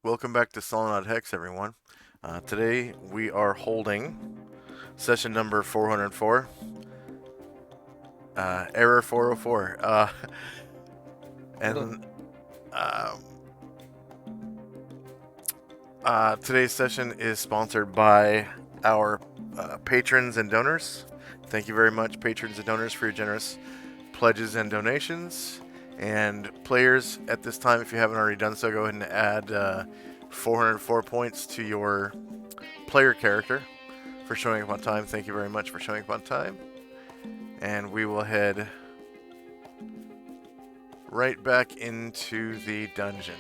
Welcome back to Solynod Hex, everyone. Today we are holding session number 404, error 404. And um, Today's session is sponsored by our patrons and donors. Thank you very much, patrons and donors, for your generous pledges and donations. And players, at this time, if you haven't already done so, go ahead and add 404 points to your player character for showing up on time. Thank you very much for showing up on time. And we will head right back into the dungeon.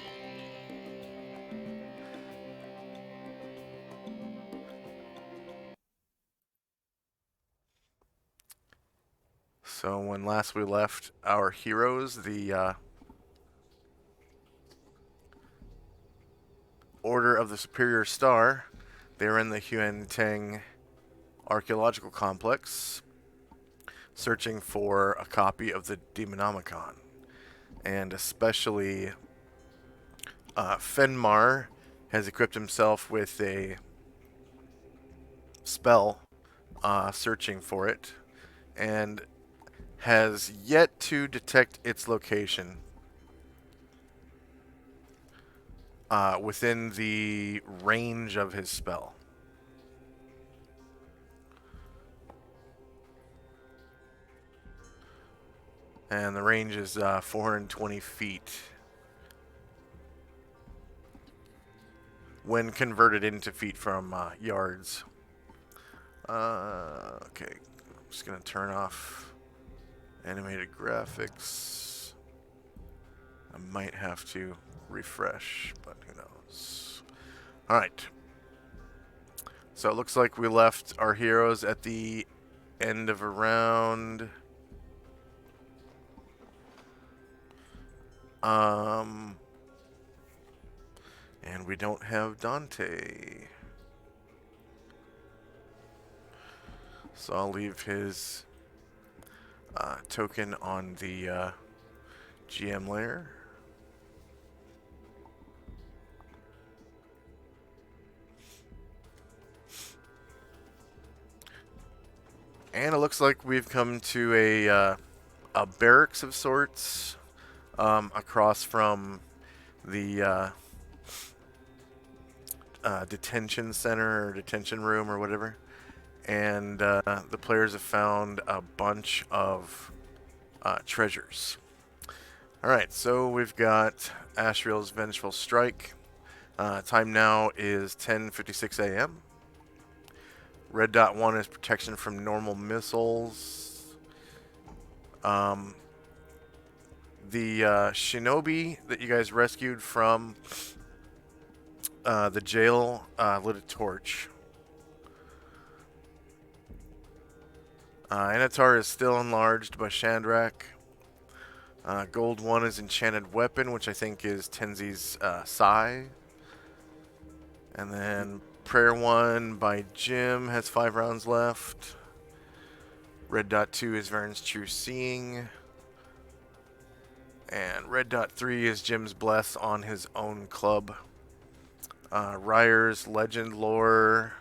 So when last we left our heroes, the Order of the Superior Star, they were in the Huan Teng Archaeological Complex, searching for a copy of the Demonomicon. And especially Fenmar has equipped himself with a spell searching for it, and has yet to detect its location within the range of his spell. And the range is 420 feet when converted into feet from yards. Okay, I'm just going to turn off animated graphics. I might have to refresh, but who knows. Alright. So it looks like we left our heroes at the end of a round. And we don't have Dante. So I'll leave his token on the GM layer. And it looks like we've come to a barracks of sorts across from the detention center or detention room or whatever. And the players have found a bunch of treasures. Alright, so we've got Ashriel's Vengeful Strike. Time now is 10:56 a.m. Red dot 1 is protection from normal missiles. The shinobi that you guys rescued from the jail lit a torch. Anatar is still enlarged by Shandrak. Gold 1 is Enchanted Weapon, which I think is Tenzi's Sai. And then Prayer 1 by Jim has 5 rounds left. Red dot 2 is Vern's True Seeing. And Red dot 3 is Jim's Bless on his own club. Ryer's Legend Lore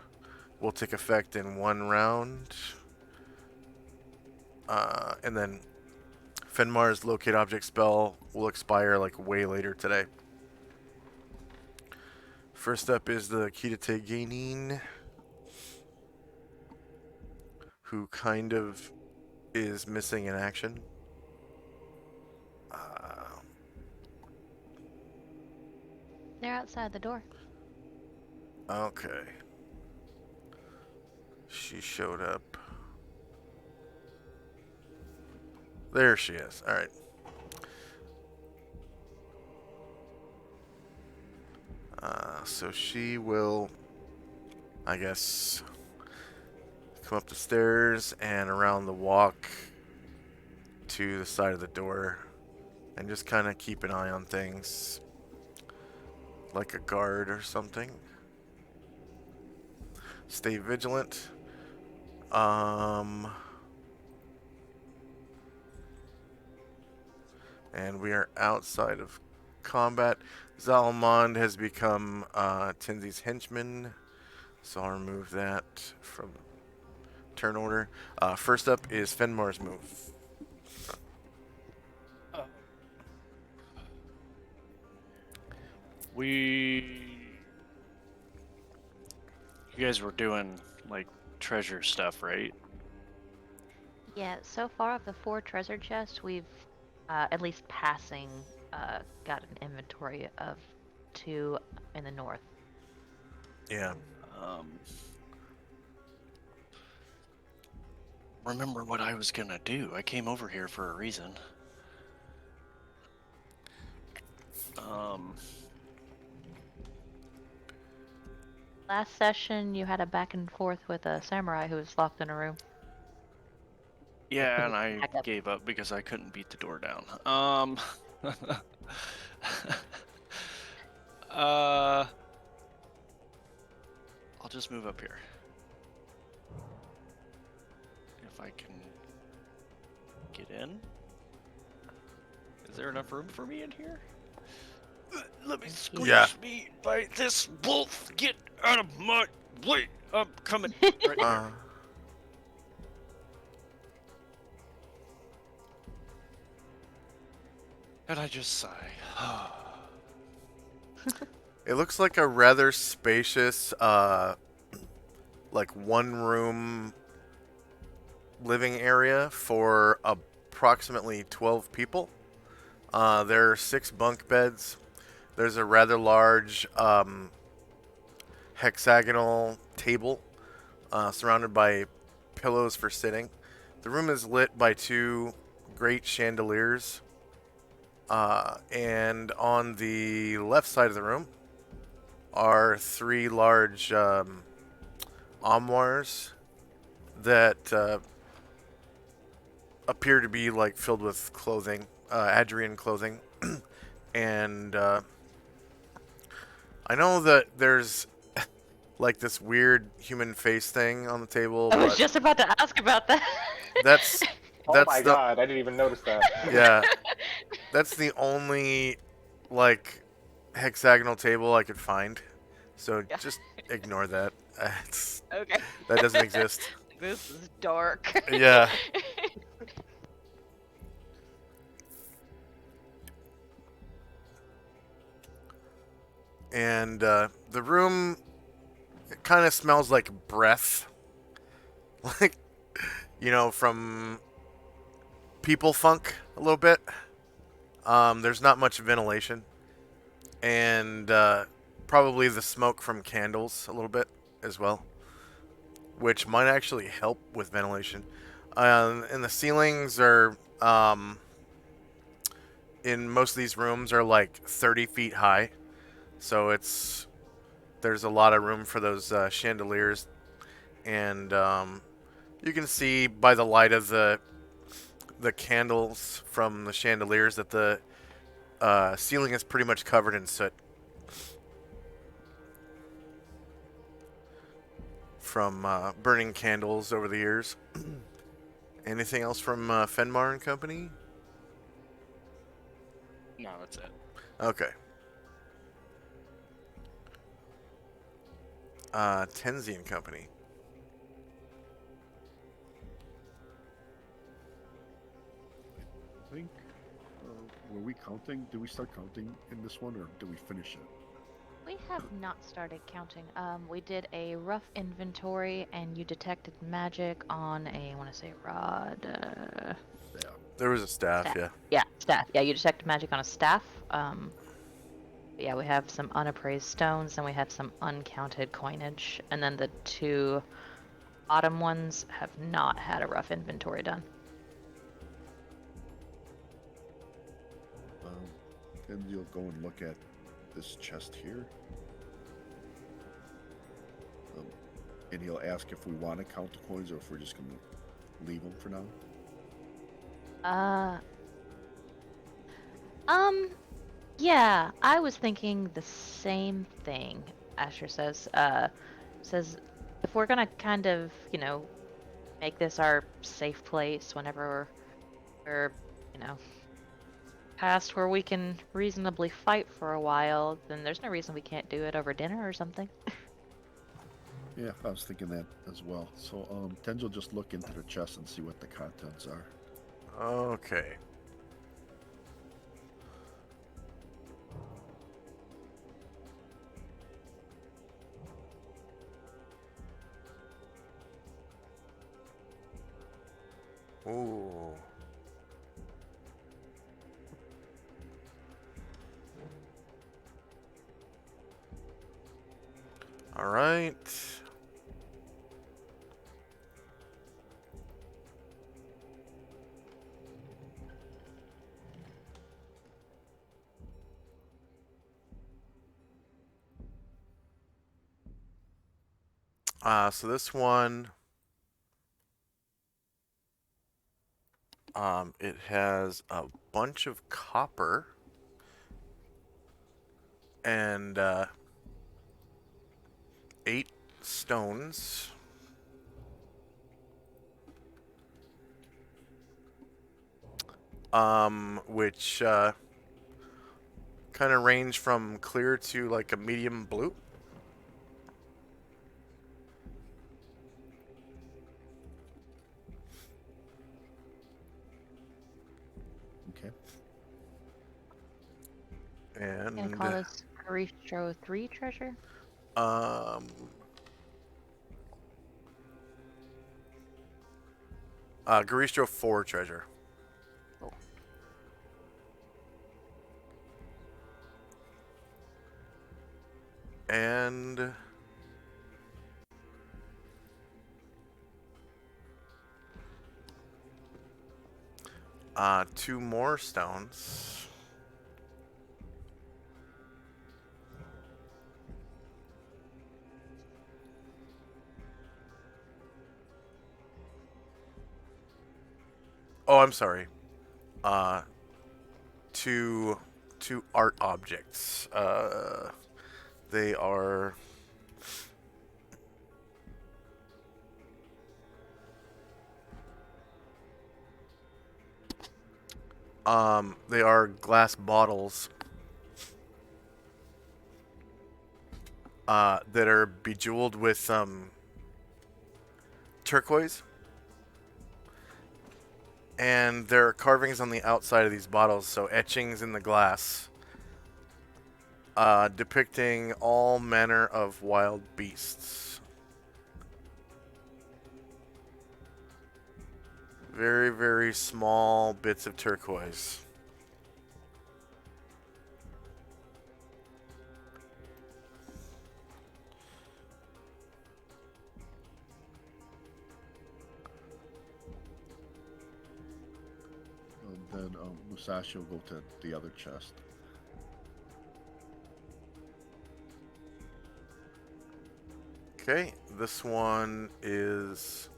will take effect in 1 round. And then Fenmar's Locate Object spell will expire like way later today. First up is the Kitate Gainin, who kind of is missing in action. They're outside the door. Okay. She showed up. There she is. Alright. So she will, I guess, come up the stairs and around the walk to the side of the door and just kind of keep an eye on things like a guard or something. Stay vigilant. And we are outside of combat. Zalamond has become Tenzi's henchman, so I'll remove that from turn order. First up is Fenmar's move. You guys were doing, like, treasure stuff, right? Yeah, so far of the 4 treasure chests, we've at least passing got an inventory of 2 in the north. Yeah. Remember what I was gonna do. I came over here for a reason. Last session, you had a back and forth with a samurai who was locked in a room. Yeah, and I Back up. gave up because I couldn't beat the door down. I'll just move up here. If I can get in. Is there enough room for me in here? Let me squeeze me by this wolf. Get out of my way. I'm coming. Right here. And I just sigh. It looks like a rather spacious, like one-room living area for approximately 12 people. There are 6 bunk beds. There's a rather large hexagonal table surrounded by pillows for sitting. The room is lit by 2 great chandeliers. And on the left side of the room are 3 large armoires that appear to be like filled with clothing, Adrian clothing. And I know that there's like this weird human face thing on the table. I was just about to ask about that. That's Oh my god, I didn't even notice that. Yeah. That's the only like hexagonal table I could find. So just ignore that. Okay. That doesn't exist. This is dark. Yeah. And the room kind of smells like breath. Like, you know, from people funk a little bit. There's not much ventilation. And probably the smoke from candles a little bit as well, which might actually help with ventilation. And the ceilings are, in most of these rooms, are like 30 feet high. So there's a lot of room for those chandeliers. And you can see by the light of the candles from the chandeliers that the ceiling is pretty much covered in soot from burning candles over the years. Anything else from Fenmar and Company? No, that's it. Okay. Tenzi and Company. I think, were we counting? Did we start counting in this one, or did we finish it? We have not started counting. We did a rough inventory, and you detected magic on a, I want to say, rod. Yeah. There was a staff, Staff. yeah. Yeah, staff. Yeah, you detected magic on a staff. Yeah, we have some unappraised stones, and we have some uncounted coinage, and then the 2 bottom ones have not had a rough inventory done. And you'll go and look at this chest here. And he'll ask if we want to count the coins or if we're just going to leave them for now. Yeah, I was thinking the same thing. Asher says, says if we're gonna kind of, you know, make this our safe place whenever we're, you know, past where we can reasonably fight for a while, then there's no reason we can't do it over dinner or something. Yeah, I was thinking that as well. So, Tenj will just look into the chest and see what the contents are. Okay. Ooh. All right. So this one, it has a bunch of copper and 8 stones. Which kind of range from clear to like a medium blue. Okay. Can I And call this Caristro 3 treasure? um, Garistro 4 treasure. Oh. And 2 more stones. Oh, I'm sorry. Uh, two art objects. They are they are glass bottles that are bejeweled with turquoise. And there are carvings on the outside of these bottles, so etchings in the glass, depicting all manner of wild beasts. Very, very small bits of turquoise. Then Musashi will go to the other chest. Okay, this one is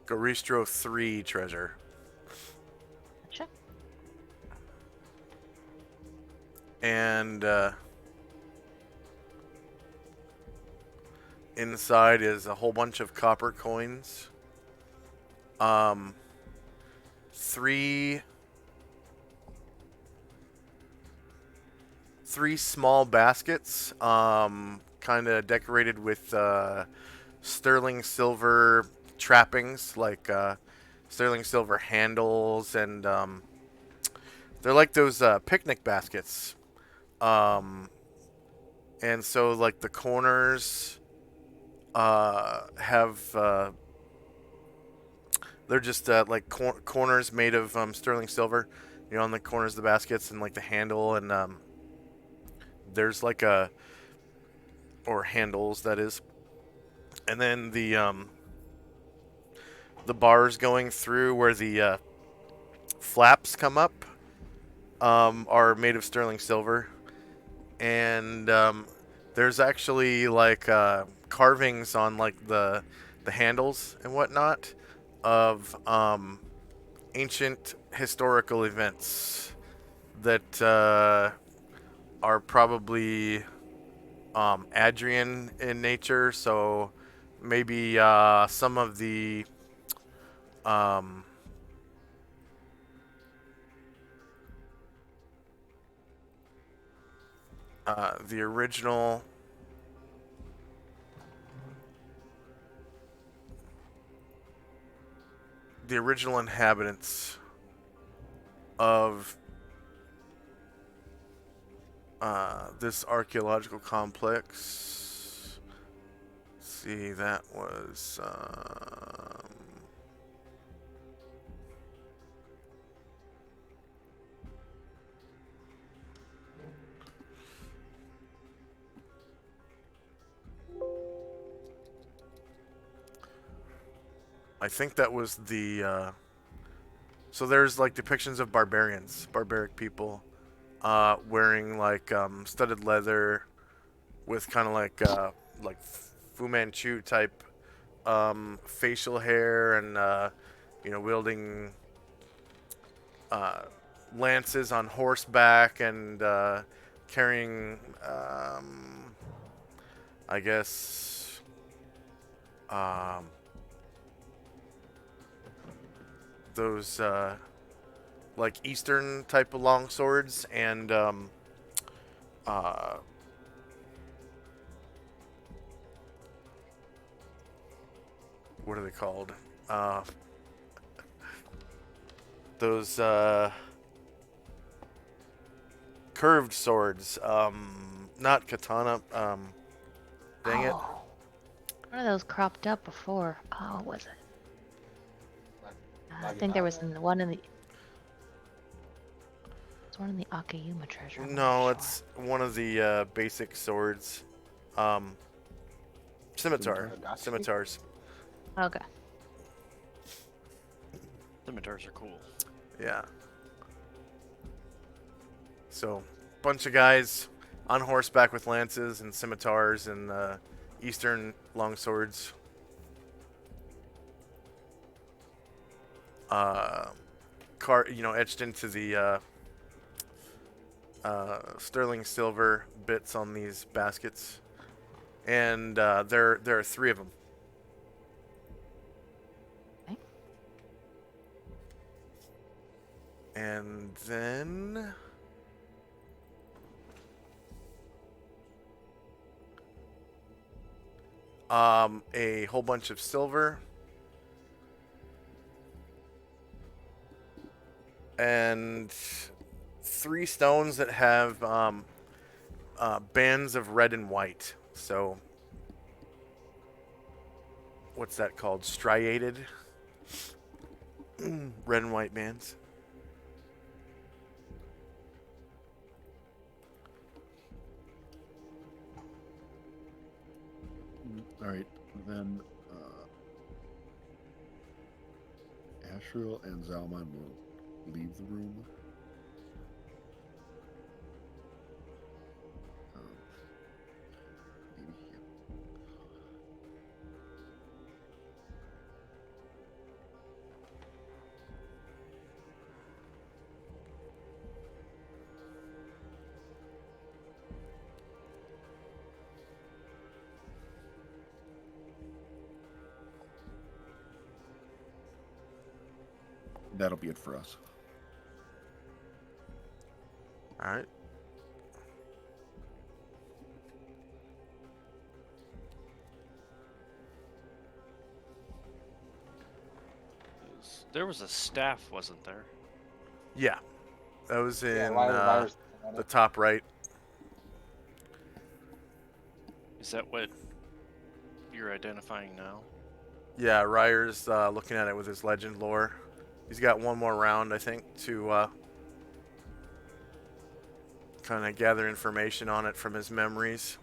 Garistro 3 treasure. Gotcha. And inside is a whole bunch of copper coins. Three small baskets, kind of decorated with sterling silver trappings, like sterling silver handles, and they're like those picnic baskets. Um, and so, like, the corners have they're just like corners made of sterling silver, on the corners of the baskets, and like the handle, and there's like or handles, that is, and then the bars going through where the flaps come up are made of sterling silver, and there's actually like carvings on like the handles and whatnot of ancient historical events that are probably Adrian in nature. So maybe some of the Um, the original inhabitants of this archaeological complex. Let's see, that was I think that was the so there's like depictions of barbaric people, wearing like studded leather with kind of like Fu Manchu type facial hair, and wielding lances on horseback, and carrying I guess those like Eastern type of long swords, and what are they called? Those curved swords. Not katana. Dang it. Oh, one of those cropped up before. Oh, what was it? I think there was one in the. It's one in the Akayuma treasure. I'm No, not sure. it's one of the basic swords. Scimitars. Okay. Scimitars are cool. Yeah. So, bunch of guys on horseback with lances and scimitars and Eastern long swords. Etched into the sterling silver bits on these baskets, and there are 3 of them. Okay. And then a whole bunch of silver, and 3 stones that have bands of red and white. So, what's that called? Striated? Red and white bands. All right, then Asriel and Zalman will leave the room. Maybe here. That'll be it for us. All right. There was a staff, wasn't there? Yeah. That was in Ryer's the top right. Is that what you're identifying now? Yeah, Ryer's looking at it with his legend lore. He's got one more round, I think, to kind of gather information on it from his memories.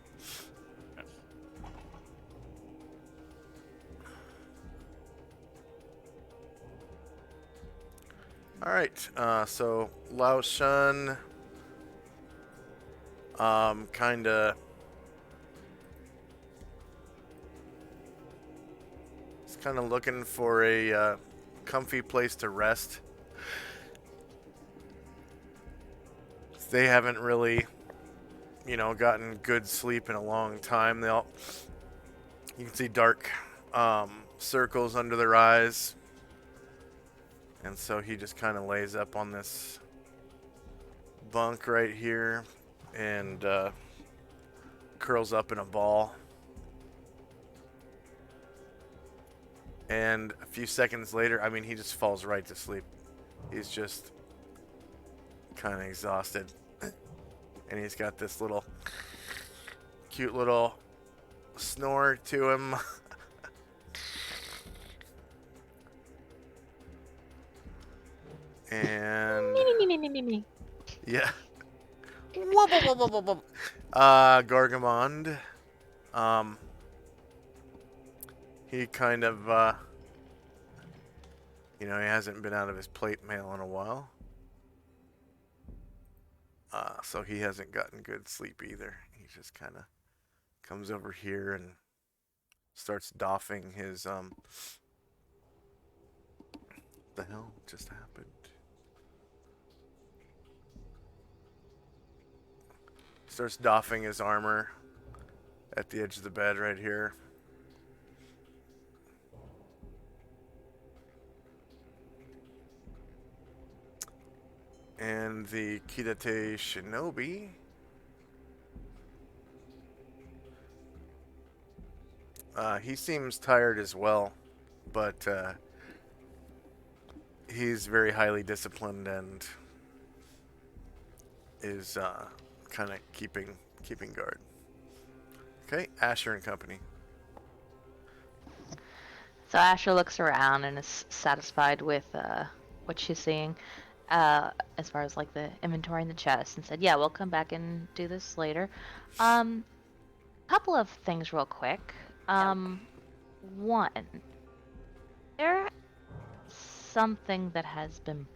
All right, so Lao Shun kind of looking for a comfy place to rest. They haven't really, gotten good sleep in a long time. You can see dark circles under their eyes. And so he just kind of lays up on this bunk right here and curls up in a ball. And a few seconds later, I mean, he just falls right to sleep. He's just kind of exhausted. And he's got this little cute little snore to him. And Me. yeah. Gargamond. He kind of he hasn't been out of his plate mail in a while. So he hasn't gotten good sleep either. He just kind of comes over here and starts doffing his the hell just happened? Starts doffing his armor at the edge of the bed right here. And the Kidate Shinobi he seems tired as well, but he's very highly disciplined and is kind of keeping guard. Okay, Asher and company. So Asher looks around and is satisfied with what she's seeing, as far as like the inventory in the chest, and said, "Yeah, we'll come back and do this later." Couple of things real quick. One, there's something that has been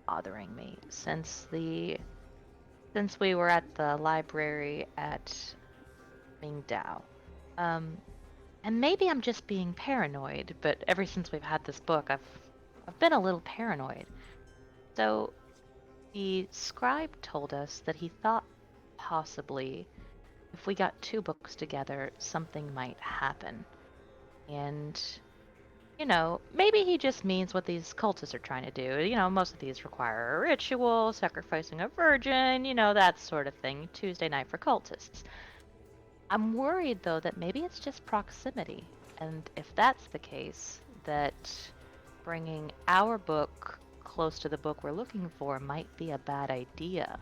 bothering me since we were at the library at Mingdao. And maybe I'm just being paranoid, but ever since we've had this book, I've been a little paranoid. So the scribe told us that he thought possibly if we got 2 books together, something might happen. And maybe he just means what these cultists are trying to do. Most of these require a ritual, sacrificing a virgin, that sort of thing. Tuesday night for cultists. I'm worried, though, that maybe it's just proximity. And if that's the case, that bringing our book close to the book we're looking for might be a bad idea.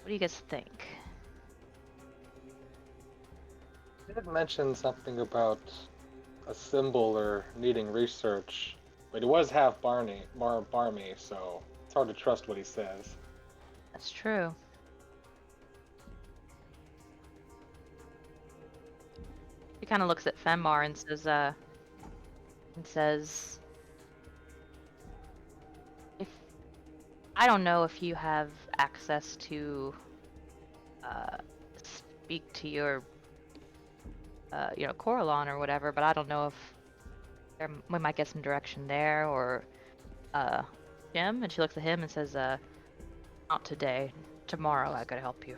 What do you guys think? You did mention something about a symbol or needing research, but he was half barmy, so it's hard to trust what he says. That's true. He kind of looks at Fenmar and says, if I don't know if you have access to speak to your Coralon or whatever, but I don't know if we might get some direction there, or Jim. And she looks at him and says, not today. Tomorrow I could help you.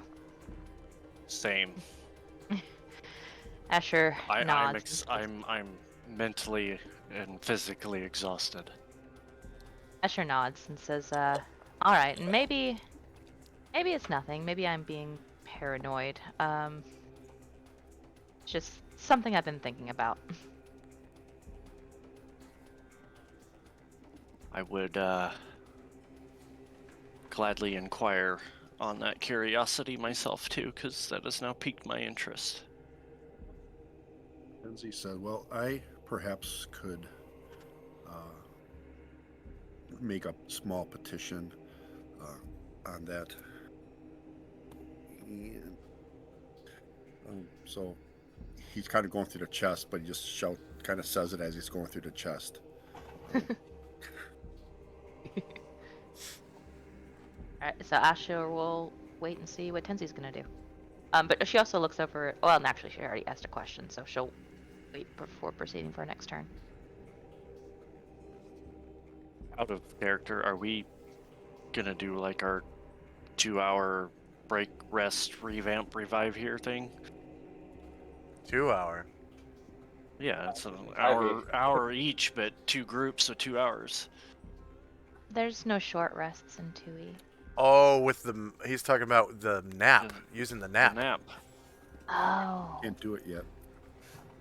Same. Asher nods. I'm mentally and physically exhausted. Asher nods and says, all right, and maybe it's nothing. Maybe I'm being paranoid. It's just something I've been thinking about. I would gladly inquire on that curiosity myself too, because that has now piqued my interest. Lindsay said, well, I perhaps could make a small petition on that. And, so he's kind of going through the chest, but he just kind of says it as he's going through the chest. Alright, so Asher will wait and see what Tenzi's gonna do. But she also looks over. Well, actually, she already asked a question, so she'll wait before proceeding for her next turn. Out of character, are we gonna do like our 2-hour break, rest, revamp, revive here thing? 2 hour. Yeah, it's an 5e. hour each, but 2 groups, so 2 hours. There's no short rests in 2E. Oh, he's talking about the nap, The- using the The nap. nap. Oh. Can't do it yet.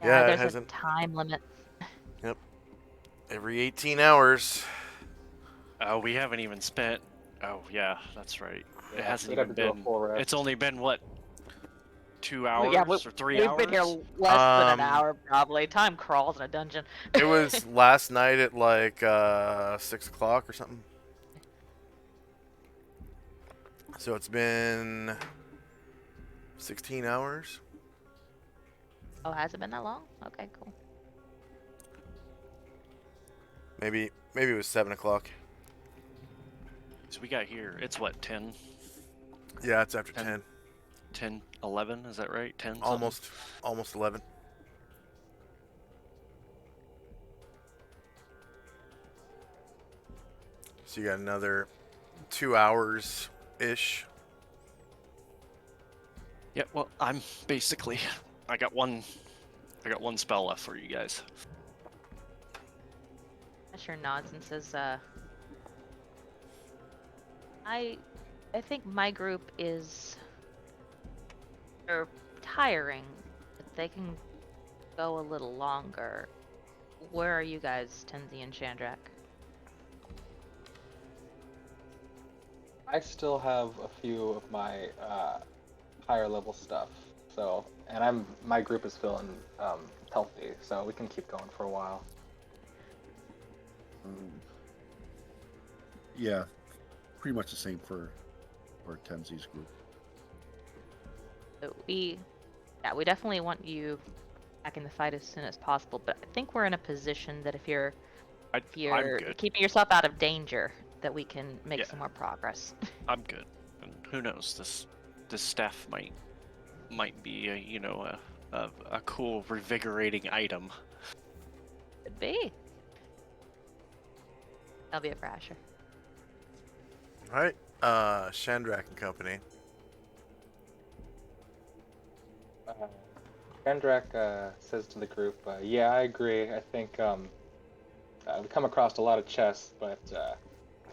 Yeah, it There's hasn't. a time limit. Every 18 hours. Oh, we haven't even spent. Oh, yeah, that's right. It Yeah, hasn't we'd have even to do a been. full rest. It's only been what, 2 Well, hours yeah, or 3 we've hours? been here less than an Um, hour, probably. Time crawls in a dungeon. It was last night at like 6 o'clock or something. So it's been 16 hours. Oh, has it been that long? Okay, cool. Maybe it was 7 o'clock. So we got here. It's what, 10, Yeah, it's after 10. 10. 10, 11? Is that right? 10? Almost 11. So you got another 2 hours ish. Yeah. Well, I'm basically. I got one spell left for you guys. Asher nods and says, I think my group is they're tiring, but they can go a little longer. Where are you guys, Tenzi and Chandrak? I still have a few of my higher level stuff, so and my group is feeling healthy, so we can keep going for a while. Yeah, pretty much the same for Tenzi's group. So we definitely want you back in the fight as soon as possible, but I think we're in a position that if you're I'm good. keeping yourself out of danger, that we can make Yeah. some more progress. I'm good. And who knows? This staff might be a cool revigorating item. Could be. That'll be it for Asher. All right. Chandrak and Company. Kendrak says to the group, "Yeah, I agree. I think we come across a lot of chests, but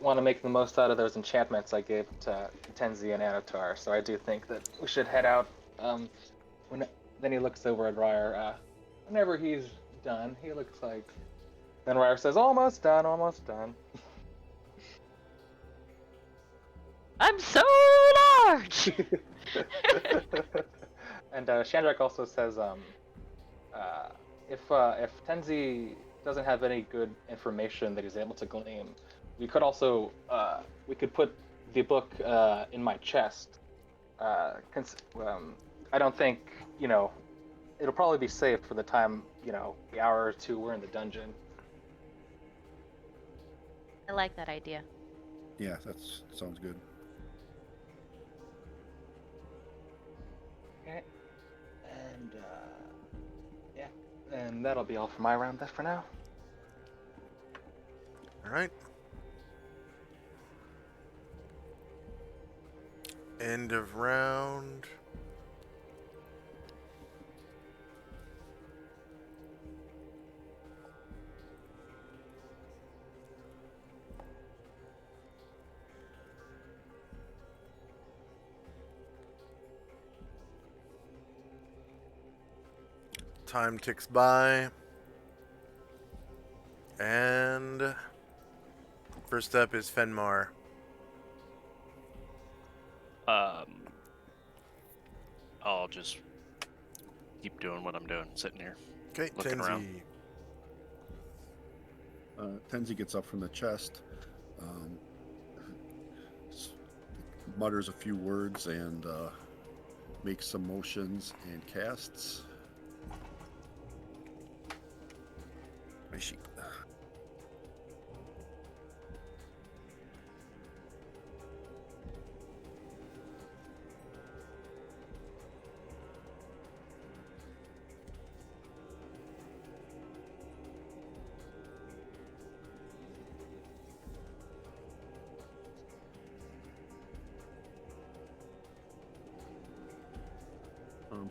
want to make the most out of those enchantments I gave to Tenzi and Anatar. So I do think that we should head out." Then he looks over at Ryer. Whenever he's done, he looks like. Then Ryer says, "Almost done, almost done." I'm so large! And Chandrak also says, if Tenzi doesn't have any good information that he's able to glean, we could also we could put the book in my chest. I don't think it'll probably be safe for the time the hour or two we're in the dungeon. I like that idea. Yeah, that sounds good. Okay. And yeah, and that'll be all for my round for now. All right. End of round. Time ticks by. And first up is Fenmar. I'll just keep doing what I'm doing, sitting here. Okay, Looking around. Tenzi gets up from the chest, mutters a few words, and makes some motions and casts. Where's she?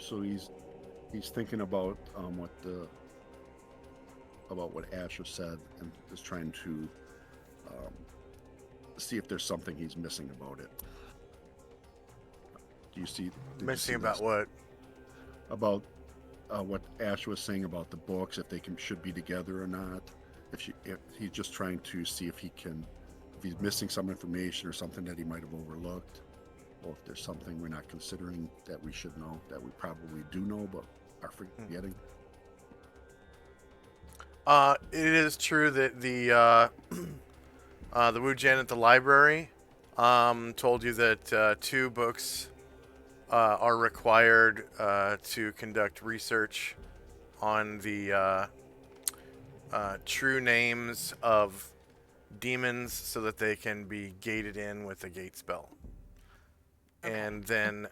So he's thinking about what the about what Asher said and is trying to see if there's something he's missing about it. Do you see? Missing about what? About what Ash was saying about the books, if they should be together or not. If he's just trying to see if he's missing some information or something that he might have overlooked, or if there's something we're not considering that we should know, that we probably do know but are forgetting. It is true that the Wu Jan at the library told you that 2 books are required to conduct research on the true names of demons so that they can be gated in with a gate spell. Okay. And then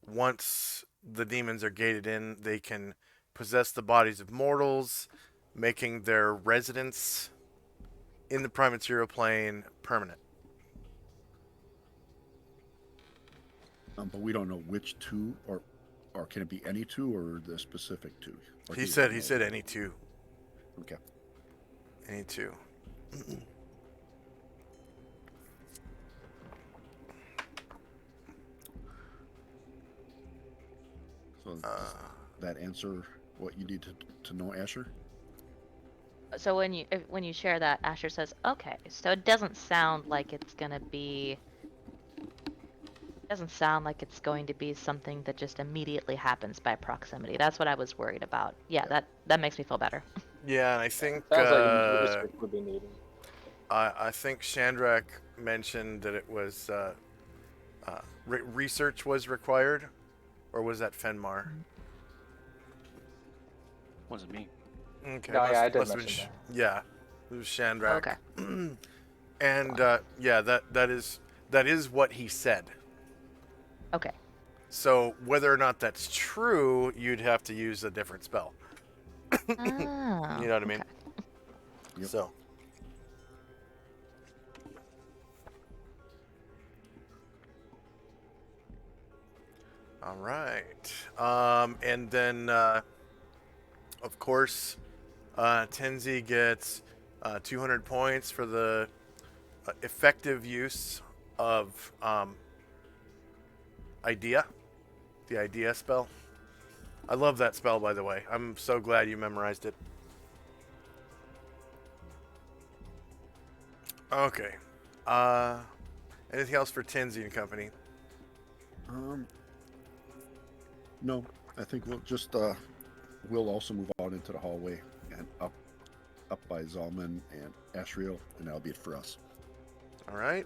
once the demons are gated in, they can possess the bodies of mortals, making their residence in the prime material plane permanent. But we don't know which 2, or can it be any 2, or the specific 2? He said any 2. Okay. Any 2. So does that answer what you need to know, Asher? So when you share that, Asher says, "Okay, so it doesn't sound like it's gonna be. Doesn't sound like it's going to be something that just immediately happens by proximity. That's what I was worried about. Yeah, that makes me feel better." Yeah, and I think Sounds like research would be needed. I think Chandrak mentioned that it was research was required, or was that Fenmar? Wasn't me. Okay. No, yeah, I did mention that. Yeah, it was Chandrak. Okay. And yeah, that is what he said. Okay. So whether or not that's true, you'd have to use a different spell. Oh, You know what I mean? okay. Yep. So. All right. And then, of course, Tenzi gets 200 points for the effective use of Idea. The Idea spell. I love that spell, by the way. I'm so glad you memorized it. Okay. Anything else for Tenzi and company? No, I think we'll also move out into the hallway and up by Zalman and Ashriel, and that'll be it for us. All right.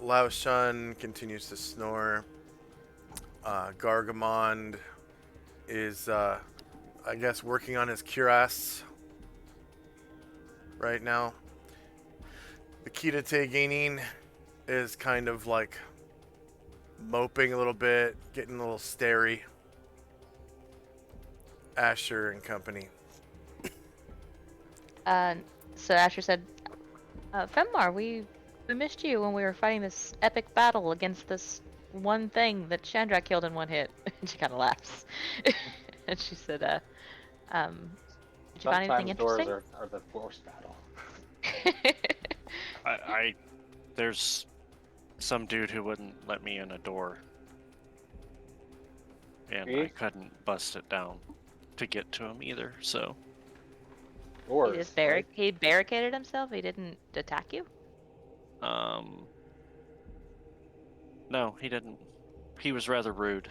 Lao Shun continues to snore. Gargamond is, I guess, working on his cuirass right now. The Kita Tegainin is kind of like moping a little bit, getting a little starey. Asher and company. So Asher said, "Fenmar, we missed you when we were fighting this epic battle against this one thing that Chandra killed in one hit." And she kind of laughs. And she said, "Did you find anything interesting?" Doors are the worst battle. There's some dude who wouldn't let me in a door, and I couldn't bust it down to get to him either. So Doors. He just he barricaded himself. He didn't attack you. No, he didn't. He was rather rude.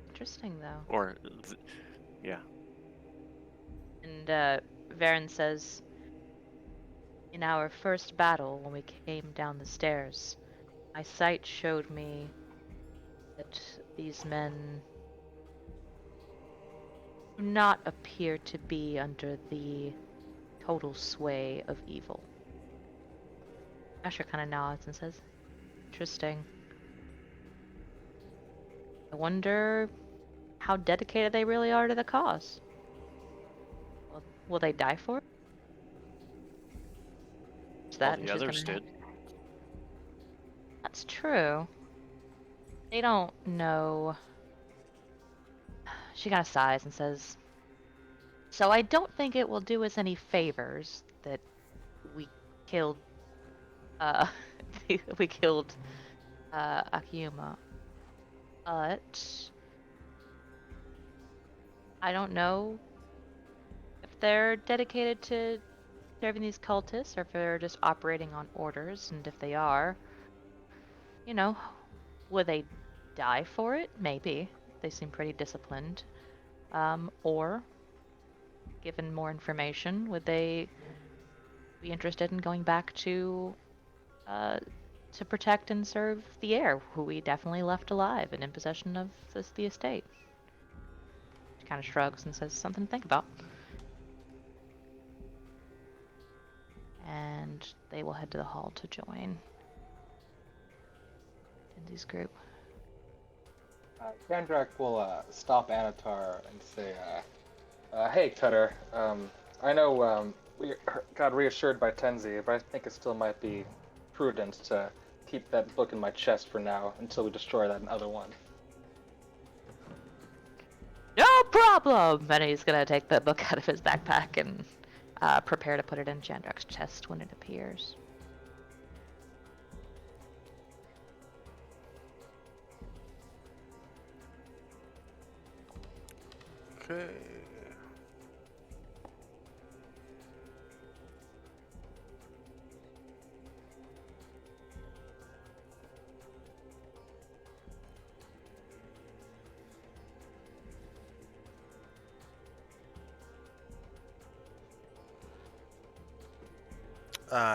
Interesting, though. Or, yeah. And Varen says, "In our first battle, when we came down the stairs, my sight showed me that these men do not appear to be under the total sway of evil." Asher kind of nods and says, "Interesting. I wonder how dedicated they really are to the cause. Will they die for it?" All the others did. That's true. They don't know. She kind of sighs and says, "So I don't think it will do us any favors that we killed, uh, we killed, Akiyama. But I don't know if they're dedicated to serving these cultists or if they're just operating on orders. And if they are, you know, would they die for it? Maybe. They seem pretty disciplined. Or, given more information, would they be interested in going back uh, to protect and serve the heir, who we definitely left alive and in possession of the estate?" She kind of shrugs and says, "Something to think about." And they will head to the hall to join Lindsay's group. Gandrak will stop Anatar and say, "Hey, Cutter. I know we got reassured by Tenzi, but I think it still might be prudent to keep that book in my chest for now until we destroy that other one." "No problem!" And he's gonna take the book out of his backpack and prepare to put it in Jandrak's chest when it appears. Okay.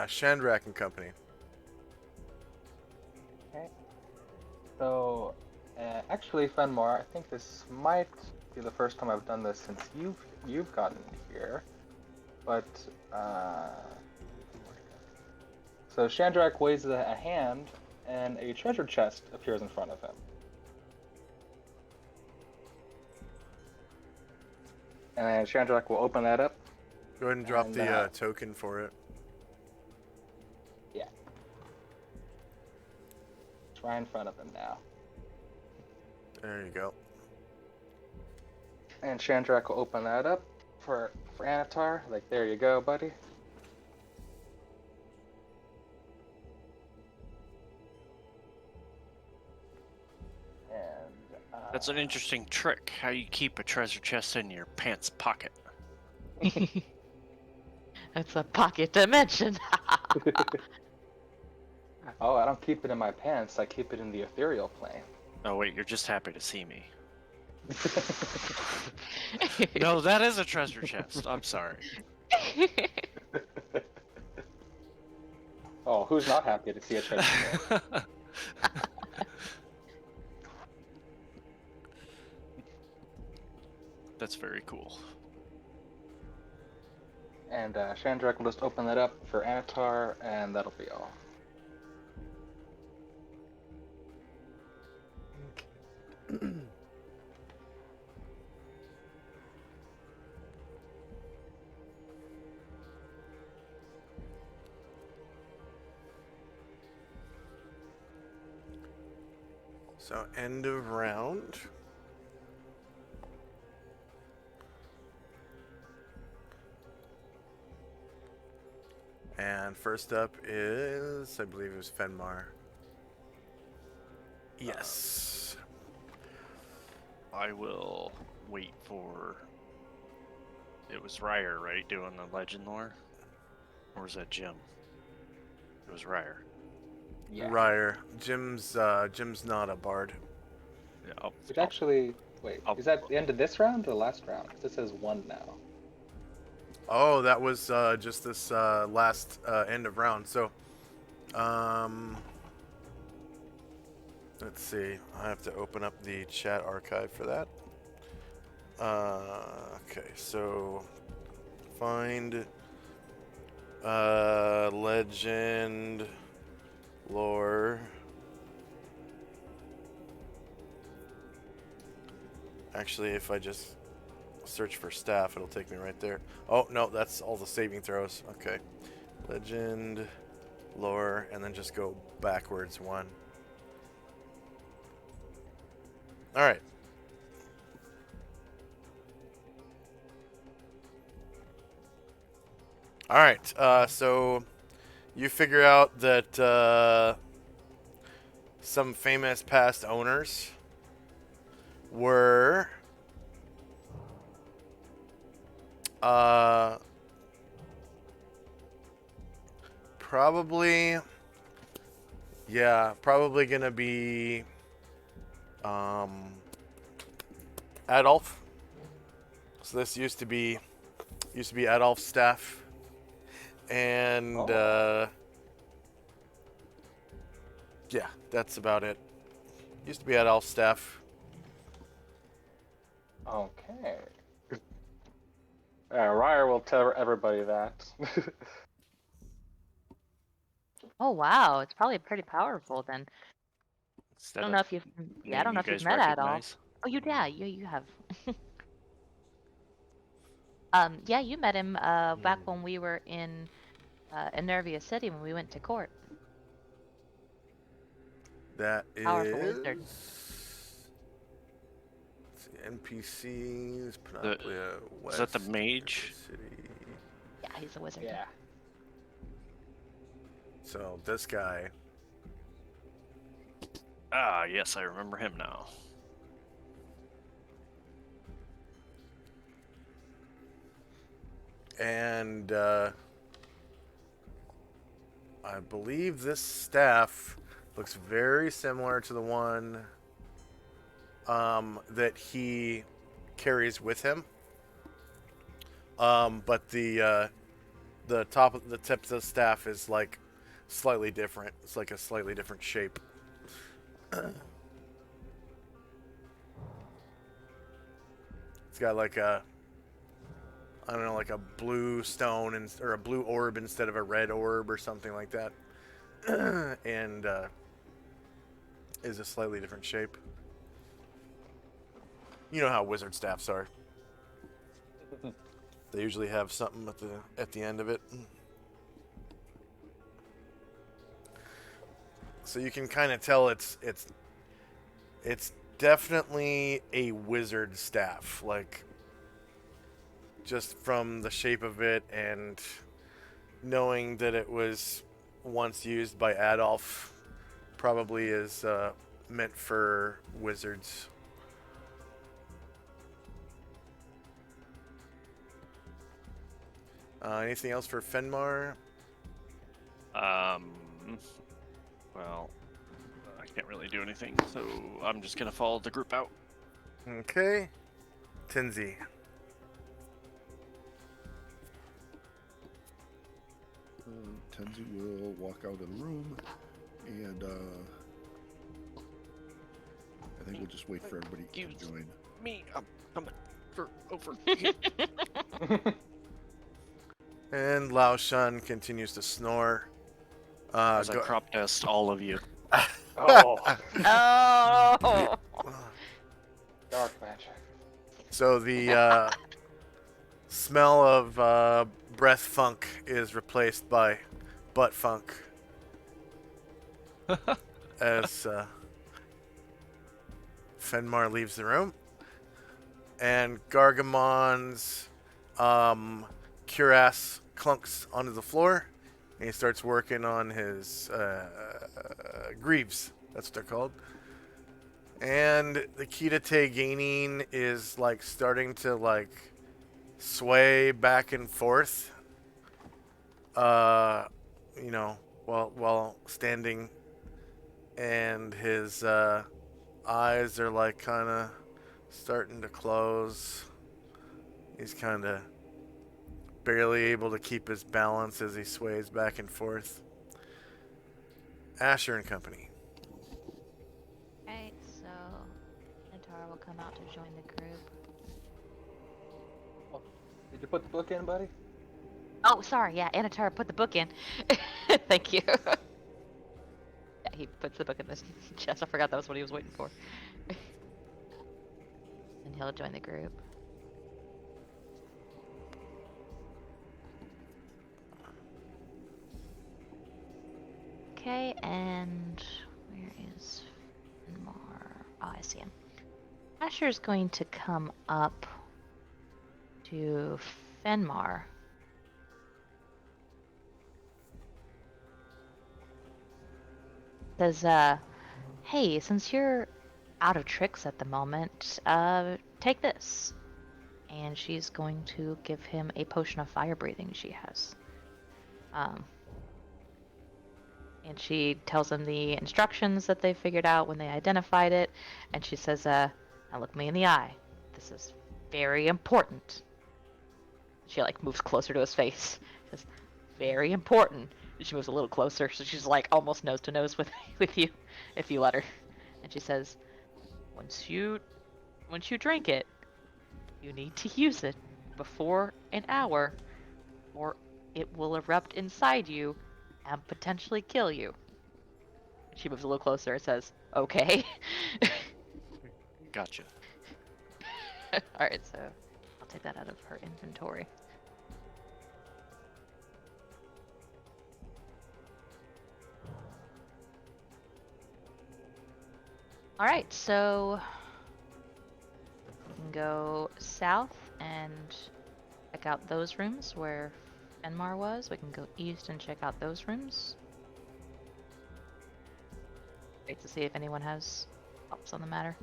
Shandrak and Company. Okay. So, actually, Fenmore, I think this might be the first time I've done this since you've gotten here. But so Shandrak waves a hand, and a treasure chest appears in front of him. And Shandrak will open that up. Go ahead and drop And, the token for it. Yeah. It's right in front of him now. There you go. And Shandrak will open that up for Anatar. Like, there you go, buddy. And That's an interesting trick. How you keep a treasure chest in your pants pocket. It's a pocket dimension. Oh, I don't keep it in my pants. I keep it in the ethereal plane. Oh wait, you're just happy to see me. No, that is a treasure chest. I'm sorry. Oh, who's not happy to see a treasure chest? That's very cool. And Shandrak will just open that up for Anatar, and that'll be all. So, end of round. And first up is, I believe it was Fenmar. Yes. I will wait for... It was Ryer, right, doing the legend lore? Or was that Jim? It was Ryer. Yeah. Ryer. Jim's not a bard. Yeah, Which actually, wait, I'll- is that the end of this round or the last round? Because it says 1 now. Oh, that was just this last end of round. So, let's see. I have to open up the chat archive for that. Okay, so find legend lore. Actually, if I just search for staff, it'll take me right there. Oh, no, that's all the saving throws. Okay. Legend, lore, and then just go backwards 1. All right. All right. So you figure out that some famous past owners were uh, probably, yeah, probably gonna be Adolf. So this used to be Adolf's staff, and Oh. yeah, that's about it. Used to be Adolf's staff. Okay. Ryer will tell everybody that. Oh wow, it's probably pretty powerful then. Is I that don't a know if you've yeah, I name don't know you if you've guys met Adolf. recognize? Oh, you have. Yeah, you met him back when we were in Enervia City when we went to court. That Powerful wizard. is NPCs, The, Panoplia West. is that the mage? City. Yeah, he's a wizard. Yeah. So this guy. Ah, yes, I remember him now. And I believe this staff looks very similar to the one that he carries with him. But the tip of the staff is like slightly different. It's like a slightly different shape. It's got like a, I don't know, like a blue stone or a blue orb instead of a red orb or something like that. And is a slightly different shape. You know how wizard staffs are. They usually have something at the end of it. So you can kind of tell it's definitely a wizard staff, like just from the shape of it and knowing that it was once used by Adolf, probably is meant for wizards. Anything else for Fenmar? Well, I can't really do anything, so I'm just gonna follow the group out. Okay. Tinsy. Tenzi will walk out of the room, and I think we'll just wait for everybody to Excuse join. Me, I'm coming over here. And Lao Shun continues to snore. As I crop dust all of you. Oh, Oh. dark magic. So the smell of breath funk is replaced by butt funk. As Fenmar leaves the room. And Gargamon's cuirass clunks onto the floor. And he starts working on his greaves. That's what they're called. And the key to gaining is like starting to like sway back and forth. You know, while standing, and his eyes are like kind of starting to close. He's kind of barely able to keep his balance as he sways back and forth. Asher and Company. Right, so Natara will come out to join the group. Oh, did you put the book in, buddy? Oh, sorry, yeah, Anatara put the book in. Thank you. Yeah, he puts the book in this chest. I forgot that was what he was waiting for. And he'll join the group. Okay, and where is Mar? Oh, I see him. Asher's going to come up to Fenmar. Says, hey, since you're out of tricks at the moment, take this. And she's going to give him a potion of fire breathing she has. And she tells him the instructions that they figured out when they identified it. And she says, now look me in the eye. This is very important. She like moves closer to his face. She says, very important. And she moves a little closer, so she's like almost nose to nose with you, if you let her. And she says, once you drink it, you need to use it before an hour, or it will erupt inside you and potentially kill you. She moves a little closer and says, okay. Gotcha. Alright, so I'll take that out of her inventory. Alright, so we can go south and check out those rooms where Fenmar was. We can go east and check out those rooms. Wait to see if anyone has thoughts on the matter.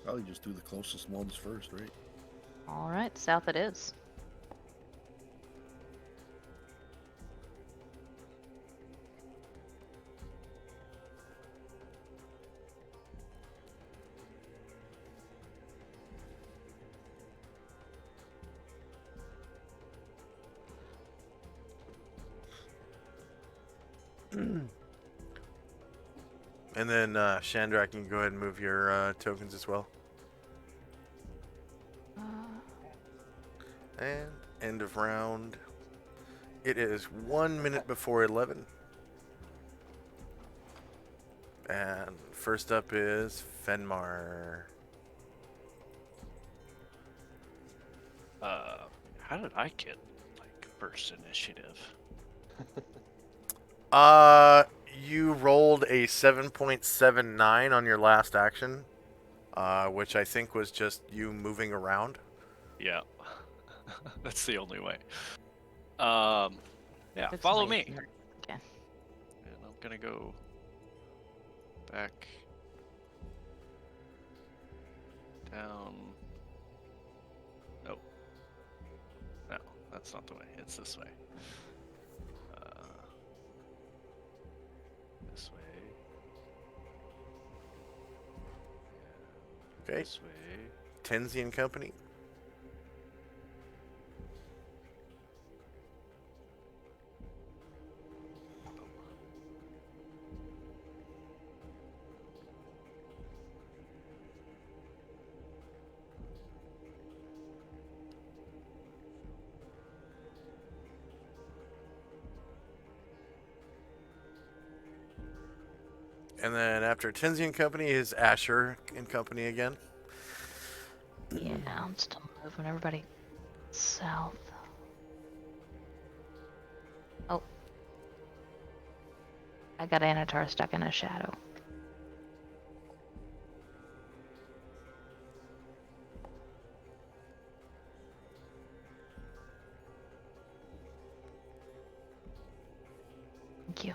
Probably just do the closest ones first, right? Alright, south it is. And then Chandra, I can go ahead and move your tokens as well. And end of round. It is 1 minute before 11. And first up is Fenmar. How did I get like first initiative? You rolled a 7.79 on your last action, which I think was just you moving around. Yeah, that's the only way. Yeah, It's follow late. me. Okay. And I'm gonna go back down. Nope. No, that's not the way. It's this way. This way. Okay. This way. Tenzi and Company. And then after Tenzi and Company is Asher and Company again. Yeah, I'm still moving everybody south. Oh. I got Anatar stuck in a shadow. Thank you.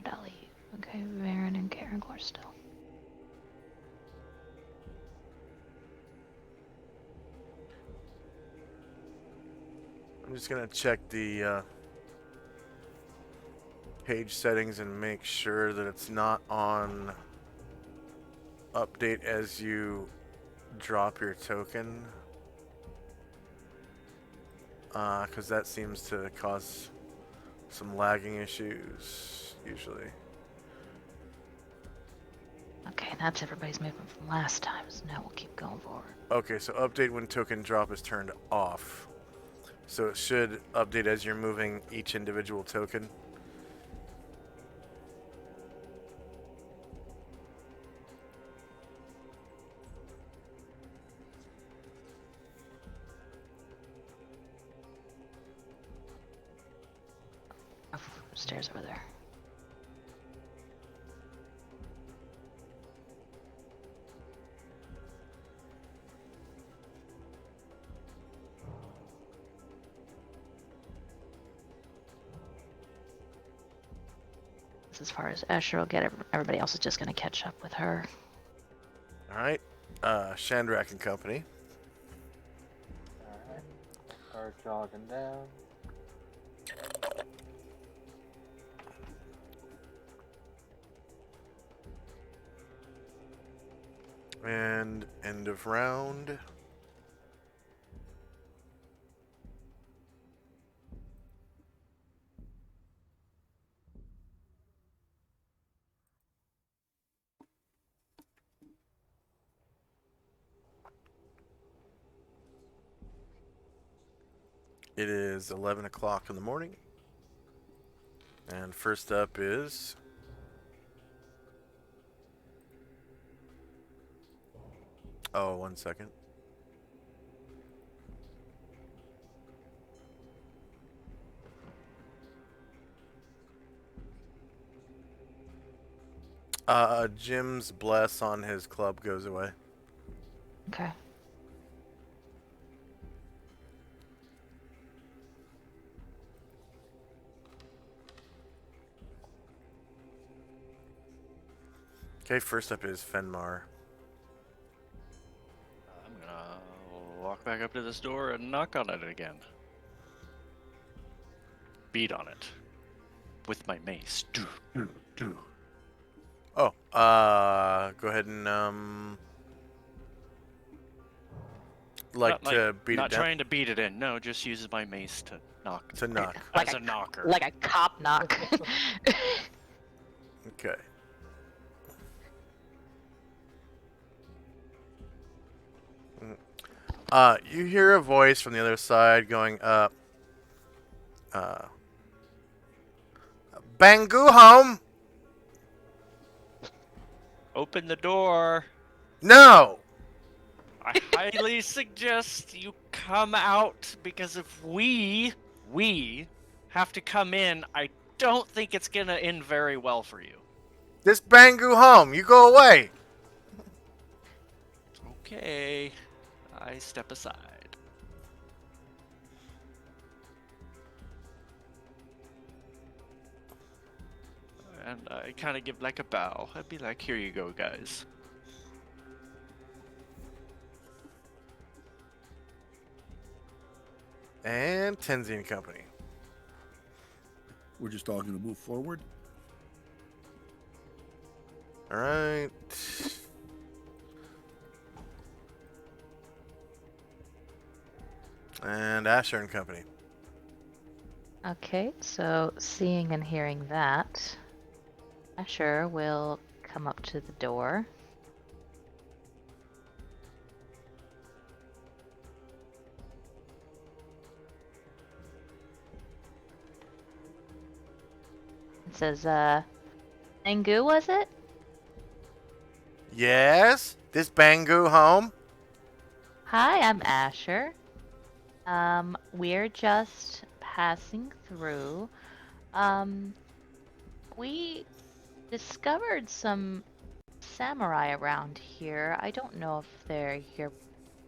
Dolly. Okay, Varen and Karagor still. I'm just gonna check the page settings and make sure that it's not on update as you drop your token, because that seems to cause some lagging issues usually. Okay, that's everybody's movement from last time, so now we'll keep going forward. Okay, so update when token drop is turned off. So it should update as you're moving each individual token. upstairs over there. As far as Asher will get, everybody else is just going to catch up with her. All right. Shandrak and Company. Alright. Start jogging down. And end of round. It is 11 o'clock in the morning. And first up is... Oh, 1 second. Jim's bless on his club goes away. Okay. Okay, first up is Fenmar. I'm gonna walk back up to this door and knock on it again. Beat on it. With my mace. Oh, go ahead and, Not to beat it not down? trying to beat it in. No, just uses my mace to knock. To knock. As a knocker. Like a cop knock. Okay. You hear a voice from the other side going, Bangu home? Open the door. No! I highly suggest you come out, because if we have to come in, I don't think it's gonna end very well for you. This Bangu home, you go away! Okay, I step aside. And I kind of give like a bow. I'd be like, here you go, guys. And Tenzi and Company. We're just all going to move forward. Alright. And Asher and Company. Okay, so seeing and hearing that, Asher will come up to the door. It says, Angu, was it? Yes? This Bangu home? Hi, I'm Asher. We're just passing through. We discovered some samurai around here. I don't know if they're your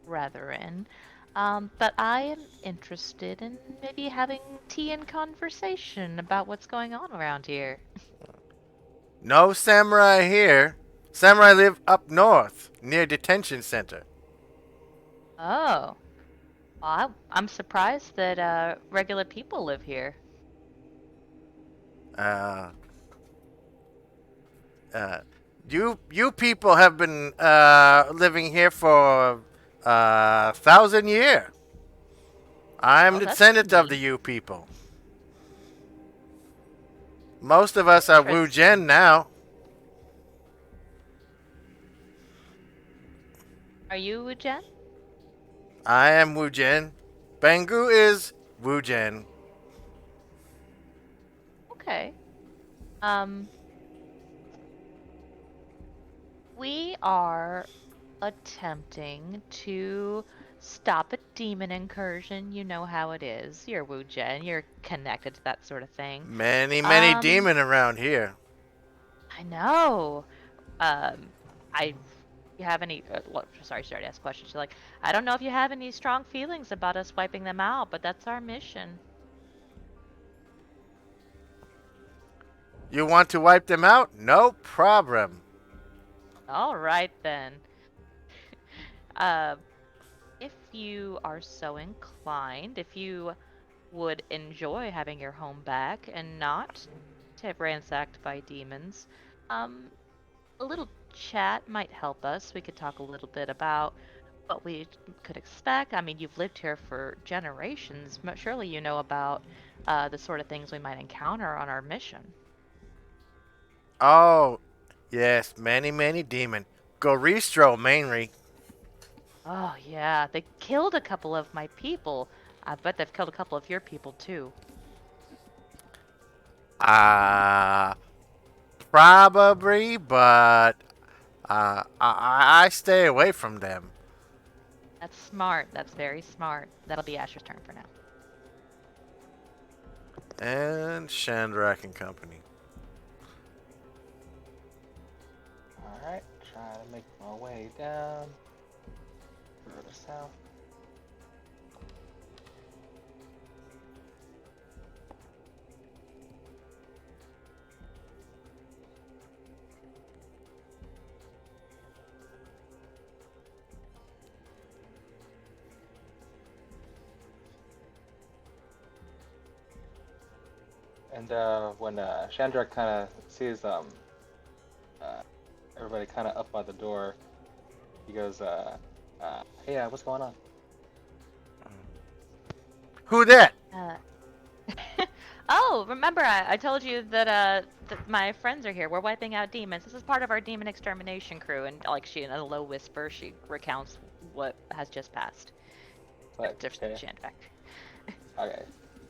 brethren, but I am interested in maybe having tea and conversation about what's going on around here. No samurai here. Samurai live up north, near detention center. Oh. Well, I'm surprised that regular people live here. You people have been living here for 1,000 years. I'm Oh, the that's descendant of neat. the you people. Most of us are Wu Gen now. Are you Wu Jen? I am Wu Gen. Bangu is Wu Gen. Okay. We are attempting to stop a demon incursion. You know how it is. You're Wu-Gen. You're connected to that sort of thing. Many demon around here. I know. I you have any sorry, she already asked questions. She's like, I don't know if you have any strong feelings about us wiping them out, but that's our mission. You want to wipe them out? No problem. All right then. Uh, if you are so inclined, if you would enjoy having your home back and not ransacked by demons, um, a little chat might help us. We could talk a little bit about what we could expect. I mean, you've lived here for generations. Surely you know about the sort of things we might encounter on our mission. Oh, yes, many demon. Goristro mainly. Oh, yeah, they killed a couple of my people. I bet they've killed a couple of your people, too. Probably, but I stay away from them. That's smart. That's very smart. That'll be Asher's turn for now. And Shandrak and company. Alright, trying to make my way down. Further south. And when Shandrak kind of sees everybody kind of up by the door, he goes, "Hey, what's going on?" Who that? Oh, remember I told you that my friends are here. We're wiping out demons. This is part of our demon extermination crew. And like she, in a low whisper, she recounts what has just passed. Like, Just okay. Shandrak. Okay.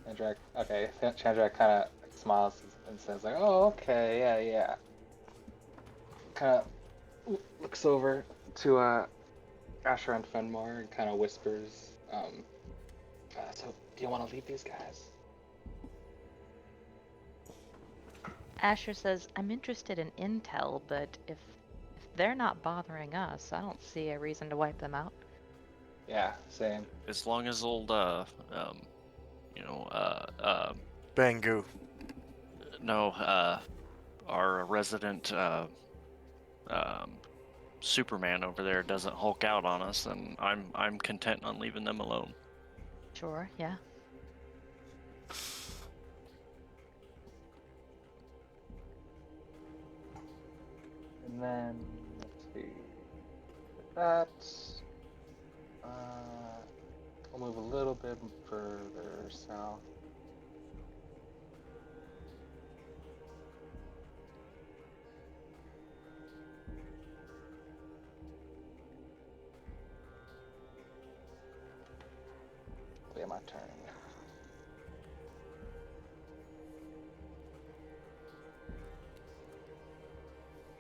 Shandrak. Okay. Shandrak kind of smiles and says, like, "Oh, okay, yeah." Kind of looks over to Asher and Fenmore and kind of whispers, "So, do you want to leave these guys?" Asher says, I'm interested in intel, but if they're not bothering us, I don't see a reason to wipe them out. Yeah, same. As long as old, Bangu. no, our resident, Superman over there doesn't Hulk out on us, then I'm content on leaving them alone. Sure, yeah. And then, let's see. With that, we'll move a little bit further south. Wait, my turn.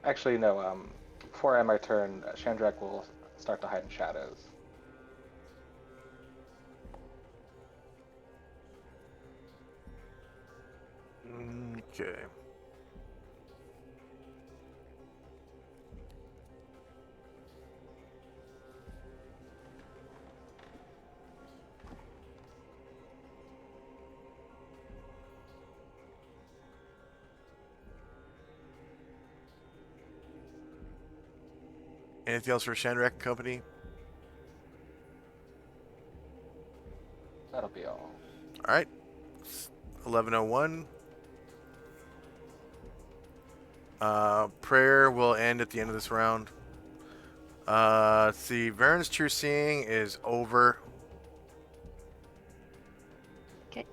Actually, no, before I end my turn, Shandrak will start to hide in shadows. Okay. Anything else for Shandrak and company? That'll be all. All right. 11:01. Prayer will end at the end of this round. Let's see. Varen's True Seeing is over. Okay.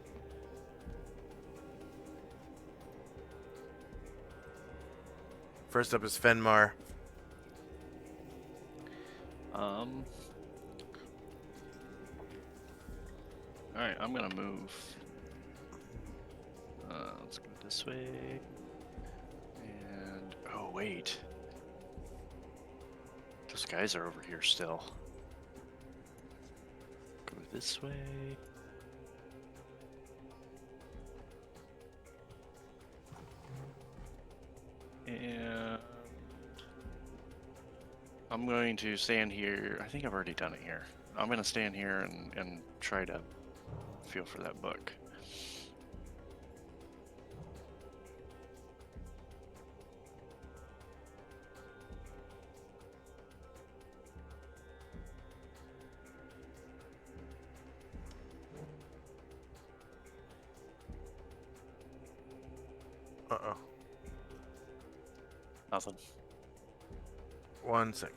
First up is Fenmar. Alright, I'm gonna move. Let's go this way. And, oh wait. Those guys are over here still. this way. And I'm going to stand here. I think I've already done it here. I'm going to stand here and try to feel for that book. Uh-oh. Nothing. 1 second.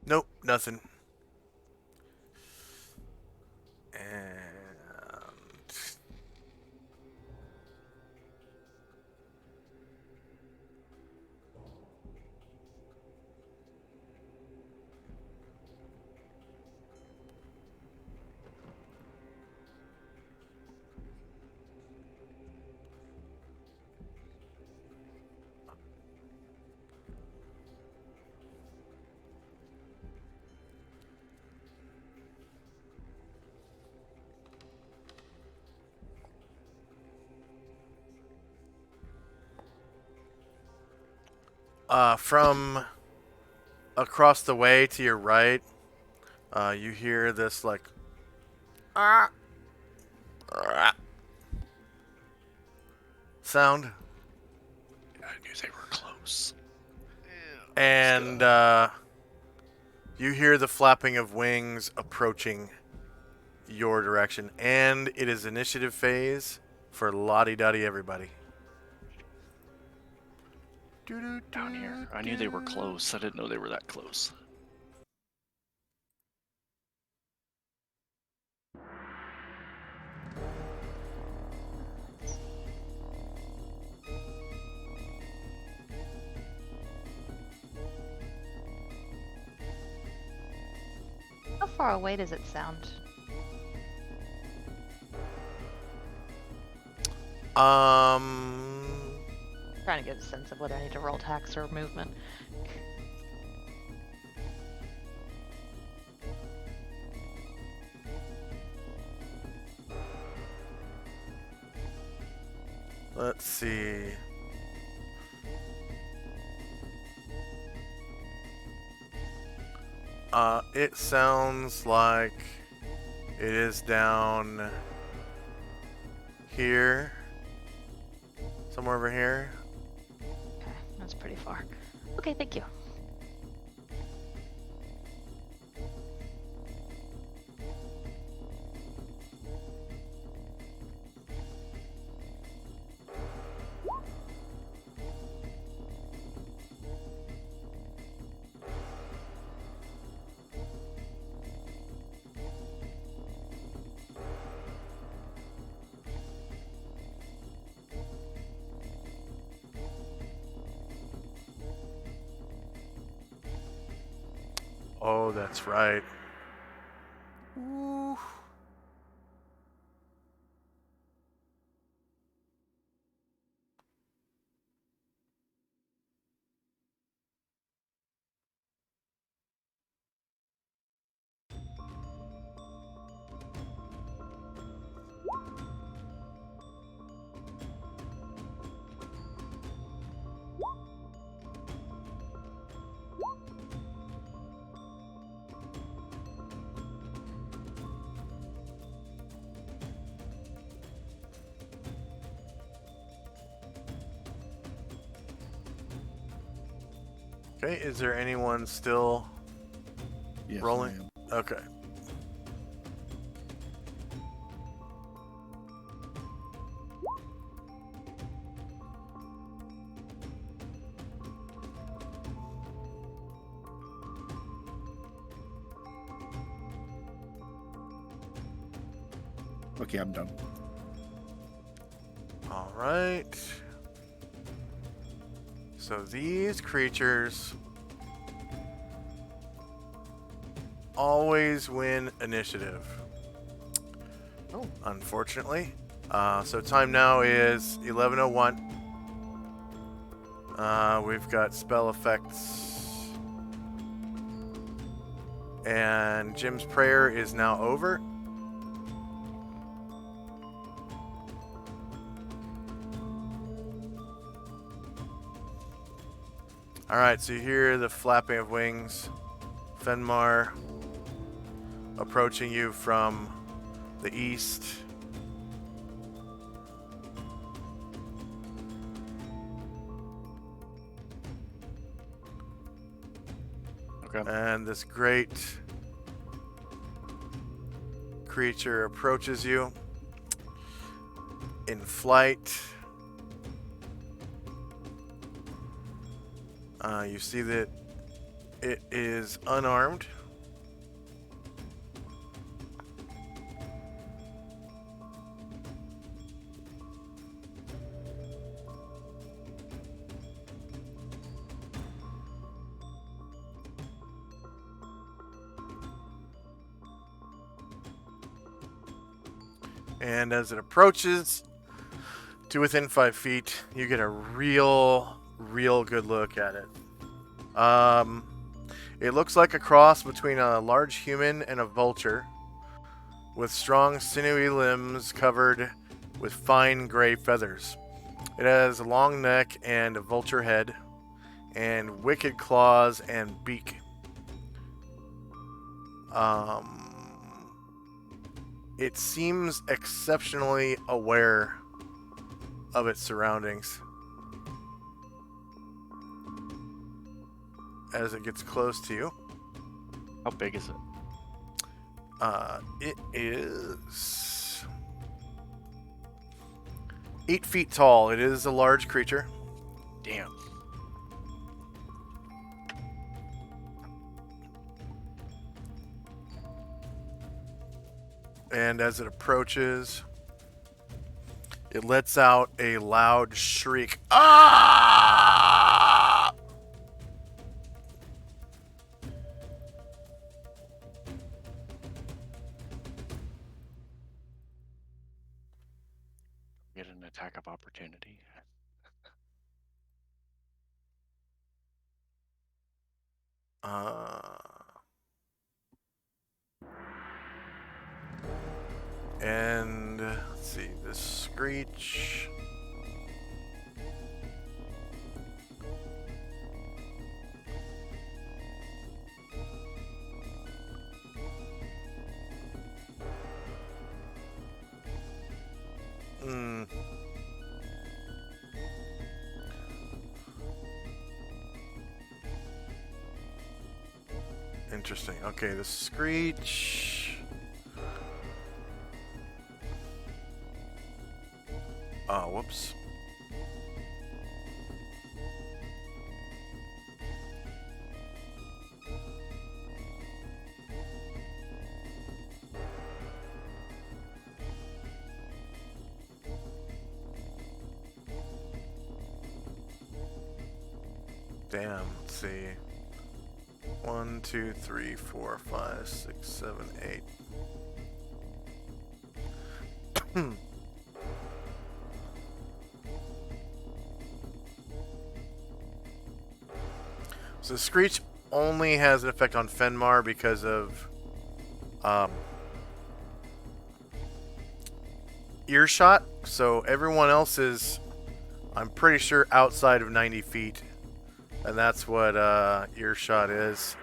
Nope, nothing. And from across the way to your right, you hear this like sound, I knew they were close. and you hear the flapping of wings approaching your direction, and it is initiative phase for Lottie-Dottie everybody. Down here. I knew they were close. I didn't know they were that close. How far away does it sound? Trying to get a sense of whether I need to roll attacks or movement. Let's see. It sounds like it is down here. Somewhere over here. Okay, that's pretty far. Okay, thank you. Oh, that's right. Ooh. Okay, is there anyone still Yes, rolling? I am. Okay. Okay, I'm done. All right. So these creatures always win initiative. Oh. Unfortunately. So time now is 11:01. We've got spell effects. And Jim's prayer is now over. Alright, so you hear the flapping of wings. Fenmar approaching you from the east. Okay. And this great creature approaches you in flight. You see that it is unarmed. And as it approaches to within 5 feet, you get a real good look at it. It looks like a cross between a large human and a vulture, with strong sinewy limbs covered with fine gray feathers. It has a long neck and a vulture head, and wicked claws and beak. It seems exceptionally aware of its surroundings. As it gets close to you. How big is it? It is 8 feet tall. It is a large creature. Damn. And as it approaches, it lets out a loud shriek. Ah! Get an attack of opportunity. And let's see, this screech. Interesting. Okay, the screech. Oh, whoops. Damn, let's see. 1, 2, 3, 4, 5, 6, 7, 8. So Screech only has an effect on Fenmar because of earshot. So everyone else is, I'm pretty sure, outside of 90 feet. And that's what earshot is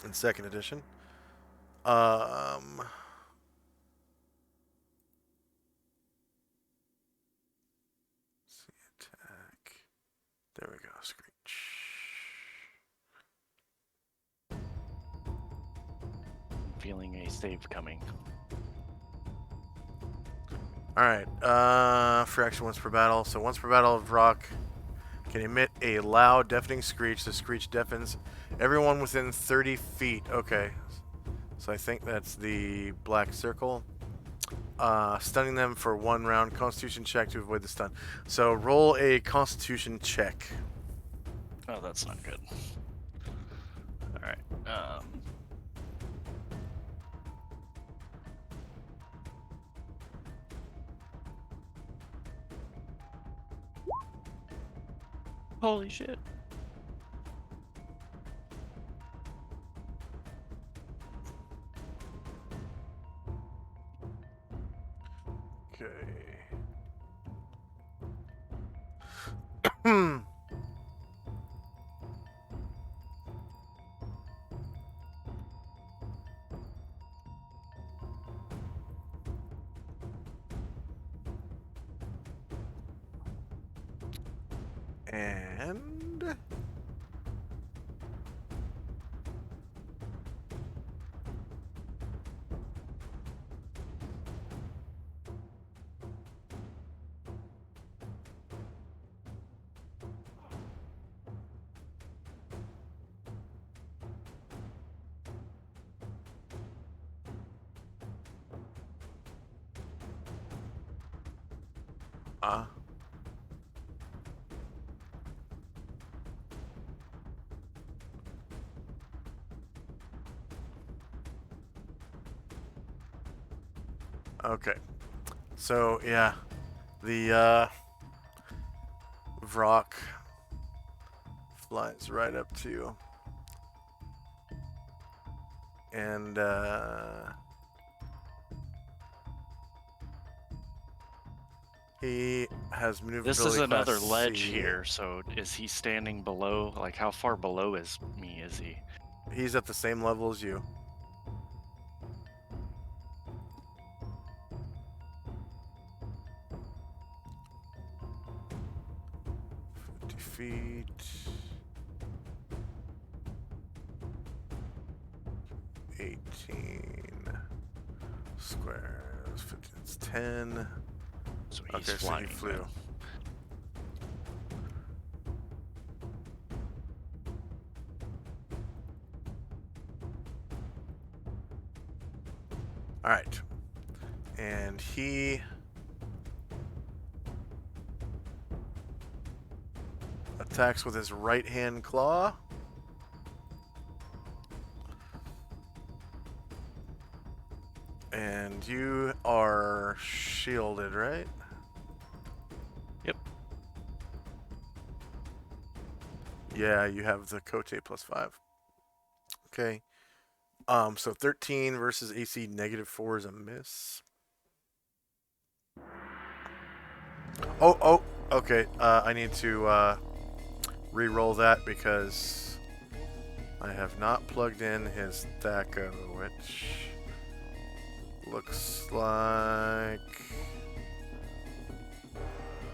in 2nd edition. See attack. There we go, Screech. Feeling a save coming. Alright, for action once per battle. So once per battle of rock can emit a loud, deafening screech. The screech deafens everyone within 30 feet. Okay. So I think that's the black circle. Stunning them for 1 round. Constitution check to avoid the stun. So roll a Constitution check. Oh, that's not good. Alright. Holy shit. Okay. Hmm. And okay. So yeah, the Vrock flies right up to you. And he has maneuverability. This is another class ledge C. here, so is he standing below? Like, how far below is me is he? He's at the same level as you. Feet. 18 squares. 15 is 10. So he's Okay, so flying. he flew. then. All right, and he attacks with his right hand claw. And you are shielded, right? Yep. Yeah, you have the Cote +5. Okay. So 13 versus AC -4 is a miss. Oh, okay. I need to re-roll that because I have not plugged in his Thaco, which looks like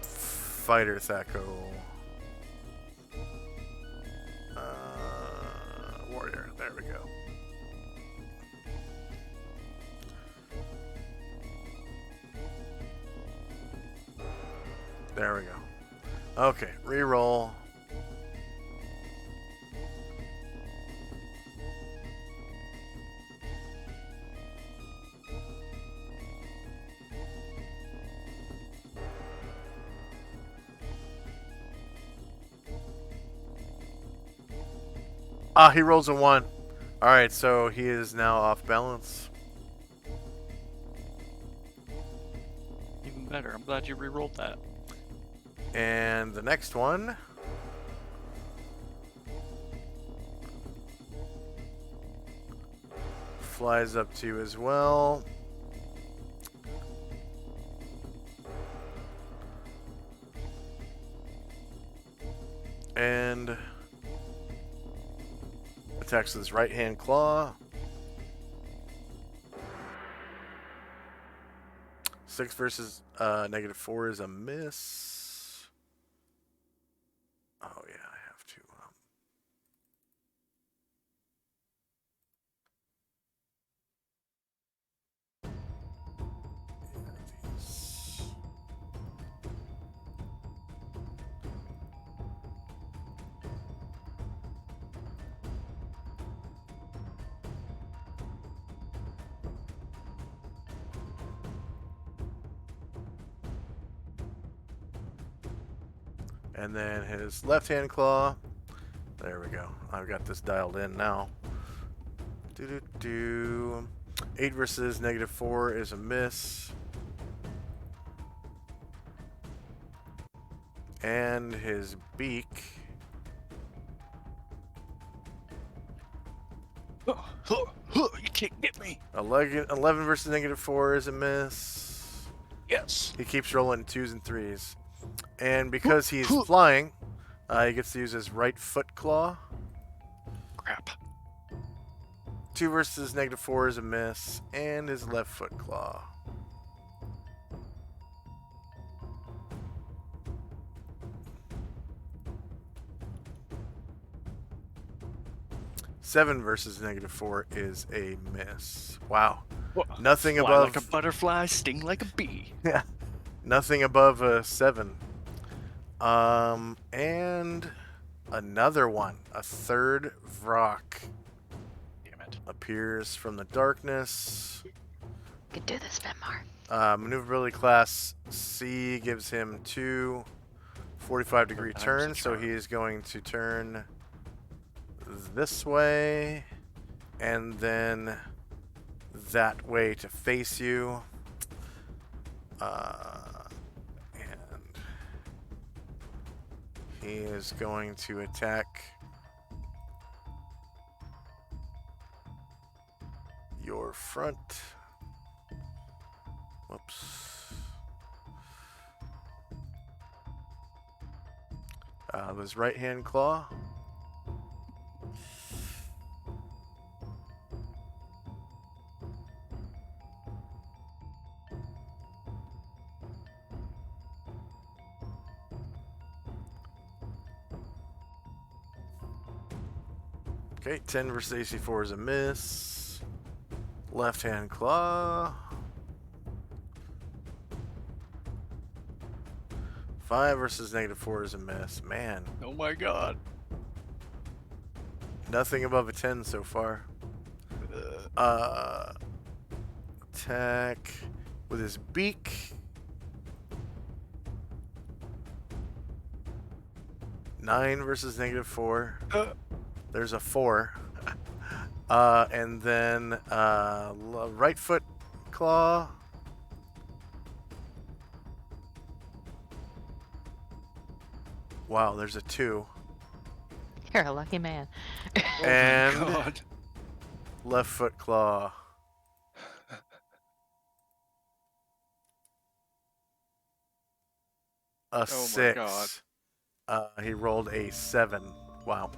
Fighter Thaco. Warrior. There we go. There we go. Okay, re-roll. Ah, he rolls a 1. Alright, so he is now off balance. Even better. I'm glad you re-rolled that. And the next one flies up to you as well. And attacks with his right hand claw. 6 versus -4 is a miss. Oh yeah, I have to. These. And then his left hand claw. There we go. I've got this dialed in now. 8 versus -4 is a miss. And his beak You can't get me. 11 versus -4 is a miss. Yes. He keeps rolling 2s and 3s. And because he's flying, he gets to use his right foot claw. Crap. 2 versus -4 is a miss. And his left foot claw. Seven versus -4 is a miss. Wow. Nothing Fly above. like a butterfly, sting like a bee. Yeah. Nothing above a 7. And another one. A third Vrock Damn it. appears from the darkness. Could do this, Venmar. Maneuverability class C gives him 2 45-degree Times turns, the so charm. he is going to turn this way and then that way to face you. And he is going to attack your front. Whoops. With his right hand claw. Okay, 10 versus AC4 is a miss. Left hand claw. 5 versus -4 is a miss. Man, Oh my god. nothing above a 10 so far. Attack with his beak. 9 versus -4. There's a 4. And then right foot claw. Wow, there's a 2. You're a lucky man. And Oh my god. left foot claw. A Oh my 6. God. He rolled a 7. Wow.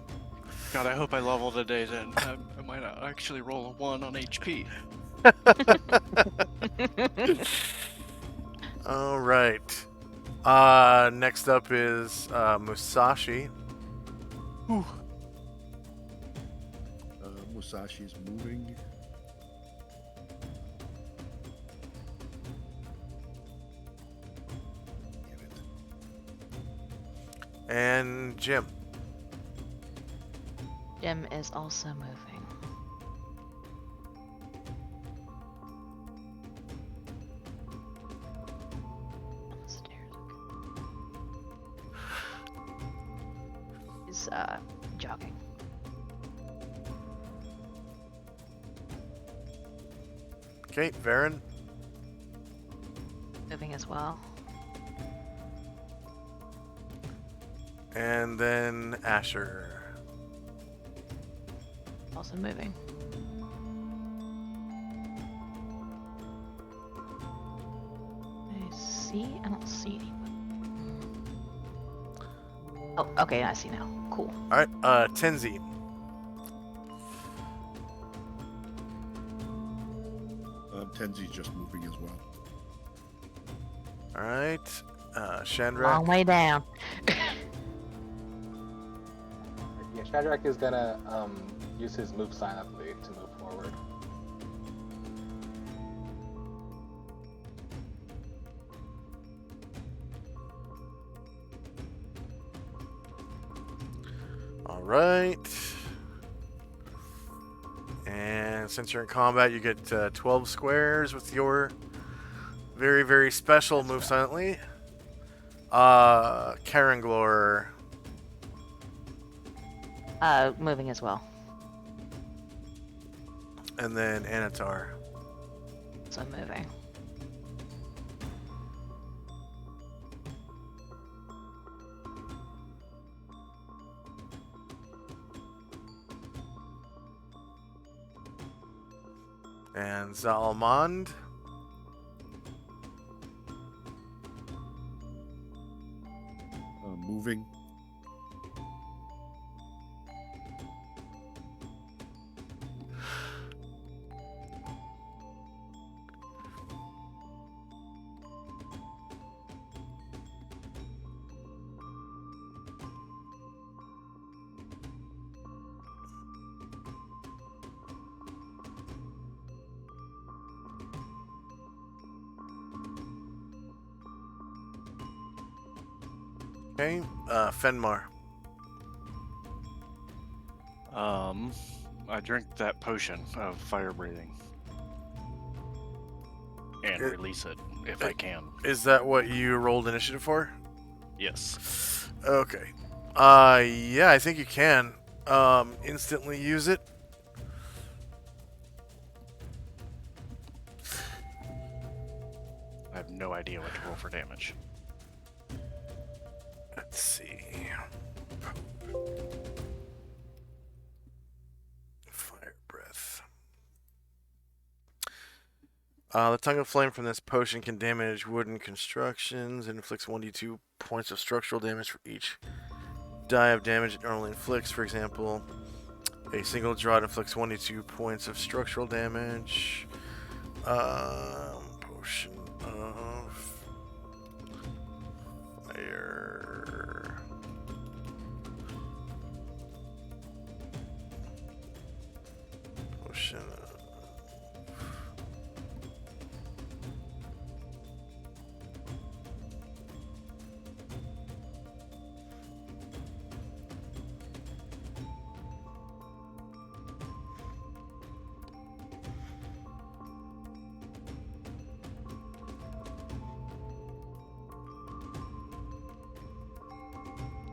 God, I hope I level today then. I might actually roll a 1 on HP. All right. Next up is Musashi. Whew. Musashi's moving. Damn it. And Jim. Jim is also moving. Upstairs. He's jogging. Okay, Varen. Moving as well. And then Asher. Also moving. I don't see anyone. Oh, okay, I see now. Cool. All right, Tenzi. Tenzi's just moving as well. All right, Chandrak. Long way down. Yeah, Shadrach is gonna use his move silently to move forward. All right. And since you're in combat, you get 12 squares with your very, very special move silently. Karanglor. Moving as well. And then Anatar. So moving. And Zalmond. Moving. Okay, Fenmar. I drink that potion of fire breathing. And release it, if I can. Is that what you rolled initiative for? Yes. Okay. Yeah, I think you can. Instantly use it. I have no idea what to roll for damage. Let's see. Fire breath. The tongue of flame from this potion can damage wooden constructions and inflicts 1d2 points of structural damage for each die of damage it normally inflicts. For example, a single draught inflicts 1d2 points of structural damage. Potion of fire. Potion of...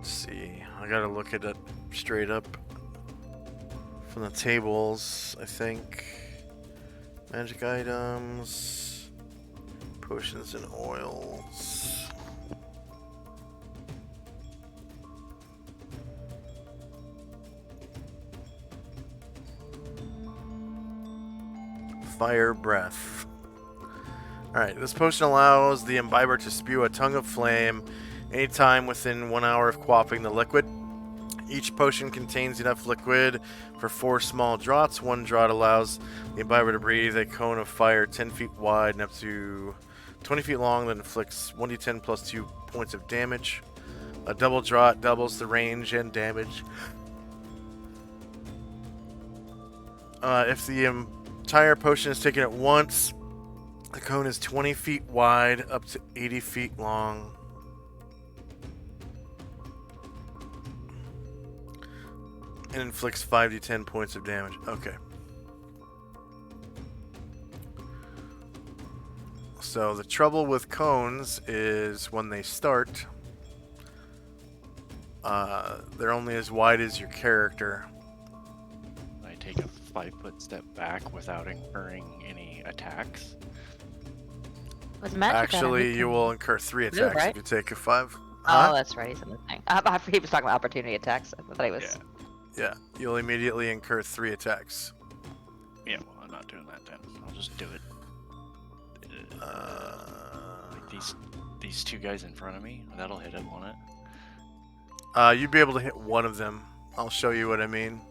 See, I gotta look at it straight up from the tables, I think. Magic items, potions and oils. Fire breath. Alright, this potion allows the imbiber to spew a tongue of flame anytime within 1 hour of quaffing the liquid. Each potion contains enough liquid for 4 small draughts. One draught allows the imbiber to breathe a cone of fire 10 feet wide and up to 20 feet long that inflicts 1d10 plus 2 points of damage. A double draught doubles the range and damage. If the entire potion is taken at once, the cone is 20 feet wide up to 80 feet long. And inflicts 5d10 points of damage. Okay. So the trouble with cones is when they start, they're only as wide as your character. I take a 5-foot step back without incurring any attacks. With magic item, Actually, can you will incur 3 move, attacks right? if you take a 5. Oh, Huh? that's right. He's in the thing. He was talking about opportunity attacks. I thought he was. Yeah. Yeah, you'll immediately incur 3 attacks. Yeah, well, I'm not doing that then. I'll just do it. Like these 2 guys in front of me, that'll hit it, won't it? You'd be able to hit one of them. I'll show you what I mean.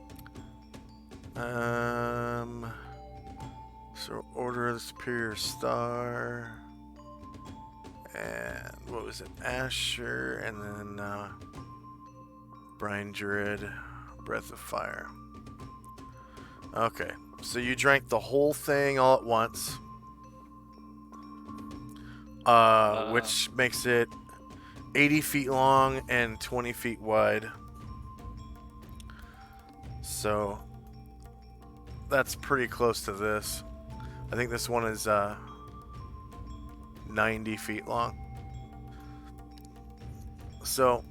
So Order of the Superior Star, and what was it? Asher, and then Brian Druid, Breath of Fire. Okay, so you drank the whole thing all at once, which makes it 80 feet long and 20 feet wide. So that's pretty close to this. I think this one is 90 feet long. So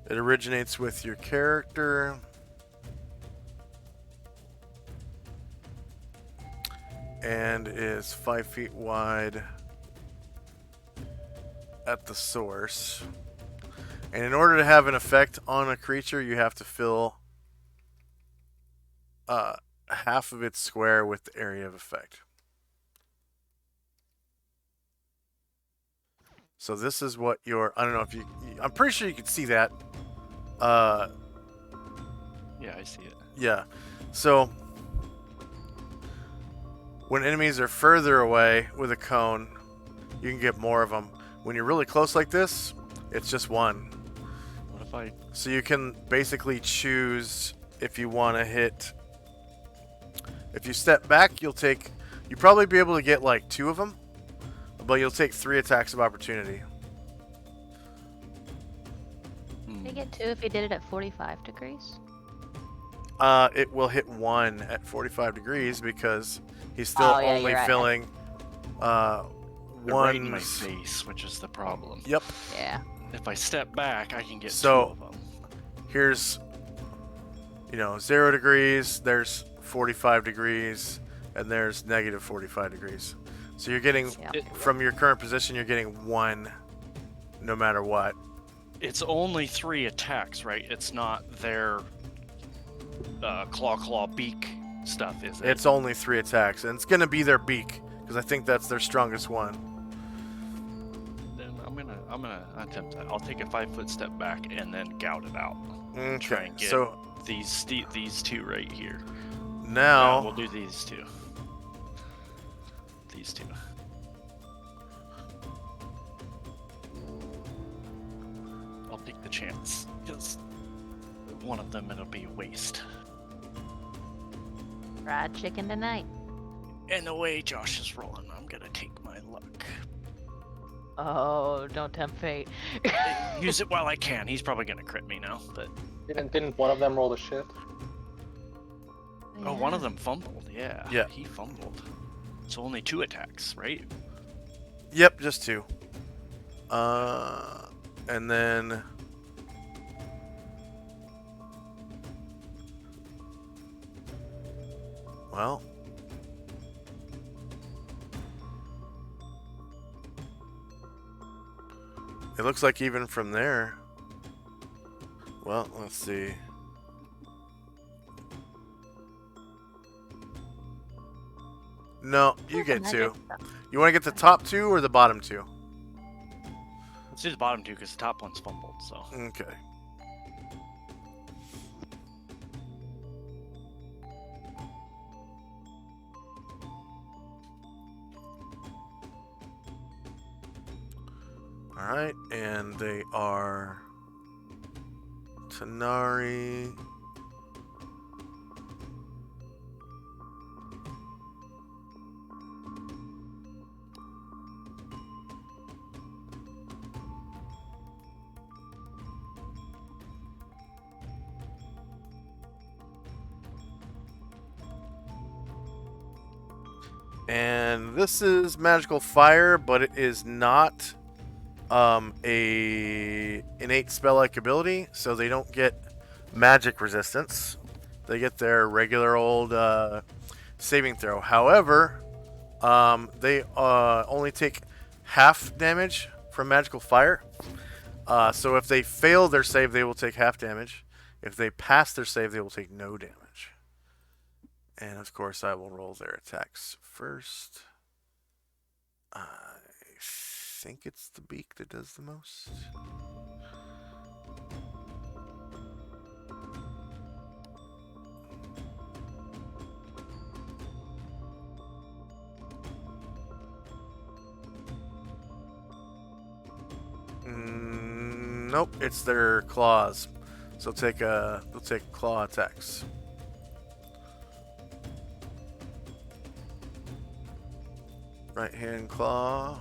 it originates with your character. And is 5 feet wide at the source. And in order to have an effect on a creature, you have to fill half of its square with the area of effect. So this is what your, I don't know if you, I'm pretty sure you can see that. Yeah, I see it. Yeah. So when enemies are further away with a cone, you can get more of them. When you're really close like this, it's just one. What if I... So you can basically choose if you want to hit. If you step back, you'll probably be able to get like 2 of them, but you'll take 3 attacks of opportunity. You get 2 if you did it at 45 degrees. It will hit 1 at 45 degrees because he's still Oh, yeah, only you're right. filling They're right in my one's. face, which is the problem. Yep. Yeah. If I step back, I can get So- 2 of them. Here's, 0 degrees, there's 45 degrees, and there's negative 45 degrees. So you're getting, Yeah. from your current position, you're getting 1 no matter what. It's only 3 attacks, right? It's not their claw beak stuff, is it? It's only 3 attacks, and it's going to be their beak, because I think that's their strongest one. Then I'm gonna attempt that. I'll take a 5-foot step back and then gout it out. Try Okay, and get so these 2 right here. now... We'll do these 2. These 2. I'll take the chance, because one of them it'll be a waste. Fried chicken tonight. And the way Josh is rolling, I'm gonna take my luck. Oh, don't tempt fate. Use it while I can. He's probably gonna crit me now, but Didn't one of them roll the shit? oh, one of them fumbled. Yeah. Yeah. He fumbled. So only 2 attacks, right? Yep, just 2. And then... Well... It looks like even from there... Well, let's see. No, you get 2. You want to get the top 2 or the bottom 2? Let's do the bottom 2 because the top one's fumbled. So Okay. Alright, and they are Tanari. And this is magical fire, but it is not a innate spell-like ability, so they don't get magic resistance. They get their regular old saving throw. However, they only take half damage from magical fire. So if they fail their save, they will take half damage. If they pass their save, they will take no damage. And of course, I will roll their attacks first. I think it's the beak that does the most. Nope, it's their claws. So they'll take claw attacks. Right hand claw.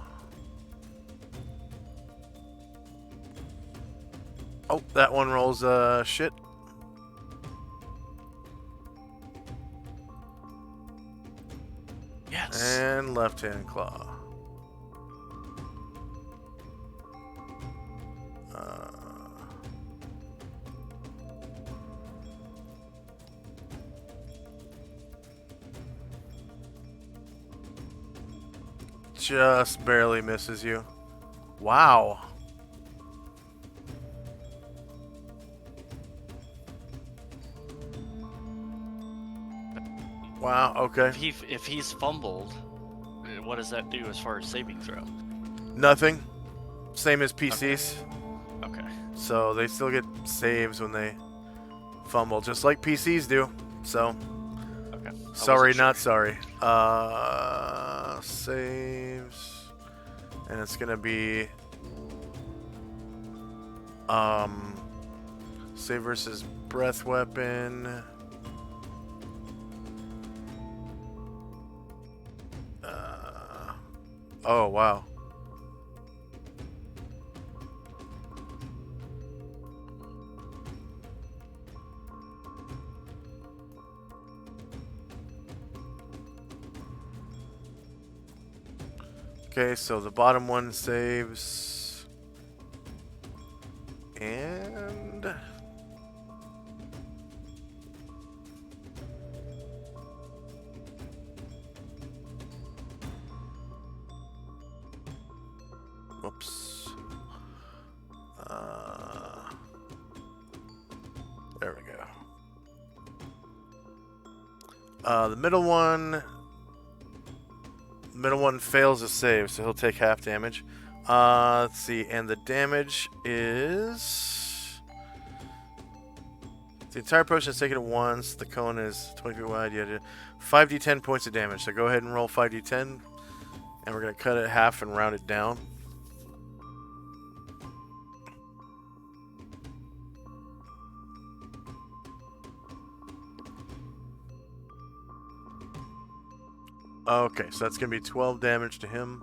Oh, that one rolls shit. yes. And left hand claw. Just barely misses you. Wow. Wow. Okay. If he's fumbled, what does that do as far as saving throw? Nothing. Same as PCs. Okay. So they still get saves when they fumble, just like PCs do. So, Okay. sorry, Sure. not sorry. Saves, and it's gonna be save versus breath weapon. Oh wow. Okay, so the bottom one saves. And whoops. There we go. The middle one fails to save, so he'll take half damage. Let's see, and the damage is the entire potion is taken at once. The cone is 20 feet wide. Yeah, 5d10 points of damage. So go ahead and roll 5d10, and we're gonna cut it in half and round it down. Okay, so that's gonna be 12 damage to him.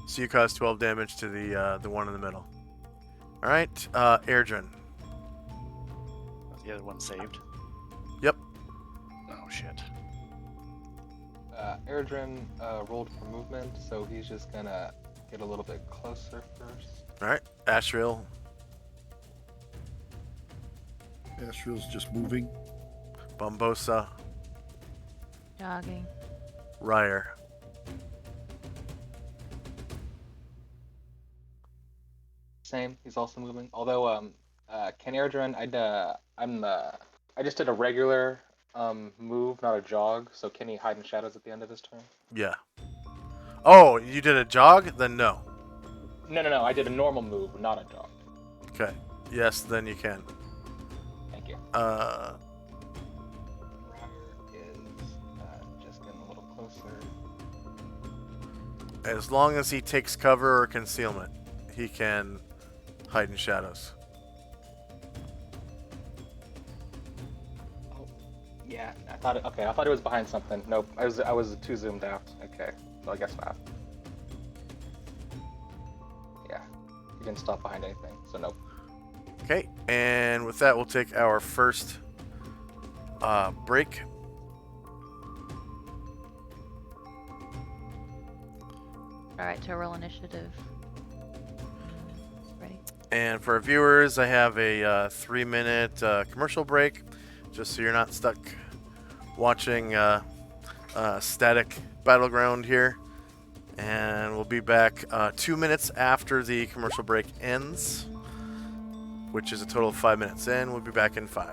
So you cause 12 damage to the one in the middle. All right, Airdrin. The other one saved. Yep. Oh shit. Airdrin rolled for movement, so he's just gonna get a little bit closer first. All right, Ashriel. Astriel's just moving. Bombosa. Jogging. Ryer. Same, he's also moving. Although, can Airdrin, I just did a regular move, not a jog. So can he hide in shadows at the end of his turn? Yeah. Oh, you did a jog? Then no. No. I did a normal move, not a jog. Okay. Yes, then you can. Thank you. Uh, Ryder is just getting a little closer. as long as he takes cover or concealment, he can hide in shadows. Oh, yeah. I thought it was behind something. Nope. I was too zoomed out. Okay. So I guess not. Yeah. He didn't stop behind anything. So nope. Okay, and with that, we'll take our first break. Alright, to roll initiative. Ready? And for our viewers, I have a 3-minute commercial break, just so you're not stuck watching static battleground here. And we'll be back 2 minutes after the commercial break ends, which is a total of 5 minutes. And we'll be back in 5.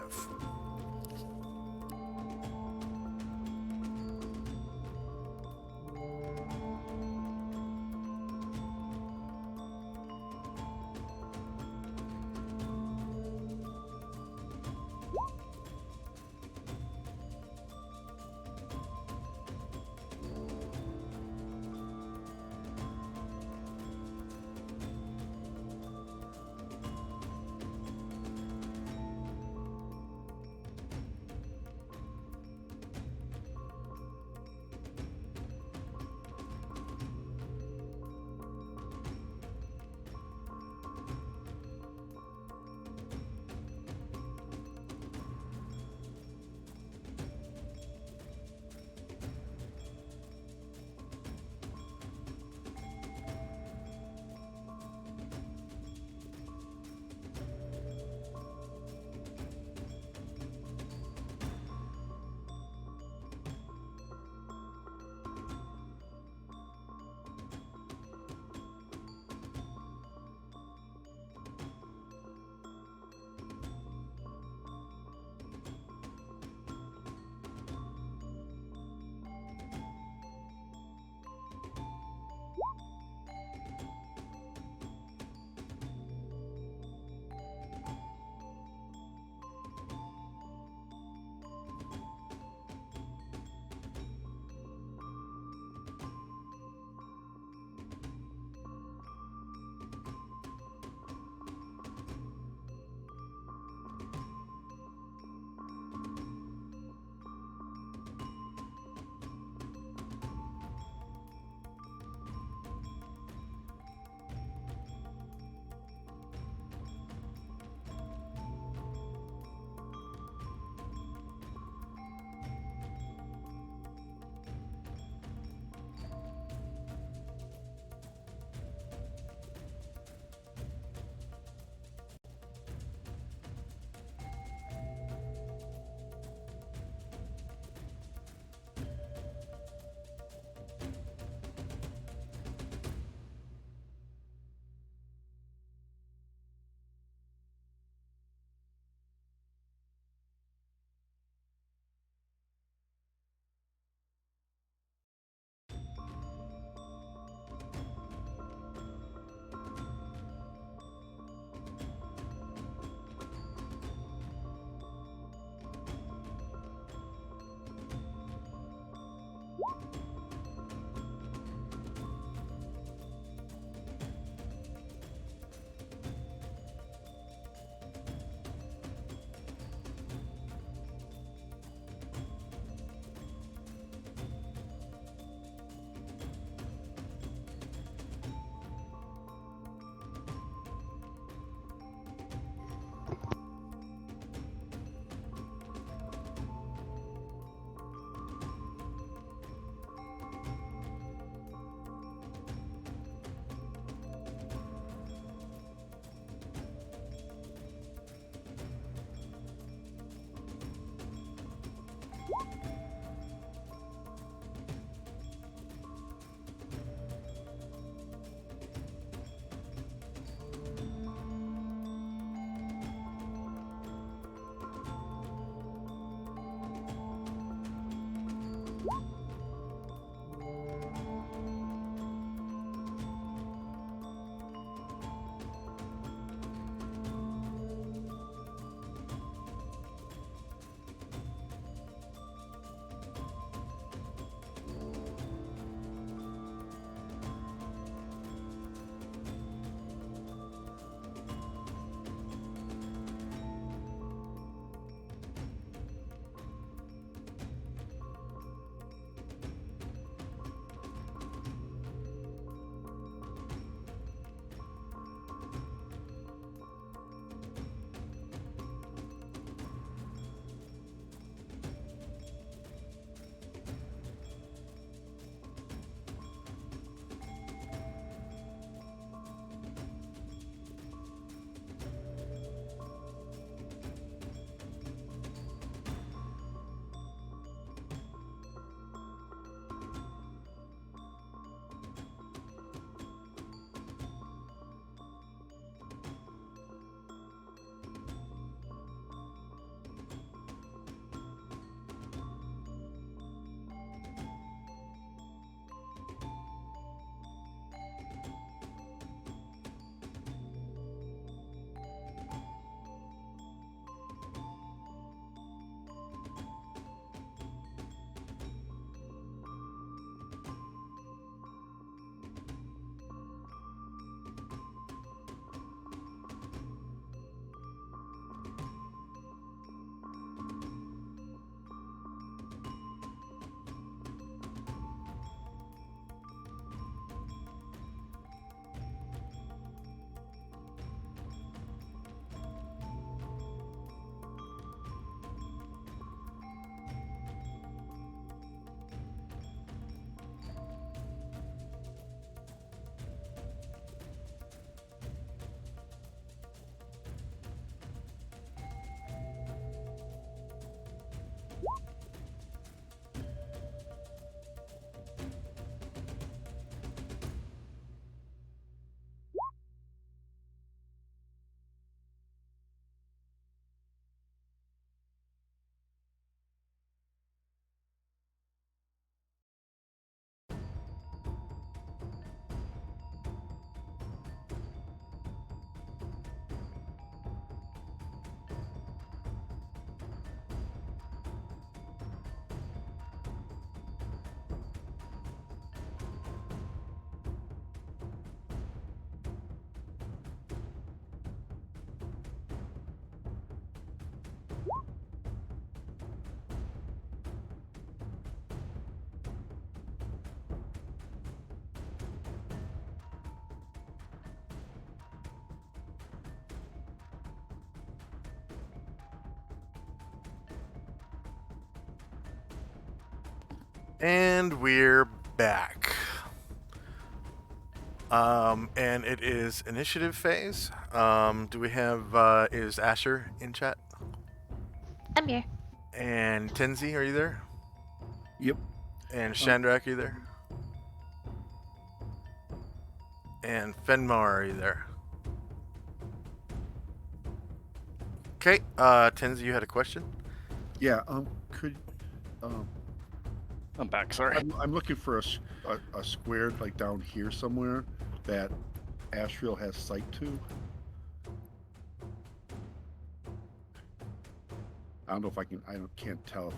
And we're back. And it is initiative phase. Do we have, is Asher in chat? I'm here. And Tenzi, are you there? Yep. And Shandrak, are you there? And Fenmar, are you there? Okay, Tenzi, you had a question? Yeah. Could I'm back. Sorry. I'm looking for a square like down here somewhere that Ashriel has sight to. I don't know if I can. Can't tell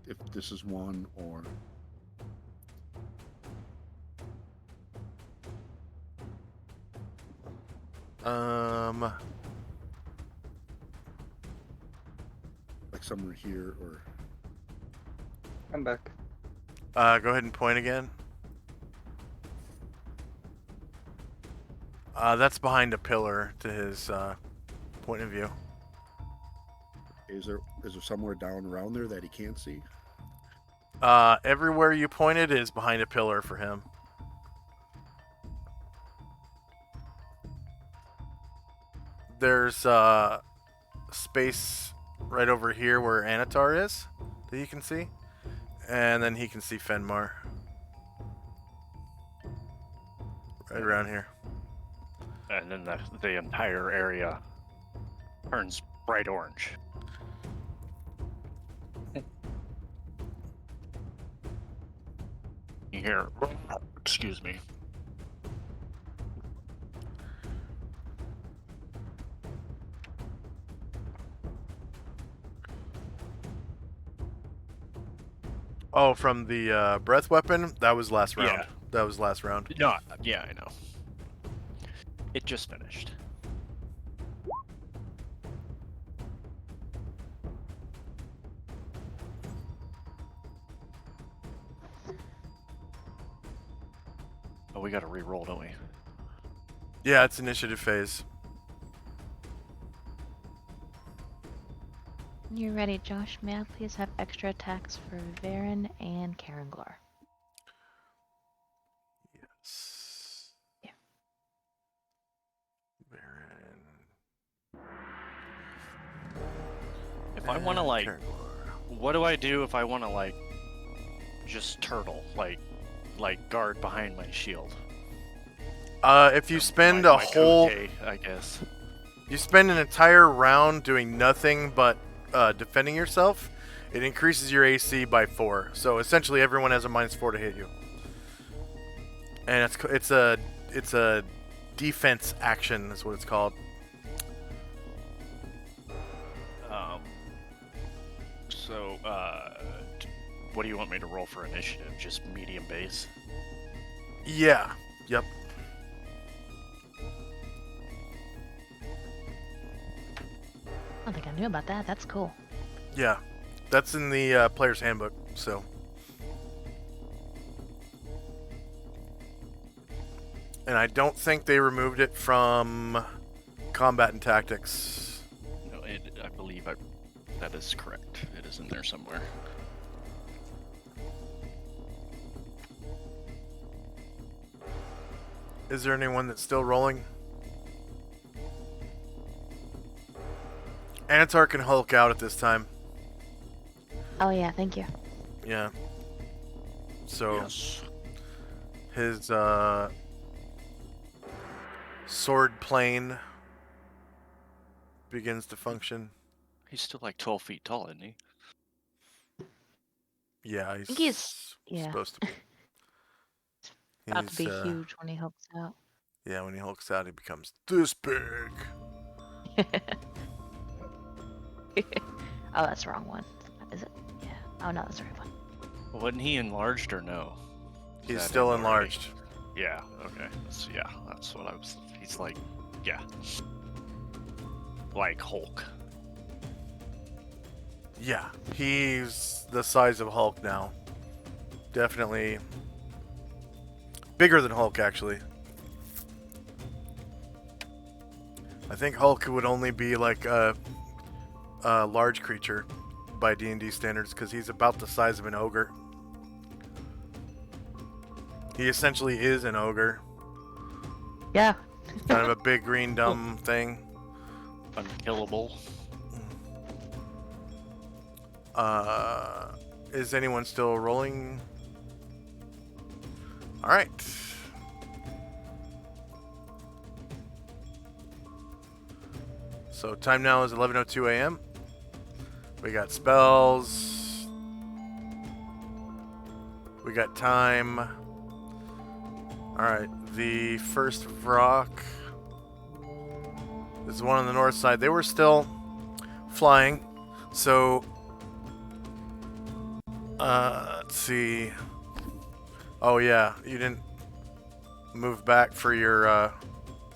if this is one or. Like somewhere here or. I'm back. Go ahead and point again. That's behind a pillar to his point of view. Is there somewhere down around there that he can't see? Everywhere you pointed is behind a pillar for him. There's space right over here where Anatar is that you can see. And then he can see Fenmar. Right around here. And then the entire area turns bright orange. You hear, excuse me. Oh, from the breath weapon? That was last round. Yeah. That was last round. No, yeah, I know. It just finished. Oh, we gotta re-roll, don't we? Yeah, it's initiative phase. When you're ready, Josh, may I please have extra attacks for Varen and Karanglar? Yes. Yeah. Baron. If I want to, like, Karanglar. what do I do if I want to, like, just turtle, like guard behind my shield? If you spend my a whole, Kote, I guess. you spend an entire round doing nothing but defending yourself, it increases your AC by 4. So essentially, everyone has a -4 to hit you, and it's a defense action. Is what it's called. So, what do you want me to roll for initiative? Just medium base? Yeah. Yep. I don't think I knew about that. That's cool. Yeah. That's in the player's handbook. So. And I don't think they removed it from combat and tactics. No, I believe that is correct. It is in there somewhere. Is there anyone that's still rolling? Anatar can Hulk out at this time. Oh yeah, thank you. Yeah. So Yes. his sword plane begins to function. He's still like 12 feet tall, isn't he? Yeah, think he's- yeah. supposed to be. About to be He's, huge when he hulks out. Yeah, when he hulks out, he becomes this big. Oh, that's the wrong one. Is it? Yeah. Oh no, that's the right one. Wasn't he enlarged or no? Is He's that still in already? enlarged. Yeah, okay. That's what I was. He's like, yeah. Like Hulk. Yeah, he's the size of Hulk now. Definitely bigger than Hulk, actually. I think Hulk would only be like a large creature by D&D standards because he's about the size of an ogre. He essentially is an ogre. Yeah. Kind of a big green dumb thing. Unkillable. Is anyone still rolling? All right. So time now is 11:02 a.m. We got spells. We got time. All right. The first Vrock. This is one on the north side. They were still flying. So, let's see. Oh yeah, you didn't move back for your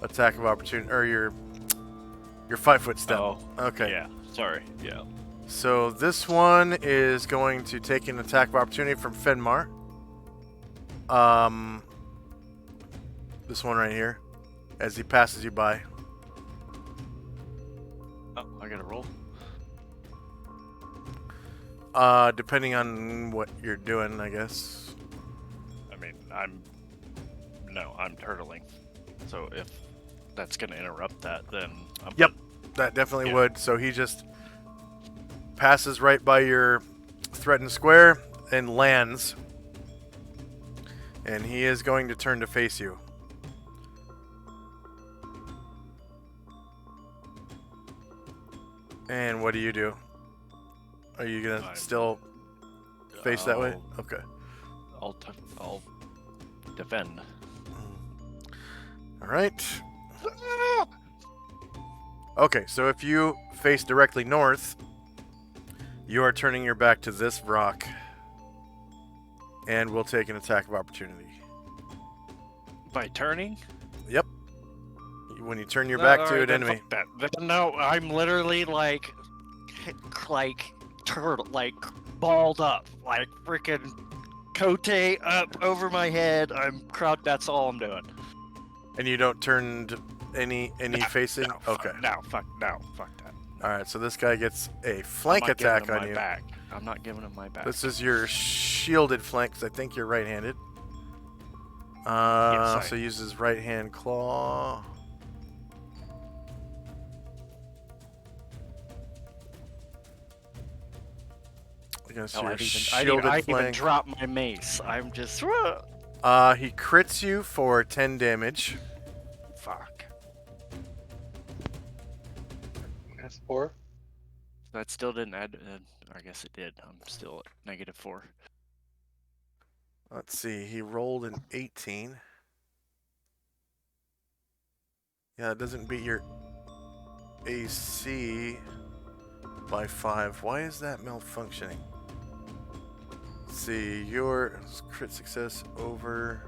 attack of opportunity, or your 5-foot step. Oh, okay. Yeah, sorry. Yeah. So this one is going to take an attack of opportunity from Fenmar. This one right here, as he passes you by. Oh, I gotta roll. Depending on what you're doing, I guess. I mean, I'm turtling. So if that's gonna interrupt that, then I'm Yep, that definitely would. So he just passes right by your threatened square and lands. And he is going to turn to face you. And what do you do? Are you gonna still face that way? Okay. I'll defend. All right. Okay, so if you face directly north, you are turning your back to this rock, and will take an attack of opportunity. By turning? Yep. When you turn your back to Alright, an then enemy. fuck that. Then no, I'm literally like turtle, like balled up, like freaking cote up over my head. I'm crouched. That's all I'm doing. And you don't turn any facing? No, Okay. Fuck that. Alright, so this guy gets a I'm flank not giving attack him on my you. back. I'm not giving him my back. This is your shielded flank, 'cause I think you're right-handed. Yes, So use his right hand claw. Against your shielded I flank. even dropped my mace. I'm just He crits you for 10 damage. fuck. That's 4. That still didn't add. I guess it did. I'm still at -4. Let's see, he rolled an 18. Yeah, it doesn't beat your AC by 5. Why is that malfunctioning? Let's see, your crit success over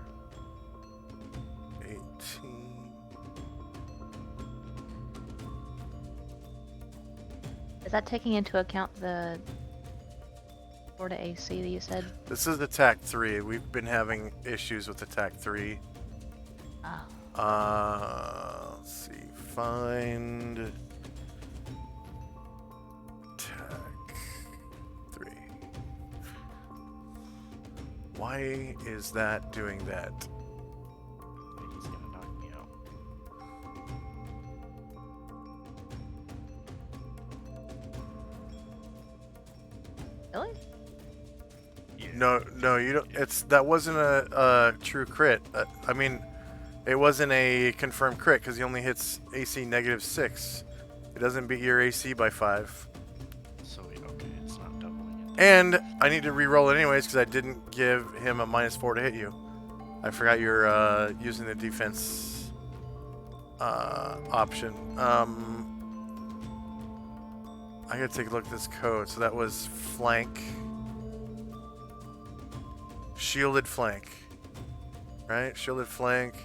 18. Is that taking into account the Florida AC that you said? This is attack 3. We've been having issues with attack 3. Oh. Let's see. Find attack 3. Why is that doing that? He's gonna knock me out. Really? No, you don't. That wasn't a true crit. I mean, it wasn't a confirmed crit because he only hits AC -6. It doesn't beat your AC by 5. So okay, it's not doubling it. And I need to re-roll it anyways because I didn't give him a -4 to hit you. I forgot you're using the defense option. I gotta take a look at this code. So that was flank. Shielded flank. Right? Shielded flank.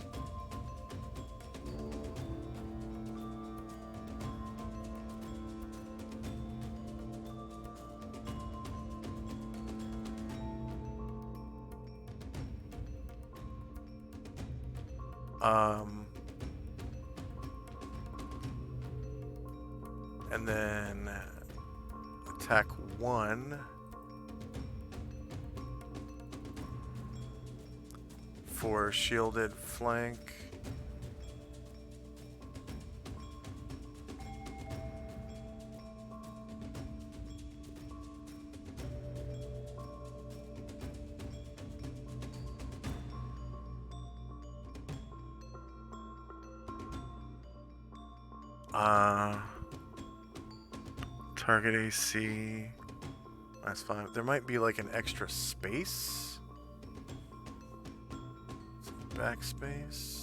And then attack 1 for shielded flank. Target AC. That's fine. There might be like an extra space. Backspace.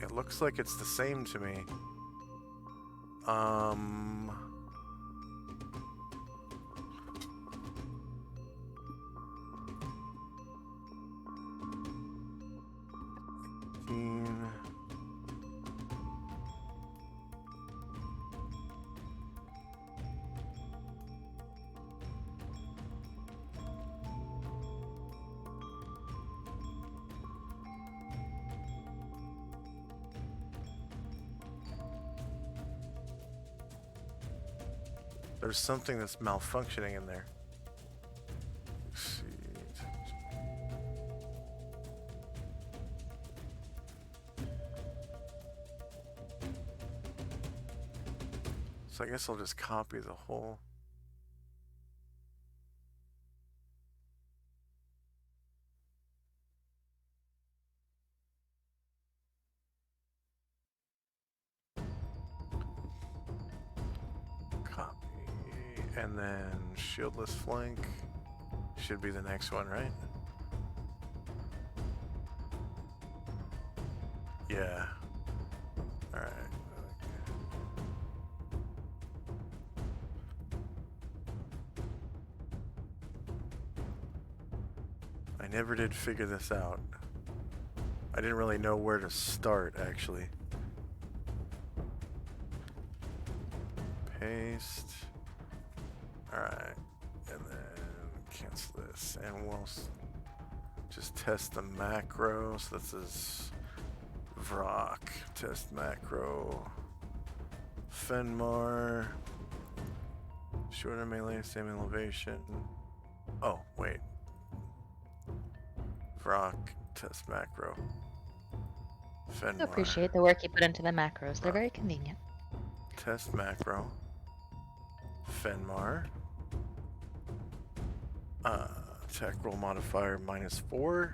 It looks like it's the same to me. There's something that's malfunctioning in there. Let's see. So I guess I'll just copy the whole. And then shieldless flank should be the next one, right? Yeah. Alright. I never did figure this out. I didn't really know where to start, actually. Paste. Alright, and then cancel this, and we'll just test the macro. So this is Vrock, test macro, Fenmar, shorter melee, same elevation. Oh, wait. Vrock, test macro, Fenmar. I appreciate the work you put into the macros. They're very convenient. Test macro, Fenmar. Attack roll modifier -4.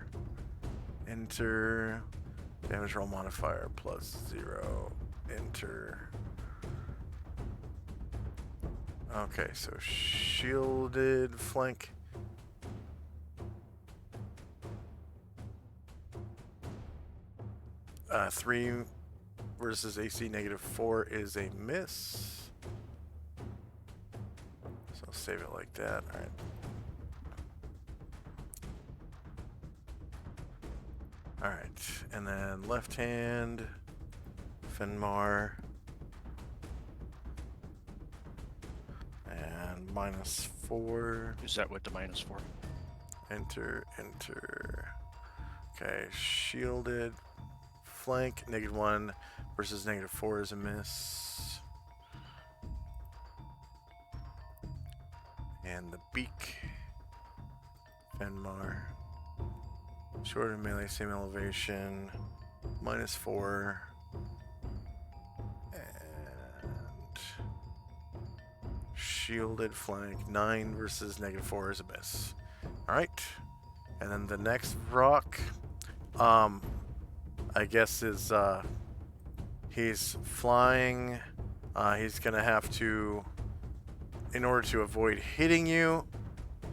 Enter. Damage roll modifier +0. Enter. Okay, so shielded flank. Three versus AC -4 is a miss. So I'll save it like that. All right. Alright, and then left hand, Fenmar, and -4. Is that with the -4? Enter, enter. Okay, shielded flank, -1 versus -4 is a miss. And the beak, Fenmar. Shorter melee, same elevation, -4. And shielded flank, 9 versus -4 is a miss. Alright. And then the next rock, I guess is, he's flying. He's gonna have to, in order to avoid hitting you,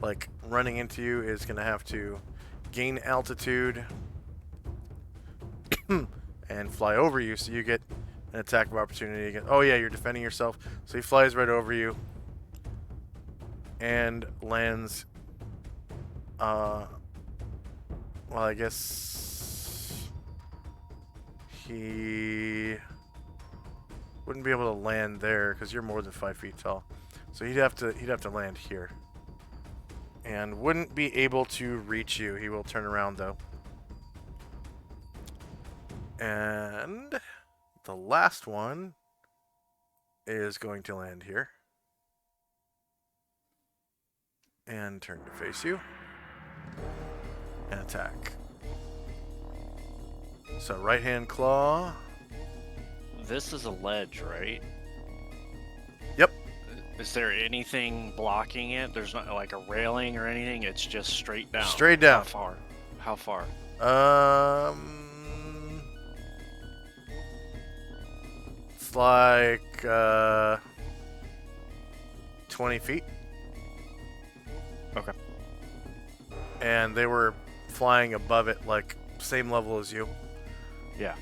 like running into you, is gonna have to gain altitude and fly over you, so you get an attack of opportunity again. Oh yeah, you're defending yourself. So he flies right over you and lands. Well, I guess he wouldn't be able to land there because you're more than 5 feet tall. So he'd have to land here. And wouldn't be able to reach you. He will turn around though. And the last one is going to land here. And turn to face you. And attack. So right hand claw. This is a ledge, right? Yep. Is there anything blocking it? There's not like a railing or anything. It's just straight down. Straight down. How far? It's like 20 feet. Okay. And they were flying above it, like same level as you. Yeah.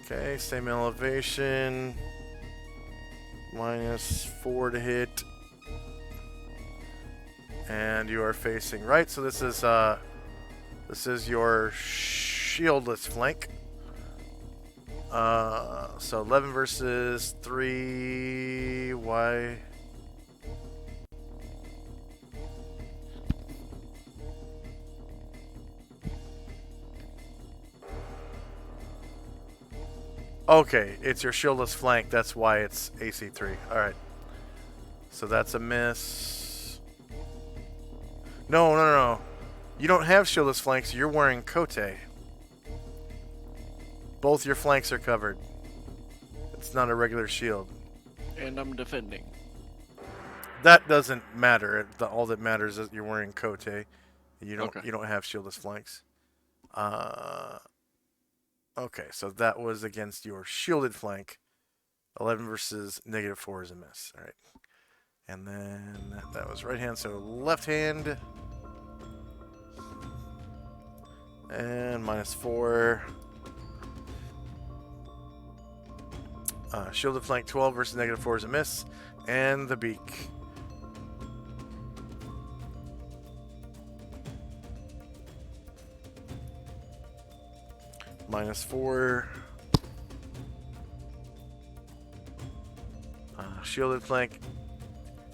Okay, same elevation. -4 to hit. And you are facing right, so this is your shieldless flank. So 11 versus 3. Why? Okay, it's your shieldless flank. That's why it's AC 3. All right. So that's a miss. No. You don't have shieldless flanks. You're wearing Kote. Both your flanks are covered. It's not a regular shield. And I'm defending. That doesn't matter. All that matters is you're wearing Kote. You don't. Okay. You don't have shieldless flanks. Okay, so that was against your shielded flank. 11 versus -4 is a miss. All right. And then that was right hand, so left hand. And -4. Shielded flank 12 versus -4 is a miss. And the beak. -4. Shielded flank.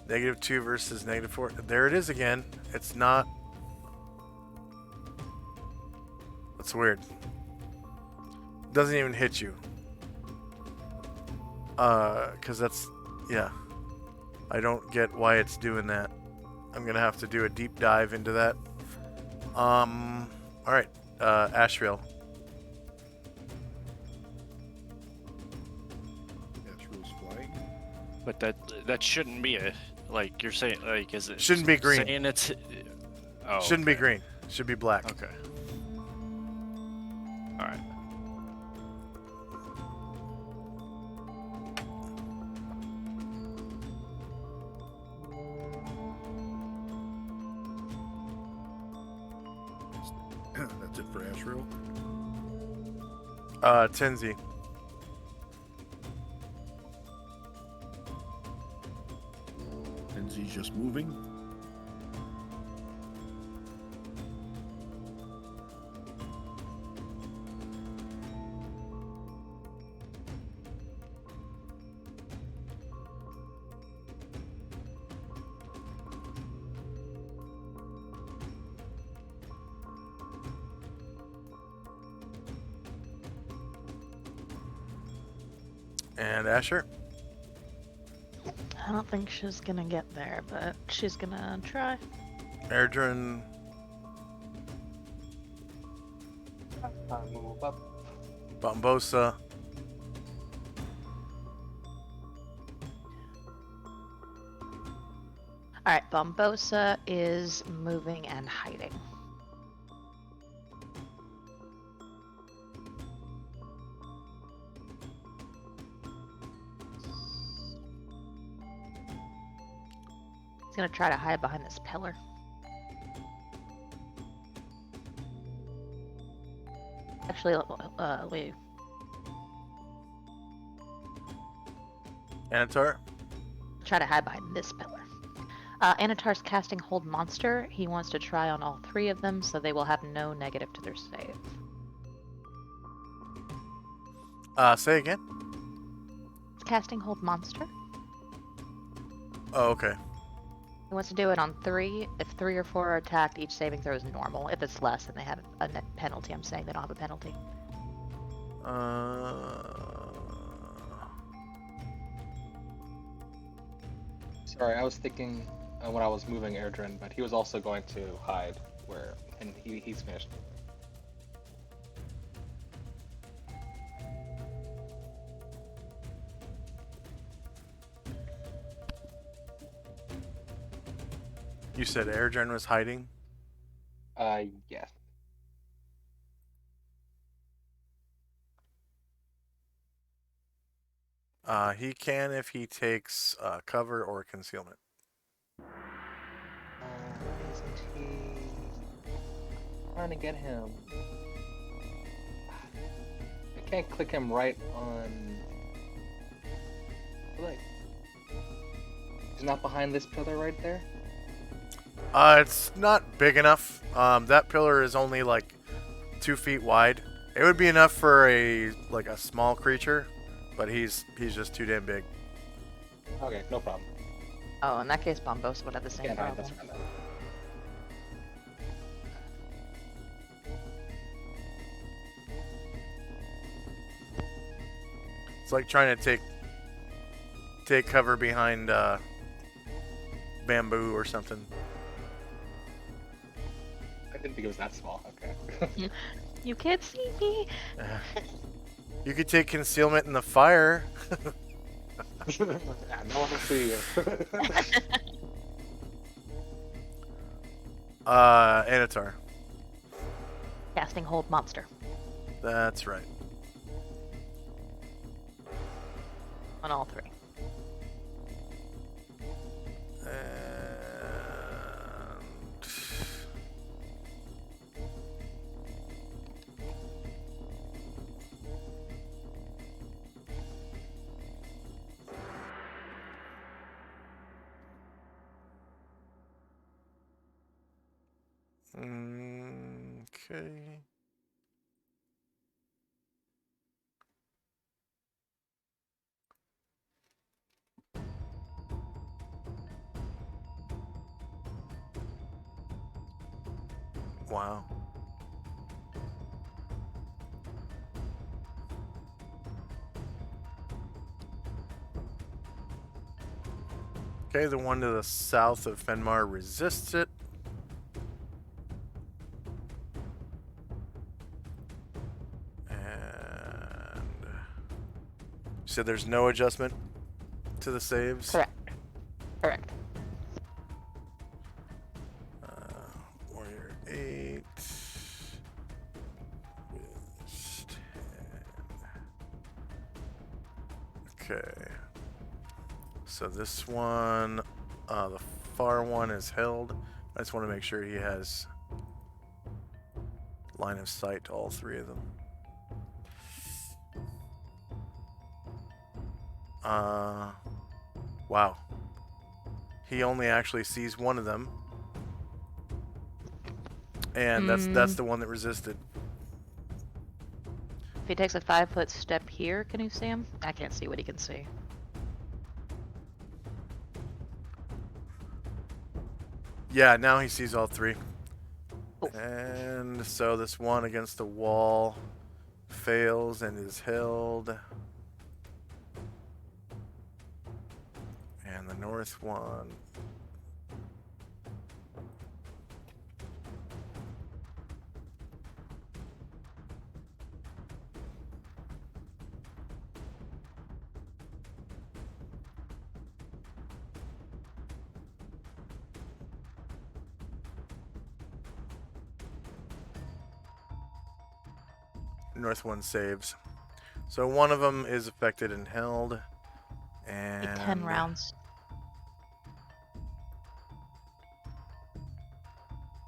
-2 versus -4. There it is again. It's not. That's weird. Doesn't even hit you. Because that's. Yeah. I don't get why it's doing that. I'm going to have to do a deep dive into that. Alright. Ashriel. But that shouldn't be a, like you're saying, like, is it? Shouldn't be green. Saying it's. Oh. Shouldn't be green. Should be black. Okay. All right. That's it for Ashriel. Tenzi. Tenzi's just moving. And Asher. I don't think she's gonna get there, but she's gonna try. Erdrin. Move up. Bombosa. Alright, Bombosa is moving and hiding. He's gonna try to hide behind this pillar. Actually, wait. Anatar. Try to hide behind this pillar. Anatar's casting Hold Monster. He wants to try on all three of them, so they will have no negative to their save. Say again. It's casting Hold Monster. Oh, okay. He wants to do it on 3. If 3 or 4 are attacked, each saving throw is normal. If it's less, then they have a penalty. I'm saying they don't have a penalty. Sorry, I was thinking when I was moving Airdrin, but he was also going to hide where, and he's finished. You said Airgen was hiding? Yes. He can if he takes cover or concealment. Isn't he trying to get him? I can't click him right on. Like, he's not behind this pillar right there. It's not big enough. That pillar is only like 2 feet wide. It would be enough for a small creature, but he's just too damn big. Okay, no problem. Oh, in that case, Bombos would have the same Can't hide, problem. that's fine then. It's like trying to take cover behind bamboo or something. I didn't think it was that small. Okay. You can't see me. You could take concealment in the fire. Yeah, no one will see you. Anatar. Casting hold monster That's right. on all three. Okay. Wow. Okay, the one to the south of Fenmar resists it. And you said there's no adjustment to the saves? Correct. Correct. Warrior 8. With 10. Okay. So this one, the far one is held. I just want to make sure he has line of sight to all three of them. Wow. He only actually sees one of them. And that's the one that resisted. If he takes a 5-foot step here, can you see him? I can't see what he can see. Yeah, now he sees all three. Cool. And so this one against the wall fails and is held. And the north one. North one saves. So one of them is affected and held. And 10 rounds.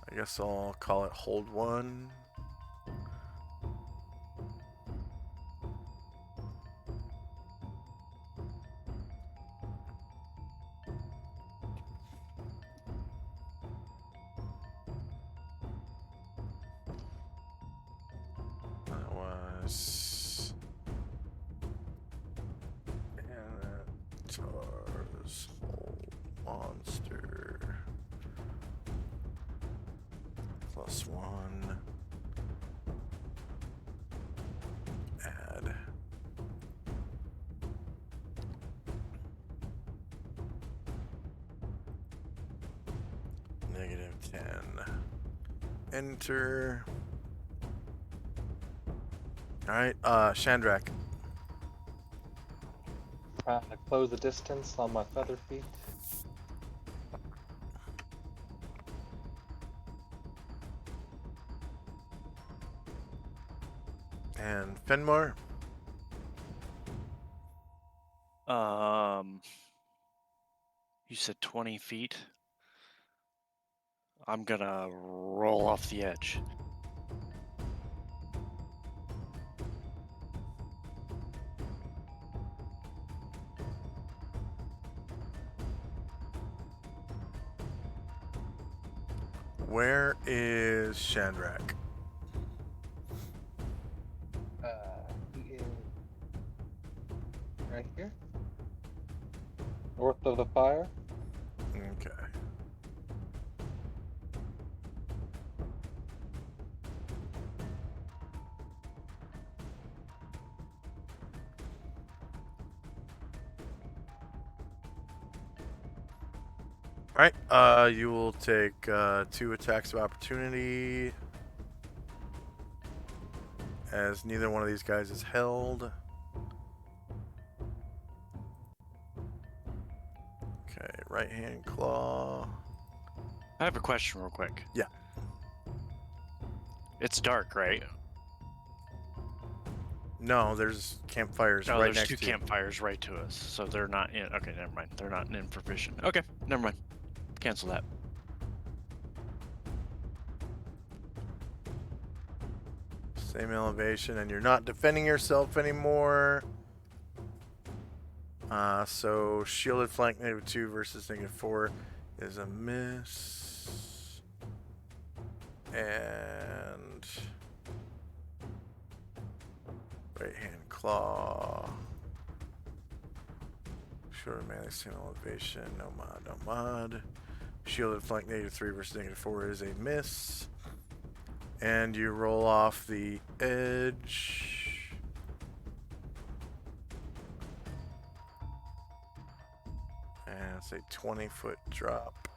I guess I'll call it hold one. That was Anatar's hold monster. +1. -10. Enter. Alright, Shandrak. Close the distance on my feather feet. And Fenmore. You said 20 feet. I'm gonna roll off the edge. Where is Shandrak? He is right here, north of the fire. Okay. Alright, you will take 2 attacks of opportunity as neither one of these guys is held. Okay, right hand claw. I have a question real quick. Yeah. It's dark, right? No, there's campfires No, right there's next 2 to you. campfires right to us, so they're not in. Okay, never mind. They're not in proficient. Okay, never mind. Cancel that. Same elevation, and you're not defending yourself anymore. So shielded flank -2 versus -4 is a miss. And right hand claw. Short melee, same elevation, no mod, no mod. Shielded flank -3 versus -4 is a miss. And you roll off the edge. And it's a 20-foot drop.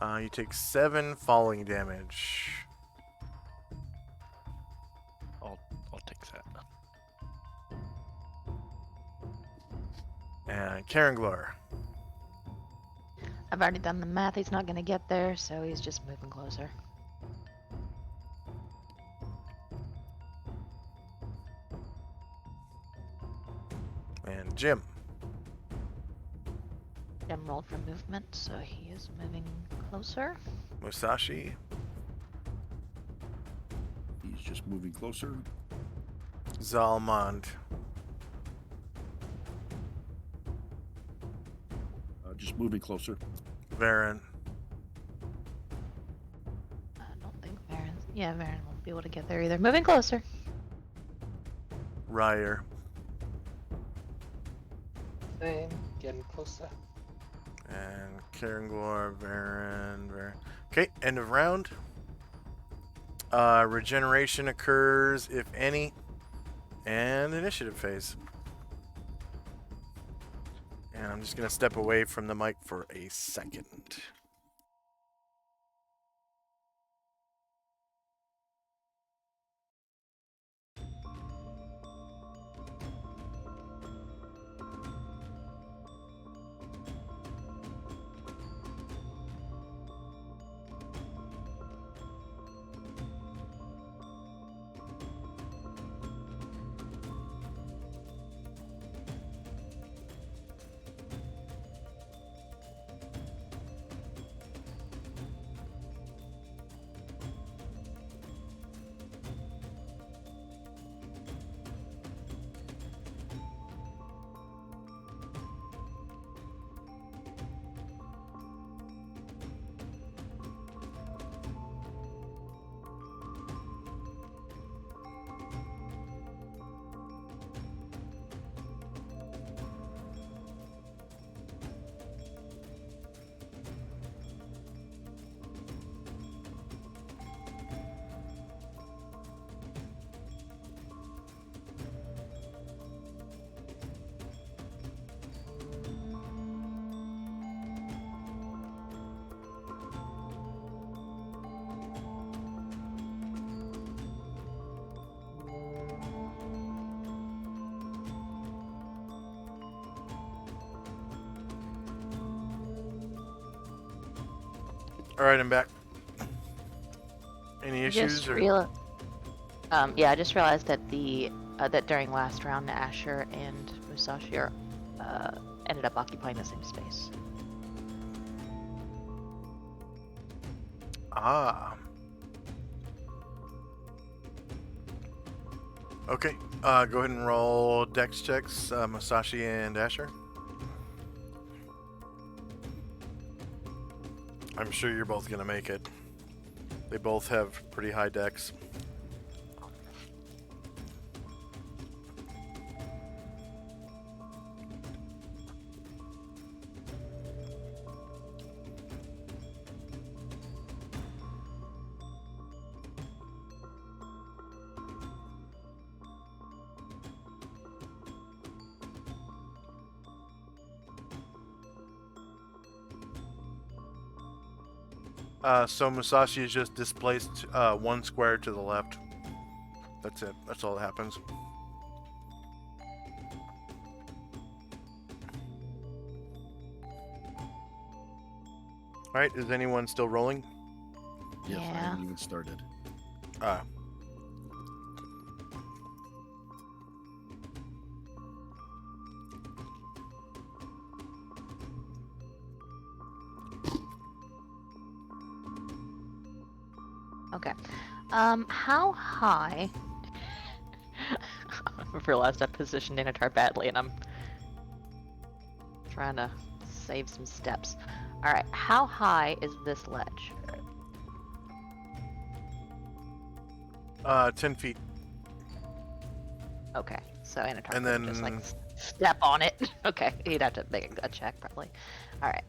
You take 7 falling damage. I'll take that. And Karanglar. I've already done the math. He's not going to get there, so he's just moving closer. And Jim. Jim rolled for movement, so he is moving closer. Musashi. He's just moving closer. Zalmond. Just moving closer. Varen. I don't think Varen's... Yeah, Varen won't be able to get there either. Moving closer. Ryer. Same, getting closer. And Karanglar, Varen. Okay, end of round. Regeneration occurs, if any. And initiative phase. And I'm just going to step away from the mic for a second. All right, I'm back. Any issues? Just Or... yeah, I just realized that that during last round, Asher and Musashi ended up occupying the same space. Ah. Okay. Go ahead and roll dex checks, Musashi and Asher. I'm sure you're both gonna make it. They both have pretty high dex. So Musashi is just displaced 1 square to the left. That's it. That's all that happens. Alright, is anyone still rolling? Yes, I Yeah. haven't even started. Ah. Okay. How high? I realized I positioned Anatar badly, and I'm trying to save some steps. All right. How high is this ledge? 10 feet. Okay. So Anatar And couldn't just like then- step on it. Okay. He'd have to make a check probably. All right.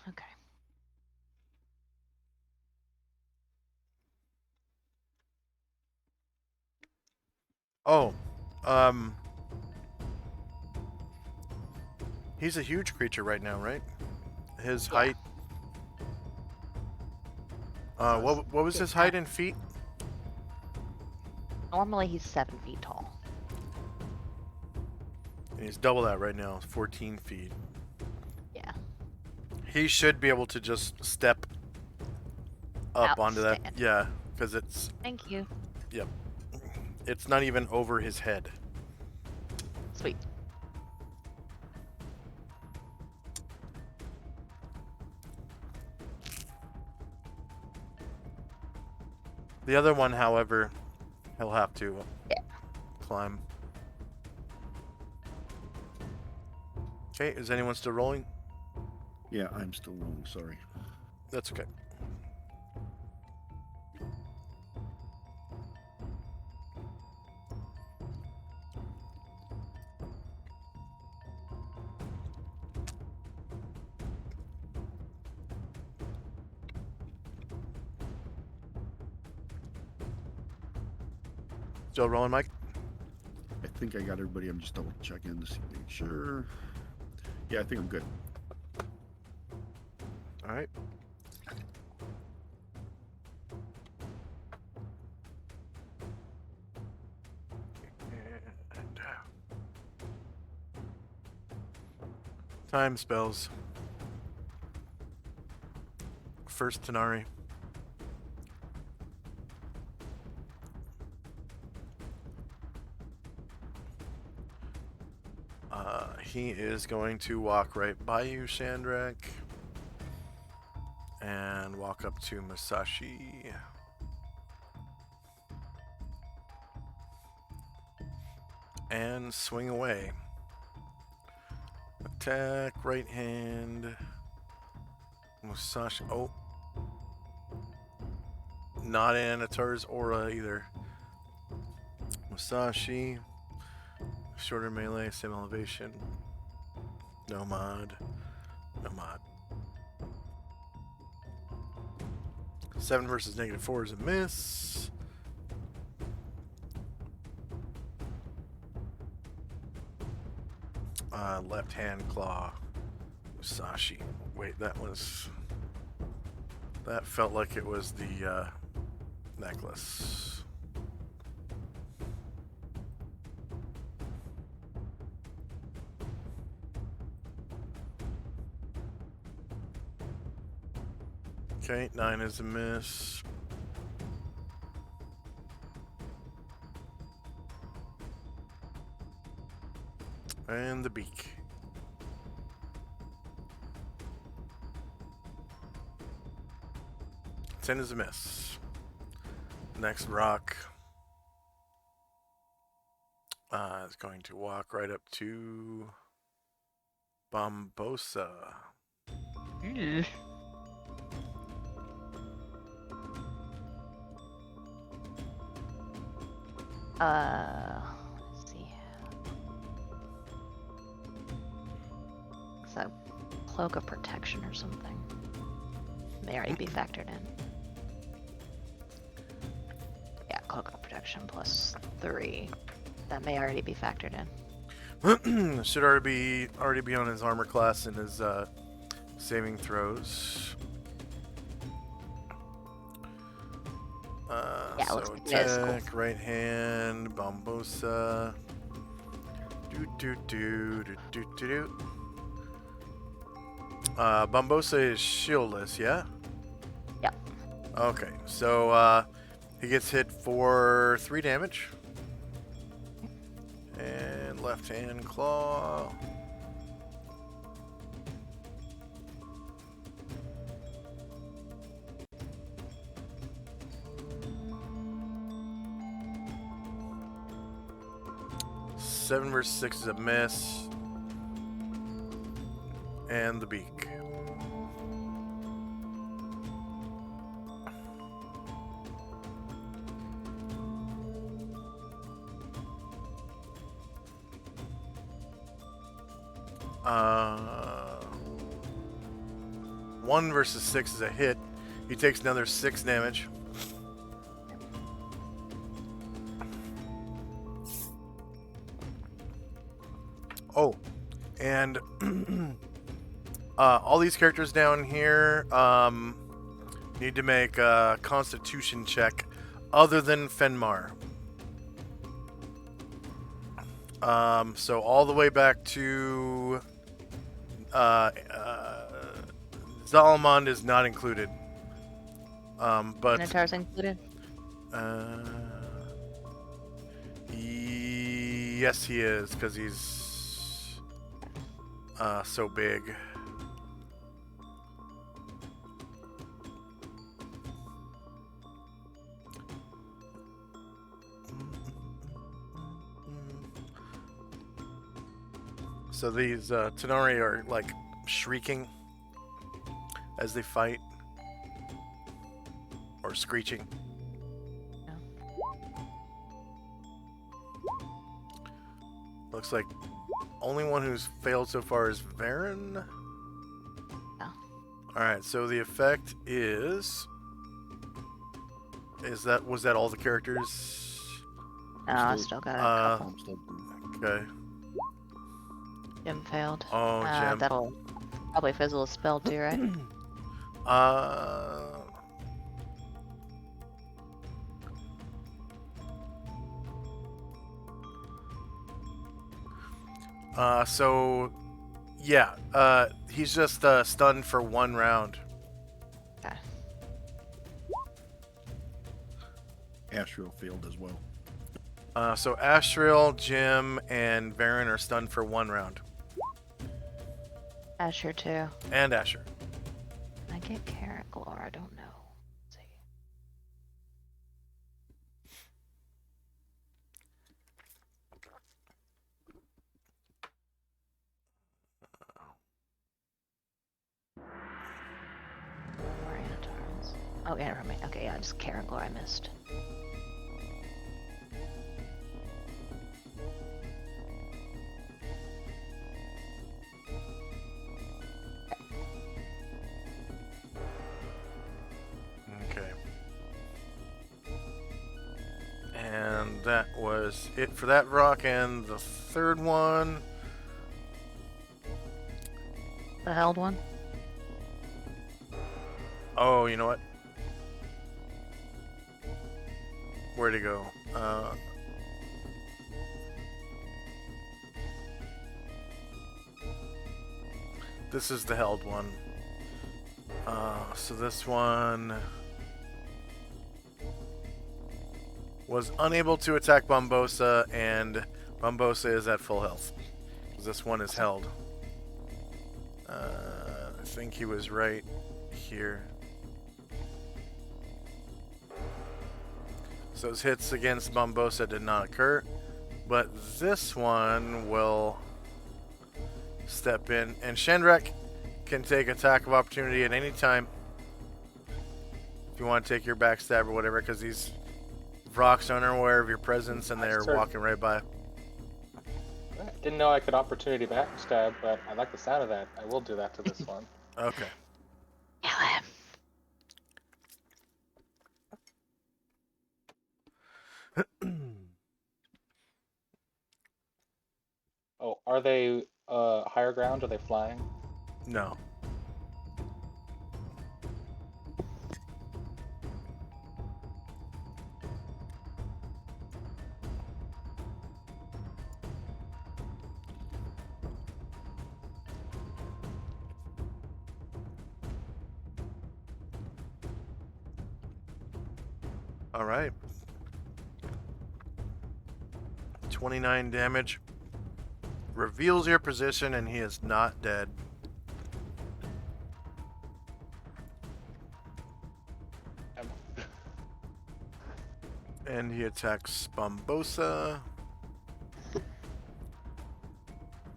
Okay. Oh. He's a huge creature right now, right? His Yeah. height. What was his height in feet? Normally he's 7 feet tall. And he's double that right now, 14 feet. Yeah. He should be able to just step up onto that. Outstand. Yeah, because it's Thank you. it's not even over his head. Sweet. The other one, however, he'll have to Yeah. climb. Okay, is anyone still rolling? Yeah, I'm still rolling. Sorry. That's okay. Still rolling, Mike? I think I got everybody. I'm just double checking to make sure. Yeah, I think I'm good. All right. And, time spells. First Tanari. He is going to walk right by you, Shandrak, and walk up to Musashi. And swing away. Attack, right hand. Musashi. Oh. Not Anatar's aura either. Musashi. Shorter melee, same elevation. No mod. No mod. 7 versus -4 is a miss. Left hand claw. Musashi. Wait, that was... That felt like it was the necklace. Okay, 9 is a miss. And the beak. Ten is a miss. Next rock is going to walk right up to Bombosa. Let's see. It's a cloak of protection or something. May already be factored in. Yeah, cloak of protection plus 3. That may already be factored in. Should already be on his armor class and his saving throws. Yeah, So looks like it is. Cool. attack, right hand, Bombosa. Bombosa is shieldless, yeah? Yep. Okay, so he gets hit for 3 damage. And left hand claw. Seven versus 6 is a miss. And the beak. Uh, 1 versus 6 is a hit. He takes another 6 damage. Oh, and all these characters down here need to make a Constitution check, other than Fenmar. So all the way back to Zalamond is not included. But Minotaur's included? Yes, he is, because he's so big. So these Tenori are like shrieking as they fight, or screeching. Looks like only one who's failed so far is Varen. Oh. Alright, so the effect was that all the characters? No, I still got a couple. Okay. Jim failed. Oh, Jim. That'll probably fizzle a spell too, right? So, yeah, he's just stunned for 1 round. Okay. Astral failed as well. So Astral, Jim, and Varen are stunned for 1 round. Asher too. And Asher. I get Carrot Glore, I don't know. Let's see. Minotaurs. Oh, yeah, never mind. Okay, yeah, just Carrot Glore I missed. Okay. And that was it for that rock, and the third one. The held one? Oh, you know what? Where'd he go? This is the held one. So this one was unable to attack Bombosa, and Bombosa is at full health. This one is held. I think he was right here. So his hits against Bombosa did not occur, but this one will step in, and Shandrak can take attack of opportunity at any time. If you want to take your backstab or whatever, because these rocks aren't aware of your presence and they're walking right by. I didn't know I could opportunity backstab, but I like the sound of that. I will do that to this one. Okay. Kill him. Oh, are they higher ground? Are they flying? No. All right. 29 damage. Reveals your position, and he is not dead. And he attacks Bombosa.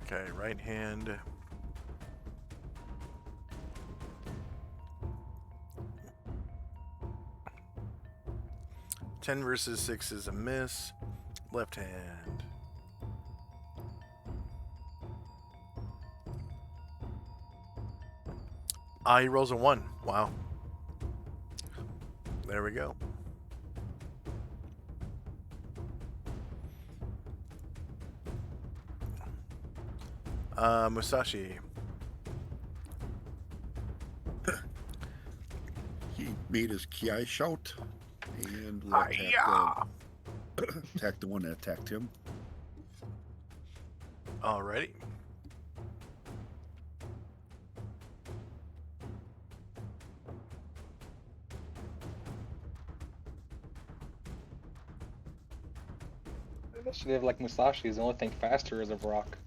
Okay, right hand. Ten versus 6 is a miss. Left hand. He rolls a 1. Wow. There we go. Musashi. He made his Kiai shout and attacked the one that attacked him. Alrighty. Initiative like Musashi is the only thing faster is a rock.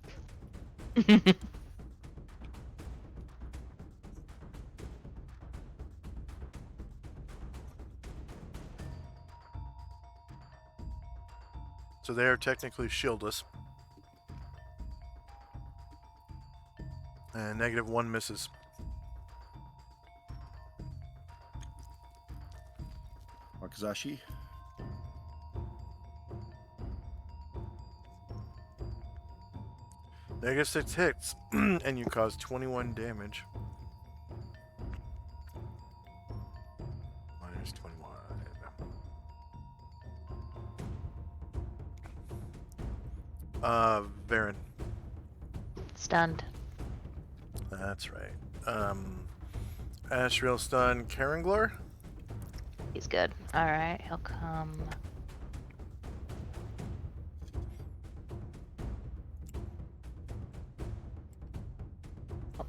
So they are technically shieldless. And -1 misses. Wakazashi. -6 hits, and you cause 21 damage. Minus 21. Baron. Stunned. That's right. Ashriel stun Karanglar. He's good. Alright, he'll come. Oh,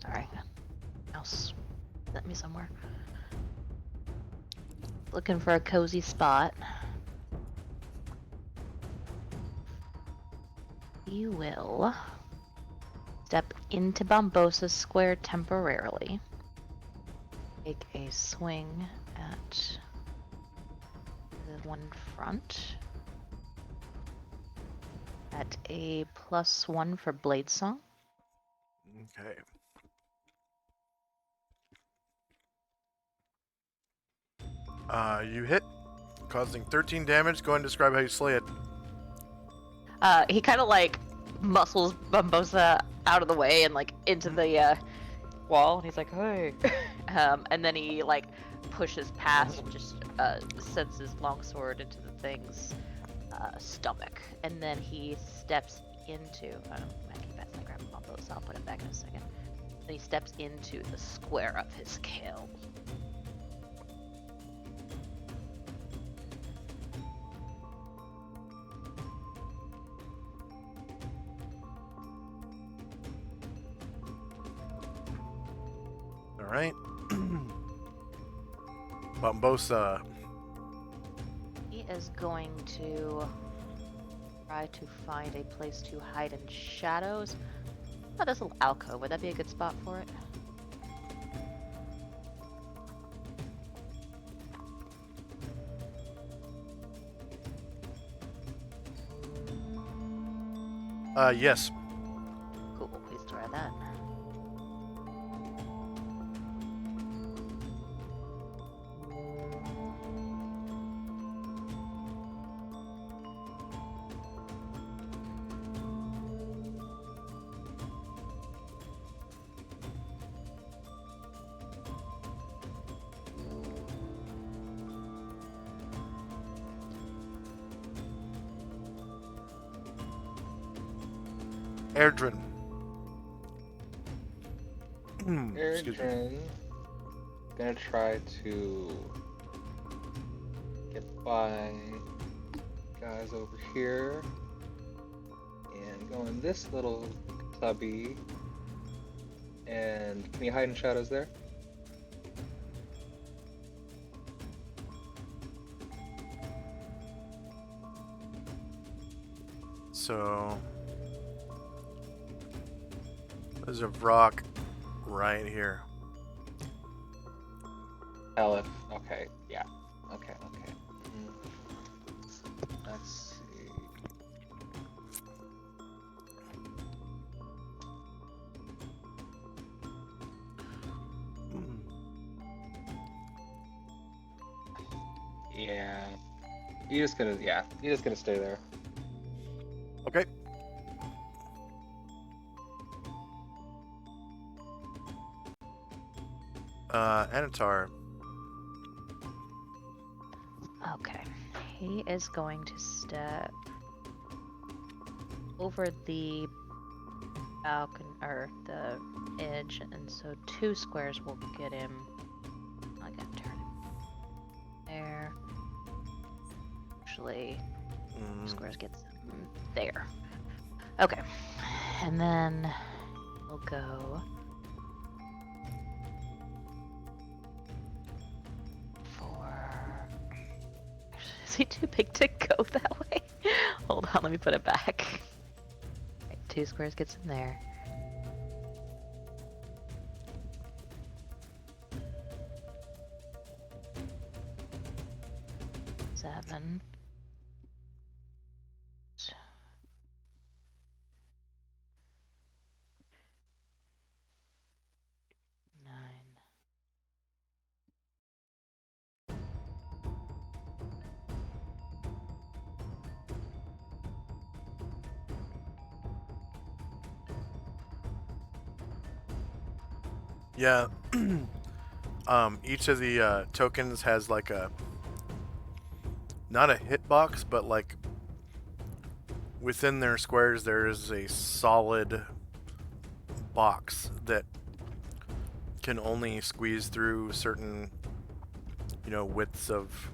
sorry. Mouse. Let me somewhere. Looking for a cozy spot. You will step into Bombosa's square temporarily. Take a swing at the one front. At a +1 for Blade Song. Okay. You hit, causing 13 damage. Go ahead and describe how you slay it. He kind of like muscles Bombosa out of the way and like into the wall, and he's like, "Hey," and then he like pushes past, just sends his longsword into the thing's stomach, and then he steps into. I keep asking to grab Bombosa. I'll put him back in a second. He steps into the square of his kill. All right. Bambosa. He is going to try to find a place to hide in shadows. Oh, this little alcove. Would that be a good spot for it? Yes. Cool. Please try that. Erdrin. Excuse me. Erdrin gonna try to get by guys over here and go in this little cubby. And can you hide in shadows there? So there's a rock right here. Aleph. Okay. Yeah. Okay. Okay. Let's see. Yeah. You're just gonna stay there. Okay. Anatar. Okay. He is going to step over the balcony or the edge, and so 2 squares will get him. Again, turn it there. Actually, 2 squares gets him there. Okay, and then we'll go for. Is he too big to go that way? Hold on, let me put it back. Right, 2 squares gets him there. Seven. 9. Yeah. Each of the tokens has like a not a hitbox, but like within their squares there is a solid box that can only squeeze through certain, widths of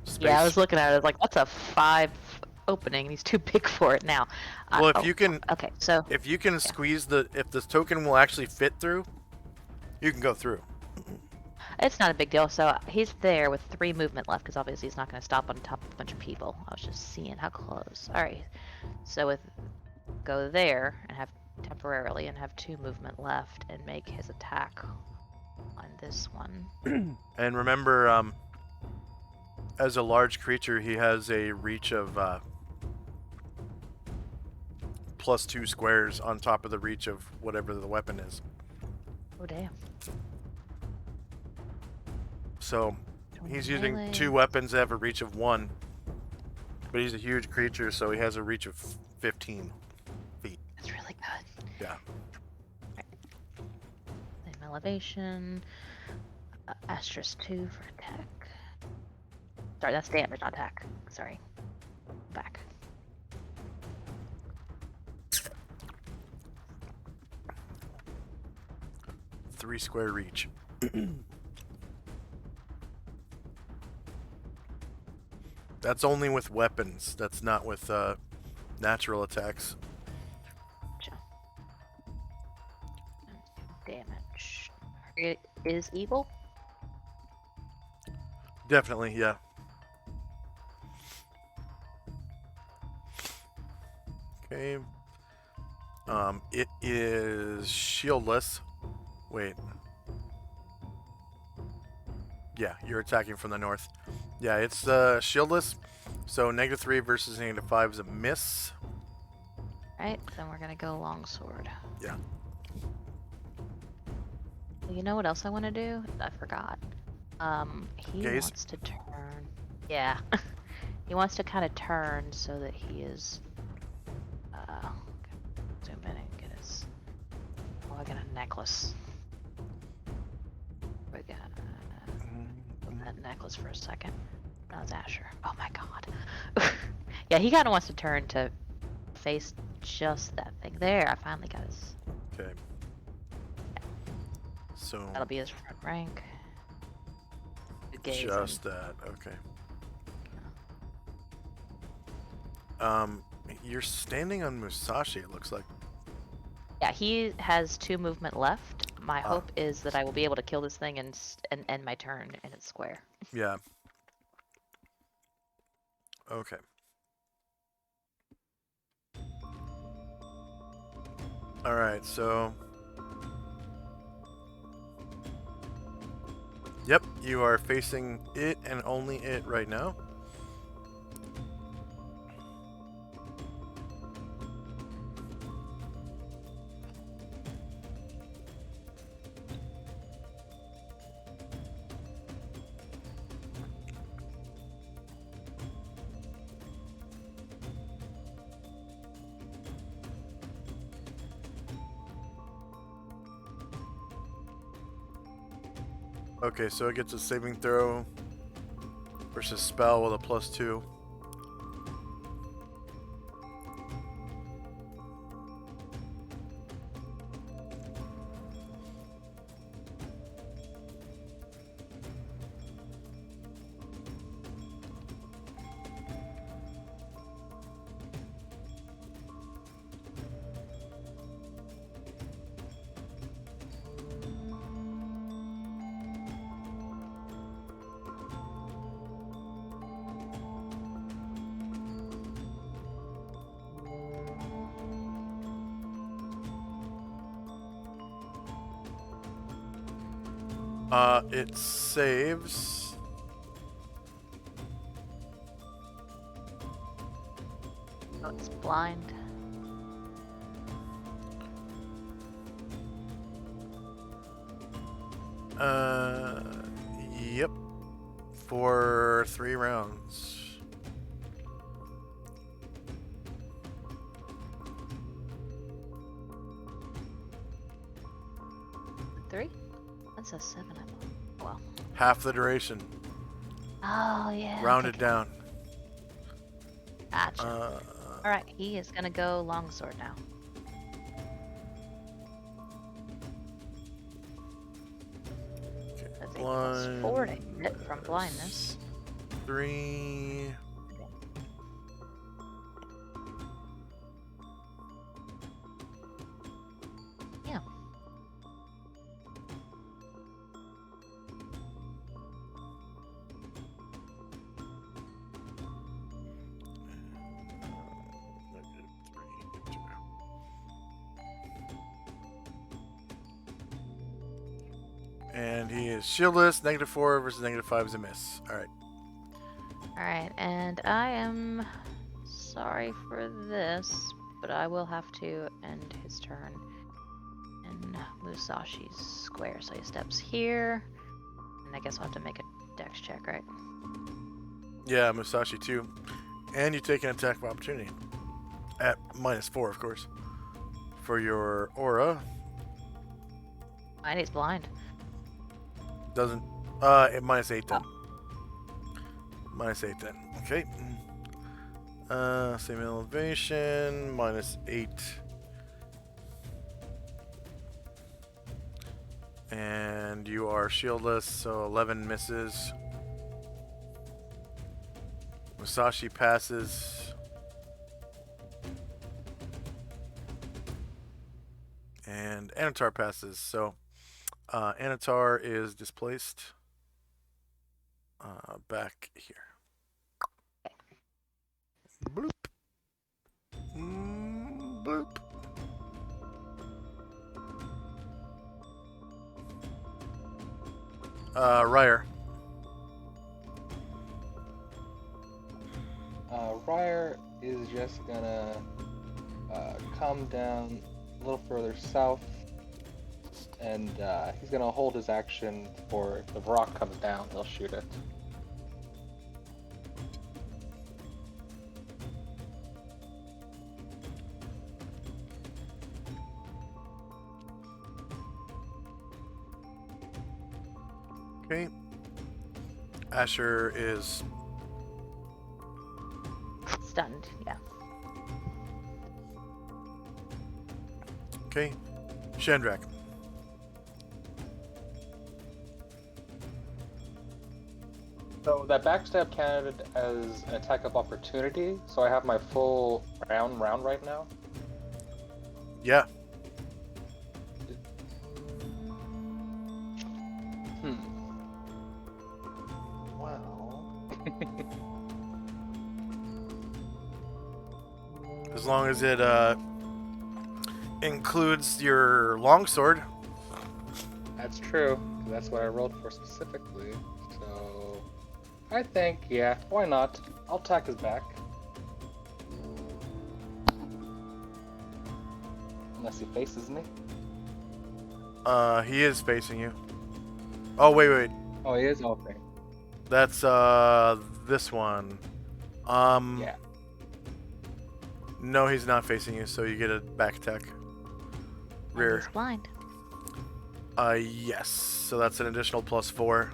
space. Yeah, I was looking at it like that's a 5 opening, and he's too big for it now. Well, if you can, okay, so if you can squeeze if this token will actually fit through, you can go through. it's not a big deal. So he's there with 3 movement left because obviously he's not going to stop on top of a bunch of people. I was just seeing how close. All right, so go there and have temporarily and have 2 movement left and make his attack on this one. And remember, as a large creature, he has a reach of +2 squares on top of the reach of whatever the weapon is. Oh damn. So he's using Melee. 2 weapons that have a reach of 1, but he's a huge creature, so he has a reach of 15 feet. That's really good. Yeah. Same elevation. Asterisk 2 for attack. Sorry, that's damage, not attack. Sorry. Back. 3 square reach. That's only with weapons. That's not with natural attacks. Gotcha. Damage. It is evil? Definitely, yeah. Okay. It is shieldless. Wait. Yeah, you're attacking from the north. Yeah, it's shieldless. So -3 versus -5 is a miss. Right, then we're gonna go longsword. Yeah. You know what else I want to do? I forgot. He Gaze? wants to turn. Yeah. He wants to kind of turn so that he is. Zoom in and get his. Oh, I got a necklace. We got that necklace for a second. That was Asher. Oh my god. Yeah, he kind of wants to turn to face just that thing. There, I finally got his. Okay. So That'll be his front rank. Gaze just that. Okay. You're standing on Musashi, it looks like. Yeah, he has 2 movement left. My hope is that I will be able to kill this thing and end my turn in its square. Yeah. Okay. Alright, so... Yep, you are facing it and only it right now. Okay, so it gets a saving throw versus spell with a +2. It saves. Oh, it's blind. Yep. For 3 rounds. Three? That says 7, I thought. Well. Half the duration. Oh, yeah. Rounded down. Gotcha. Alright, he is gonna go longsword now. Okay. That's a +4 to hit from blindness. 3. Yeah. And he is shieldless. -4 versus -5 is a miss. Alright. Alright, and I am sorry for this, but I will have to end his turn in Musashi's square. So he steps here, and I guess I'll have to make a dex check, right? Yeah, Musashi too. And you take an attack of opportunity. At -4, of course. For your aura. And he's blind. Doesn't... at -8 then. -8 then. Okay. Same elevation. -8. And you are shieldless, so 11 misses. Musashi passes. And Anatar passes, so Anatar is displaced back here. Bloop. Bloop. Ryer. Ryer is just gonna come down a little further south, and he's gonna hold his action for if the rock comes down, he'll shoot it. Okay. Asher is Stunned, yeah. okay. Shandrak. So that backstab counted as an attack of opportunity, so I have my full round right now. Yeah. Well... As long as it includes your longsword. That's true. That's what I rolled for specifically. So I think, yeah, why not? I'll attack his back. Unless he faces me. He is facing you. Oh, wait. Oh, he is? Okay. That's this one. Yeah. No, he's not facing you, so you get a back attack. And Rear. he's blind. Yes. So that's an additional +4.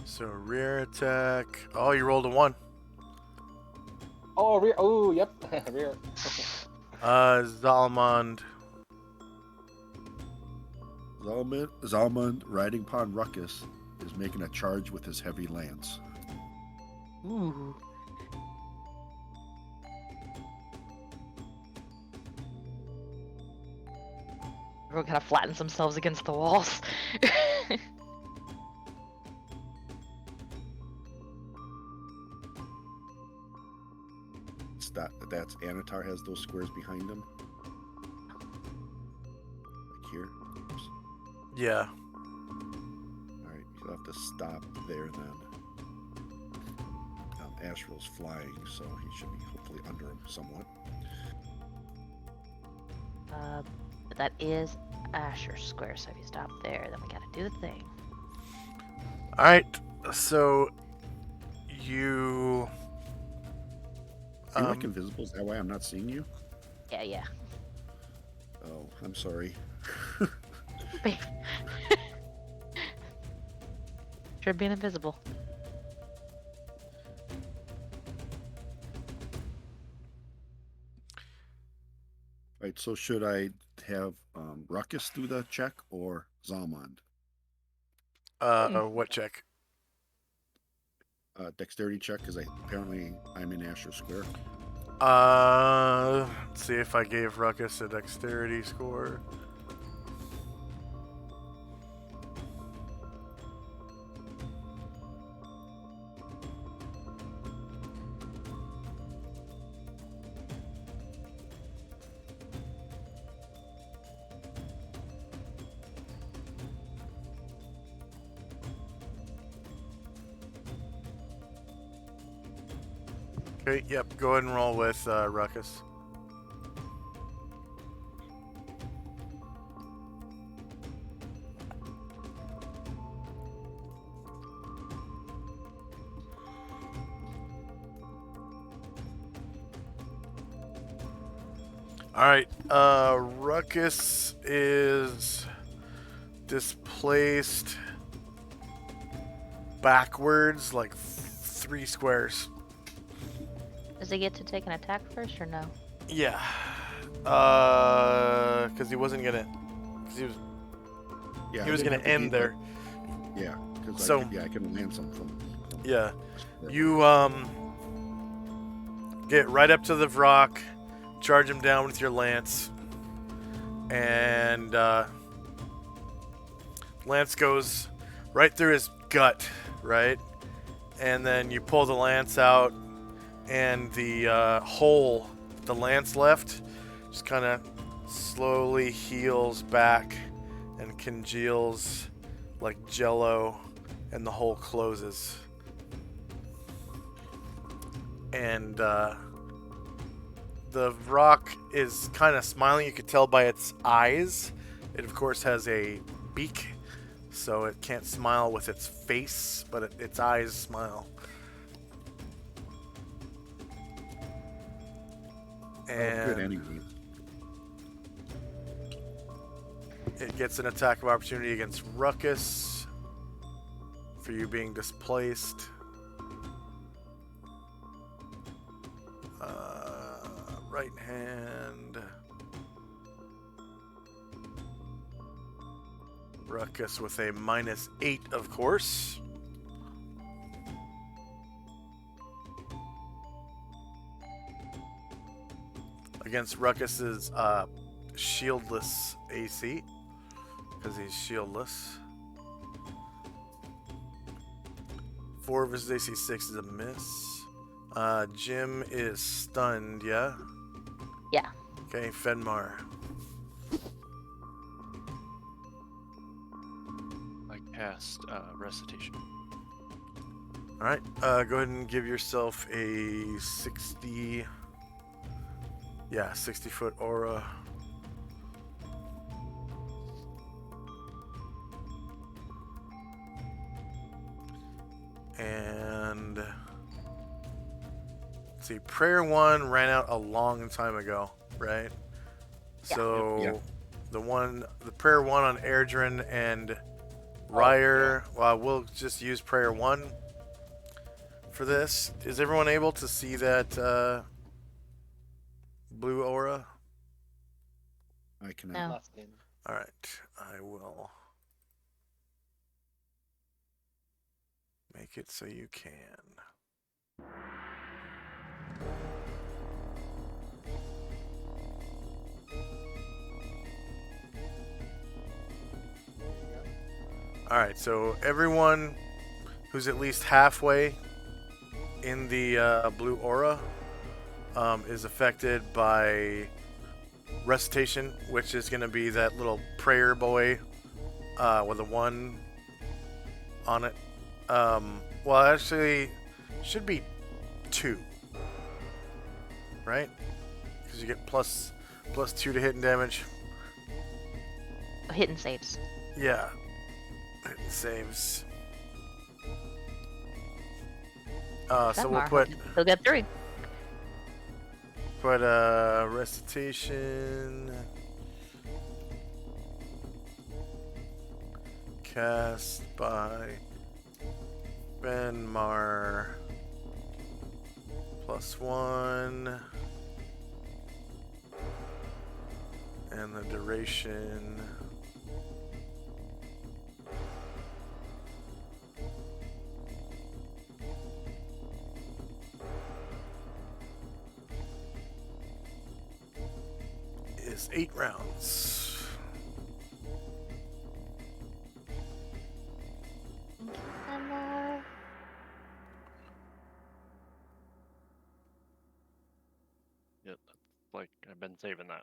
So rear attack. Oh, you rolled a 1. Oh, rear. Oh, yep. Rear. Zalmond. Zalmond, riding upon Ruckus, is making a charge with his heavy lance. Ooh. Everyone kind of flattens themselves against the walls. That's Anatar has those squares behind him. Like here. Oops. Yeah. Alright, you'll have to stop there then. Ashrel's flying, so he should be hopefully under him somewhat. But that is Asher's square, so if you stop there, then we gotta do the thing. Alright. So you. Are you like invisible? Is that why I'm not seeing you? Yeah. Oh, I'm sorry. Sure, being invisible. Right, so should I have Ruckus do the check or Zalmond? What check? Dexterity check, because apparently I'm in Asher Square. Let's see if I gave Ruckus a dexterity score. Okay, yep, go ahead and roll with Ruckus. Alright, Ruckus is displaced backwards like 3 squares. Does he get to take an attack first or no? Yeah. Because he wasn't gonna. Cause he was. Yeah, He was they gonna have to end be- there. Yeah, because So- I can land some from. Yeah. You get right up to the Vrock, charge him down with your lance, and lance goes right through his gut, right? And then you pull the lance out, and the hole the lance left just kind of slowly heals back and congeals like jello, and the hole closes. And the rock is kind of smiling. You could tell by its eyes. It, of course, has a beak, so it can't smile with its face, but its eyes smile. And Good anyway. it gets an attack of opportunity against Ruckus for you being displaced. Right hand. Ruckus with a -8, of course. Against Ruckus's shieldless AC, because he's shieldless. 4 versus AC 6 is a miss. Jim is stunned, yeah? Yeah. Okay, Fenmar. I cast Recitation. Alright, go ahead and give yourself a 60 foot aura. And let's see, Prayer 1 ran out a long time ago, right? Yeah. So Yeah. the Prayer 1 on Airdrin and Ryer, well, we'll just use Prayer 1 for this. Is everyone able to see that blue aura? I cannot. No. Not seen. Alright, I will make it so you can. Alright, so everyone who's at least halfway in the blue aura is affected by Recitation, which is going to be that little prayer boy with a 1 on it. Well, actually, should be 2, right? Because you get plus 2 to hit and damage. Hit and saves. Yeah, hit and saves. So we'll Fenmar, he'll get 3. put Recitation, cast by Benmar, +1, and the duration is 8 rounds. Fenmar. Yep, like I've been saving that.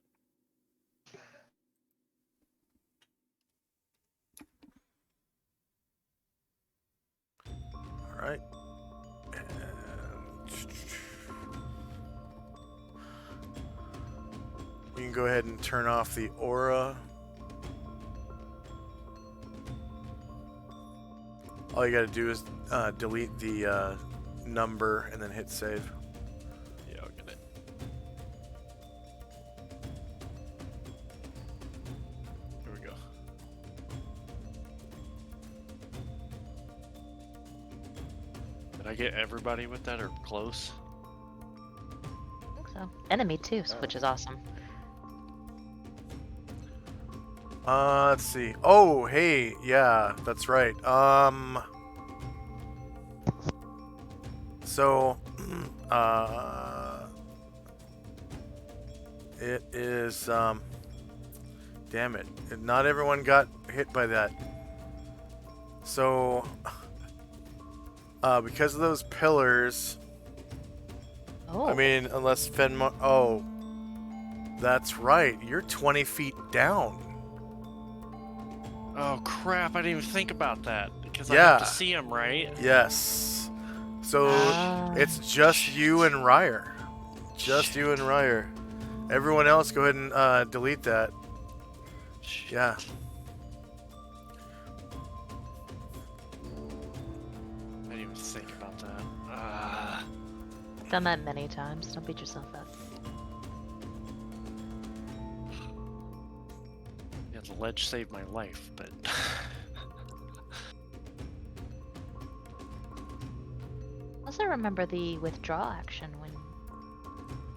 All right. And you can go ahead and turn off the aura. All you got to do is delete the number and then hit save. Yeah, I'll get it. I get everybody with that or close? I think so. Enemy too, which is awesome. Let's see. Oh, hey, yeah, that's right. So, it is, damn it. Not everyone got hit by that. So, because of those pillars, Oh. I mean, unless Fenmar, oh, that's right. You're 20 feet down. Oh crap! I didn't even think about that because I Yeah. have to see him, right? Yes. So Ah. it's just you and Ryer. Just you and Ryer. Everyone else, go ahead and delete that. Shit. Yeah. I didn't even think about that. Done that many times. Don't beat yourself up. Yeah, the ledge saved my life, but Also remember the withdraw action when you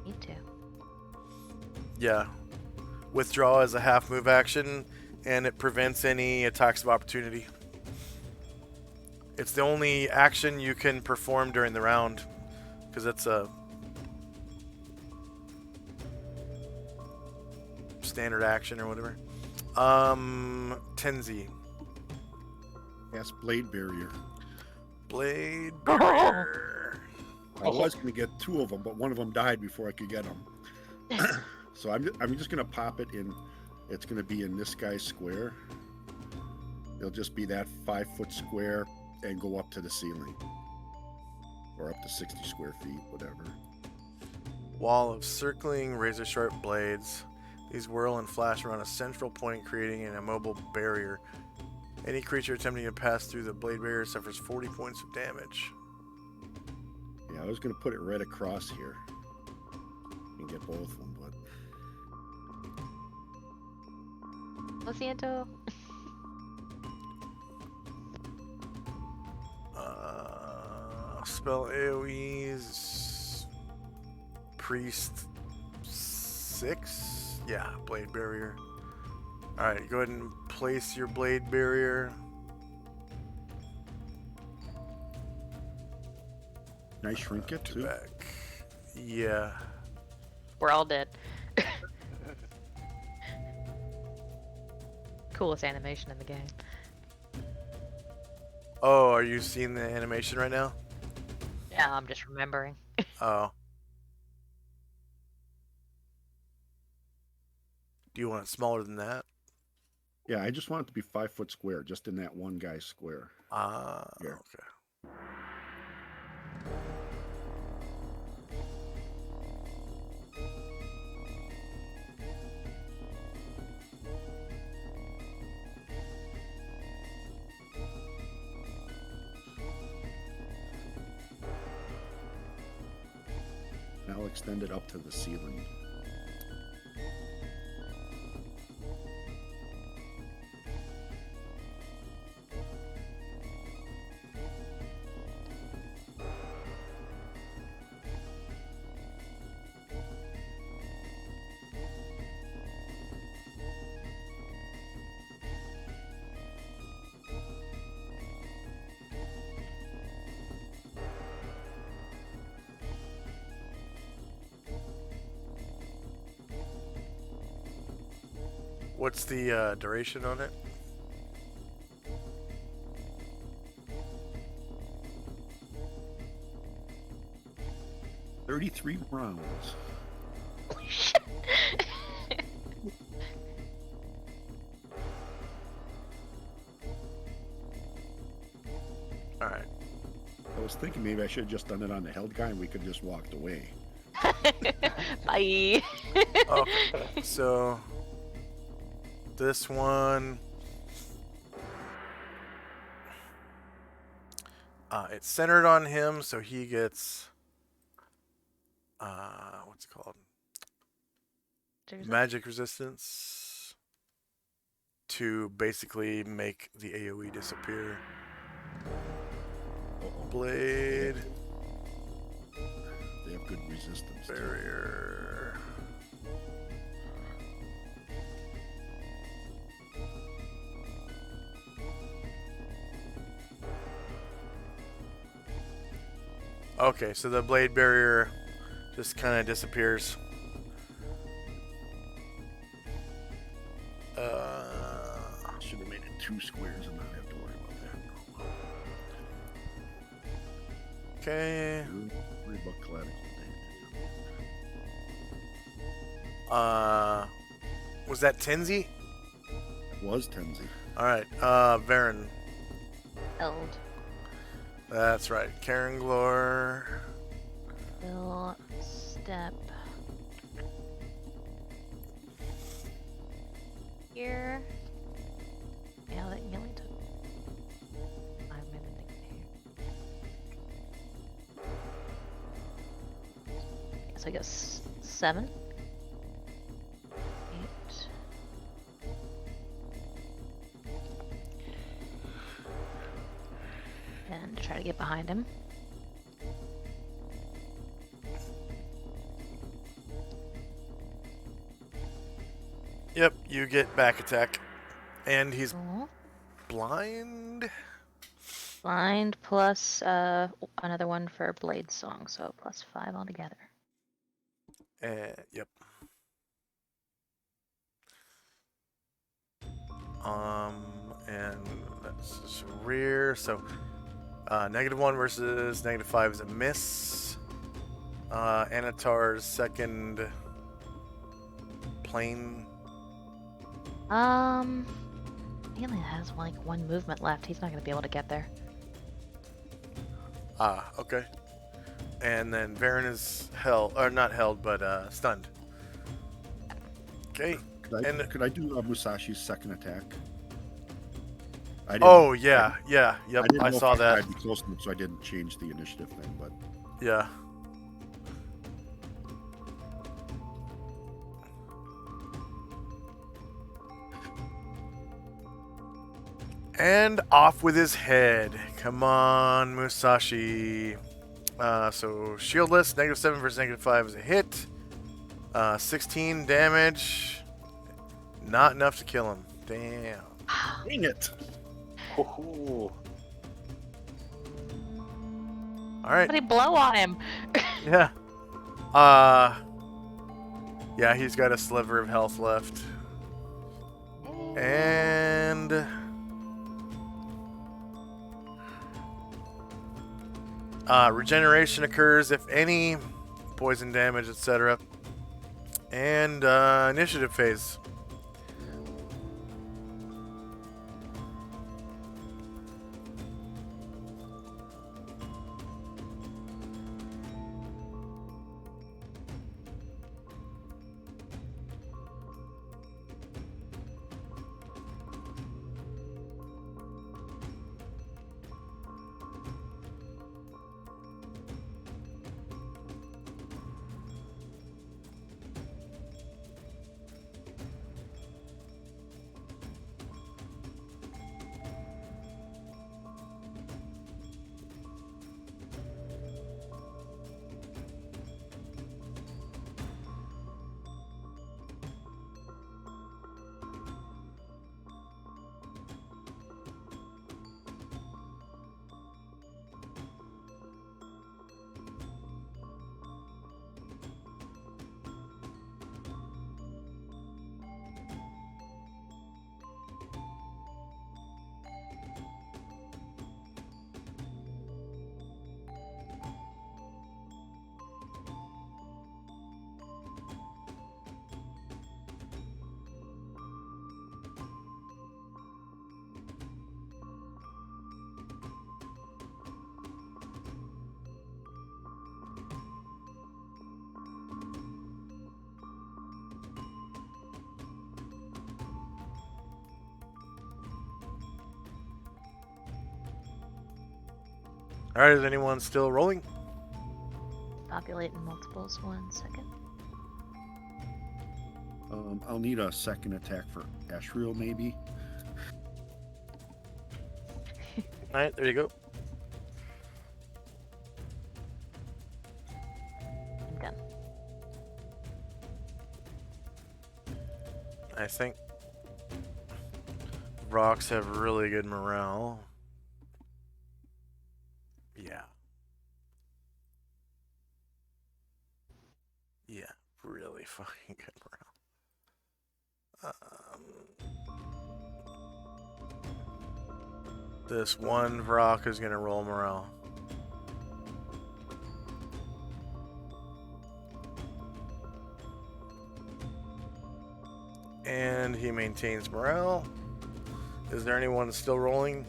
need to. Yeah. Withdraw is a half move action, and it prevents any attacks of opportunity. It's the only action you can perform during the round, because it's a standard action or whatever. Tenzi. Yes, blade barrier. Blade barrier. I was going to get 2 of them, but one of them died before I could get them. So I'm just going to pop it in. It's going to be in this guy's square. It'll just be that 5-foot square and go up to the ceiling. Or up to 60 square feet, whatever. Wall of circling razor-sharp blades. These whirl and flash around a central point, creating an immobile barrier. Any creature attempting to pass through the blade barrier suffers 40 points of damage. Yeah, I was going to put it right across here. And get both of them, but... Lo siento. Spell AoEs. Priest 6? Yeah, blade barrier. Alright, go ahead and place your blade barrier. Nice trinket, too. Back. Yeah. We're all dead. Coolest animation in the game. Oh, are you seeing the animation right now? Yeah, I'm just remembering. Oh. Do you want it smaller than that? Yeah, I just want it to be 5-foot square, just in that one guy's square. Okay. Now I'll extend it up to the ceiling. What's the duration on it? "33 rounds." Holy shit. Alright. I was thinking maybe I should have just done it on the held guy and we could have just walked away. Bye. Okay, so this one, it's centered on him, so he gets what's it called? Magic resistance to basically make the AoE disappear. blade They have good resistance. barrier. Okay, so the blade barrier just kind of disappears. Should have made it 2 squares and not have to worry about that. Okay. Worry about collateral damage. Was that Tenzi? It was Tenzi. All right, Varen. Held. That's right, Karenglor. Will step here. Yeah, that you only took 5 minutes here. So I guess 7, 8. And try to get behind him. Yep, you get back attack. And he's Cool. blind? Blind plus another one for Blade Song, so +5 altogether. Yep. And that's his rear. So, -1 versus -5 is a miss. Anatar's second plane. He only has like 1 movement left. He's not gonna be able to get there. Okay. And then Varen is held, or not held, but stunned. Okay. Could I do Musashi's second attack? Oh yeah, yep. didn't I know saw if that. I'd be close enough, so I didn't change the initiative thing. But Yeah. And off with his head. Come on, Musashi. So shieldless, -7 versus -5 is a hit. 16 damage. Not enough to kill him. Damn. dang it! Ooh. All right. Somebody blow on him. Yeah. Yeah, he's got a sliver of health left. And regeneration occurs if any, poison damage, etc. And initiative phase. All right, is anyone still rolling? Populating multiples. 1 second. I'll need a second attack for Ashriel, maybe. All right, there you go. I think rocks have really good morale. Yeah. Yeah, really fucking good morale. This one rock is gonna roll morale. And he maintains morale. Is there anyone still rolling?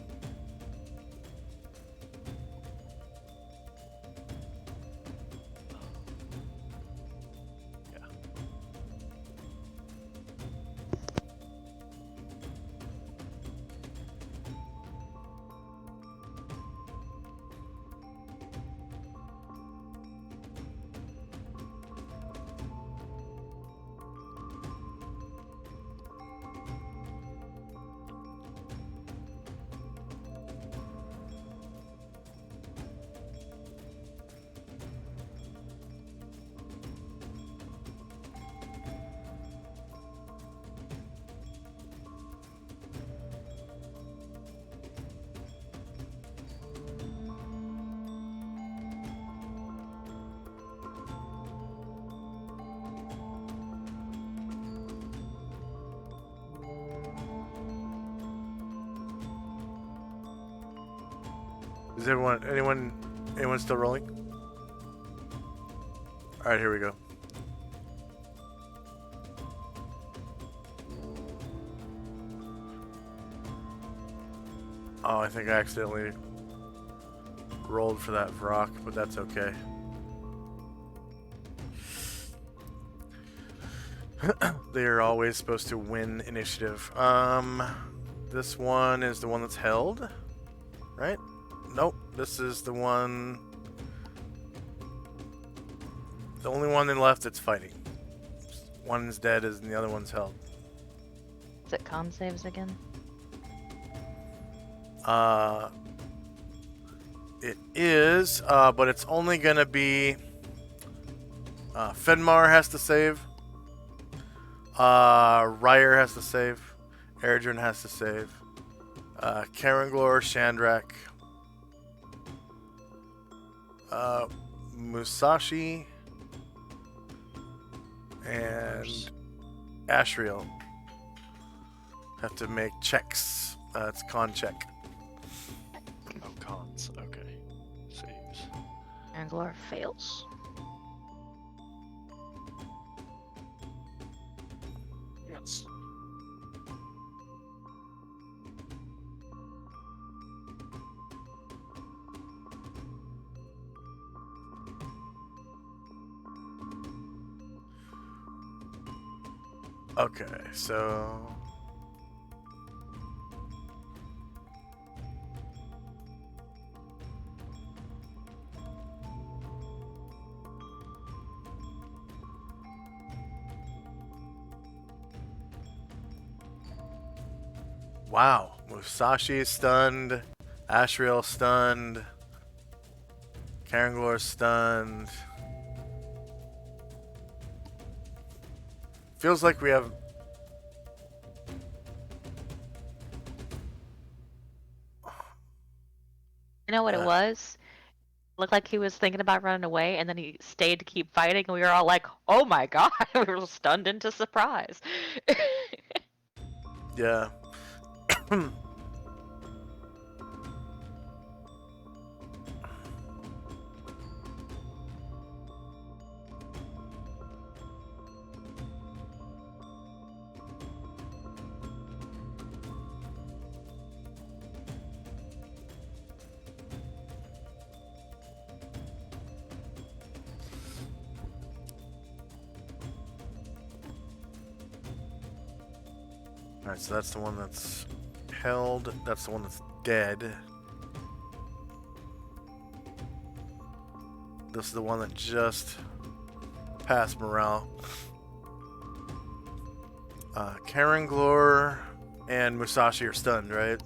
Is anyone still rolling? All right, here we go. Oh, I think I accidentally rolled for that rock, but that's okay. They are always supposed to win initiative. This one is the one that's held, right? Nope, this is the one. The only one left that's fighting. One's dead, and the other one's held. Is it con saves again? It is, but it's only gonna be. Fenmar has to save. Ryer has to save. Erdrin has to save. Karanglor, Shandrak. Musashi. And Ashriel have to make checks. It's con check. Oh, cons. Okay. Saves. Angler fails. Yes. Okay, so wow, Musashi is stunned, Ashriel stunned, Karanglor stunned. Feels like we have. You know what it was? Looked like he was thinking about running away, and then he stayed to keep fighting, and we were all like, "Oh my god!" We were stunned into surprise. Yeah. Alright, so that's the one that's held. That's the one that's dead. This is the one that just passed morale. Karanglor and Musashi are stunned, right?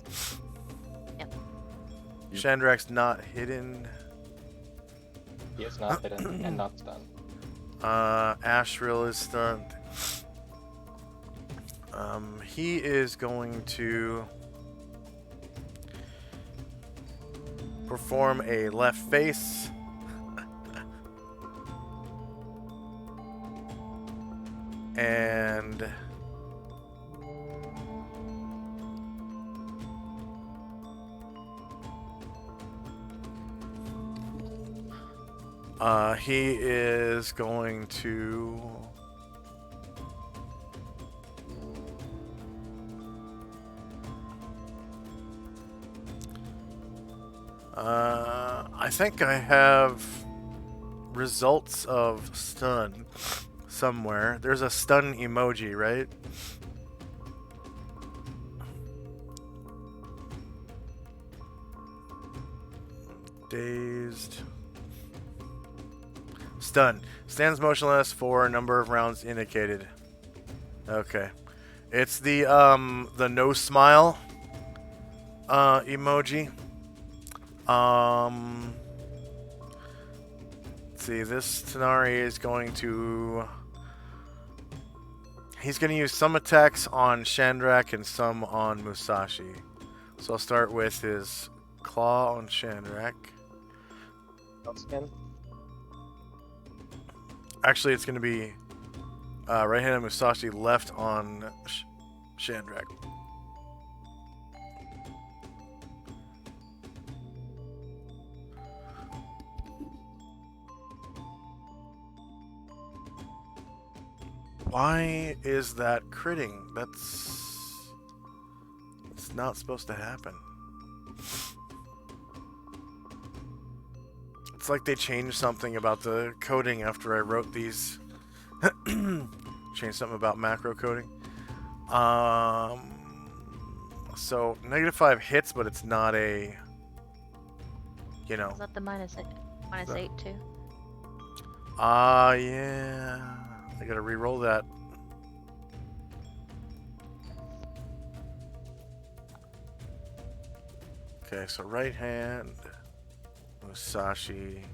Yep. Shandrak's not hidden. He is not hidden and not stunned. Ashriel is stunned. He is going to perform a left face. And he is going to I think I have results of stun somewhere. There's a stun emoji, right? Dazed. Stun. Stands motionless for a number of rounds indicated. Okay. It's the no smile emoji. Let's see, this Tanari is going to... He's going to use some attacks on Chandrak and some on Musashi. So I'll start with his claw on Chandrak. Skin. Actually, it's going to be right hand on Musashi, left on Chandrak. Why is that critting? It's not supposed to happen. It's like they changed something about the coding after I wrote these. Changed something about macro coding. So -5 hits, but it's not a, you know. Is that the minus 8 too? Yeah. I gotta re-roll that. Okay, so right hand, Musashi,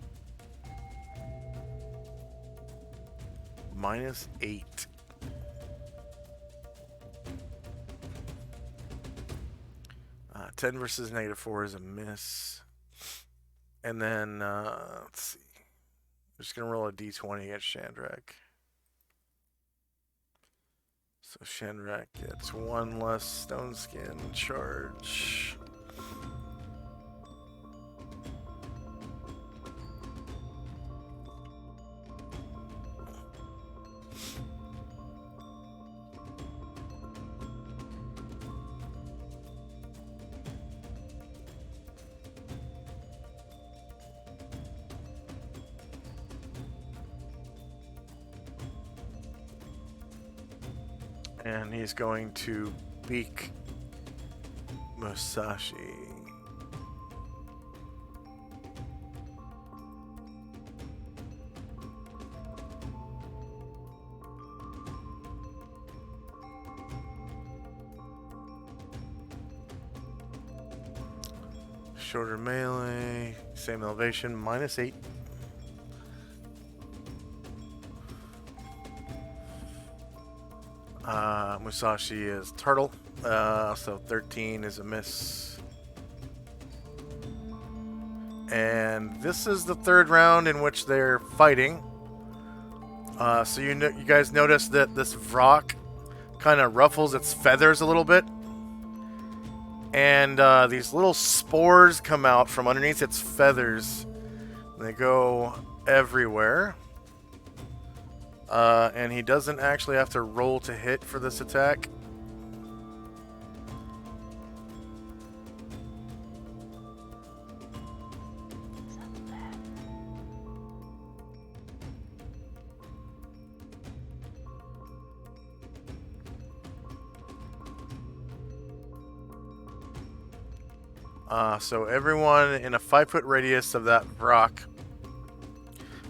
-8. Uh, 10 versus -4 is a miss. And then, let's see. I'm just gonna roll a d20 against Chandrak. So Chandrak gets 1 less stone skin charge. And he's going to beak Musashi. Shorter melee, same elevation, -8. Musashi is turtle, so 13 is a miss. And this is the third round in which they're fighting. So you guys notice that this Vrock kind of ruffles its feathers a little bit. And these little spores come out from underneath its feathers. They go everywhere. And he doesn't actually have to roll to hit for this attack. So everyone in a 5-foot radius of that rock,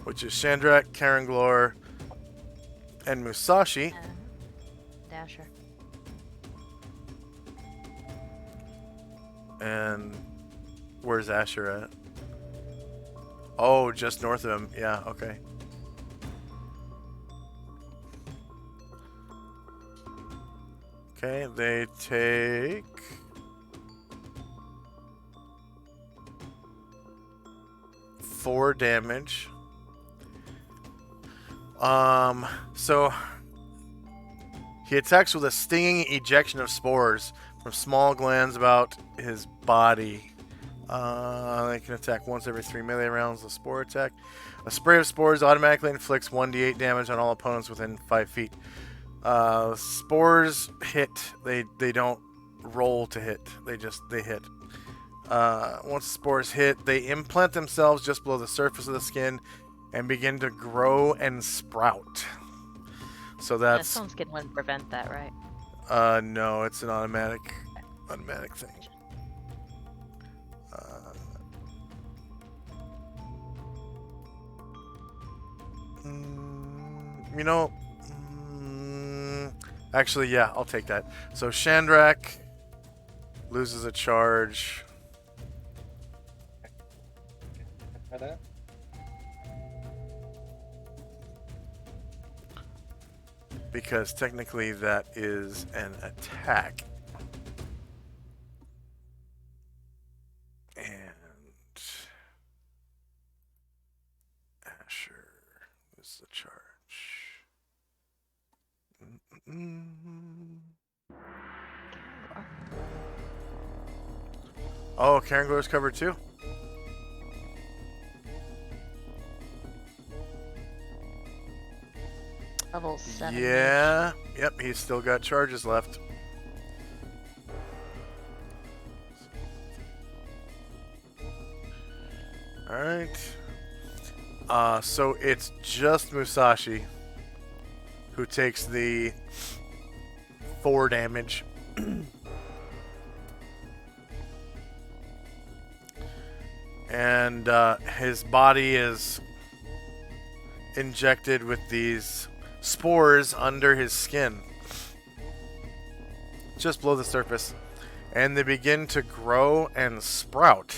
which is Chandrak, Karanglor, and Musashi. Dasher. And where's Asher at? Oh, just north of him. Yeah, okay. Okay, they take 4 damage. So he attacks with a stinging ejection of spores from small glands about his body. They can attack once every 3 melee rounds. The spore attack. A spray of spores automatically inflicts 1d8 damage on all opponents within 5 feet. Spores hit. They don't roll to hit. They hit. Once the spores hit, they implant themselves just below the surface of the skin and begin to grow and sprout. So Yeah, that's stone skin wouldn't prevent that, right? no, it's an automatic thing. You know, actually, yeah, I'll take that. So Shandrak loses a charge. Try that. Because technically that is an attack. And Asher loses a charge. Oh, Karangor's covered too? Level 7. Yeah. Yep, he's still got charges left. Alright. So it's just Musashi who takes the 4 damage. And his body is injected with these spores under his skin, just below the surface, and they begin to grow and sprout.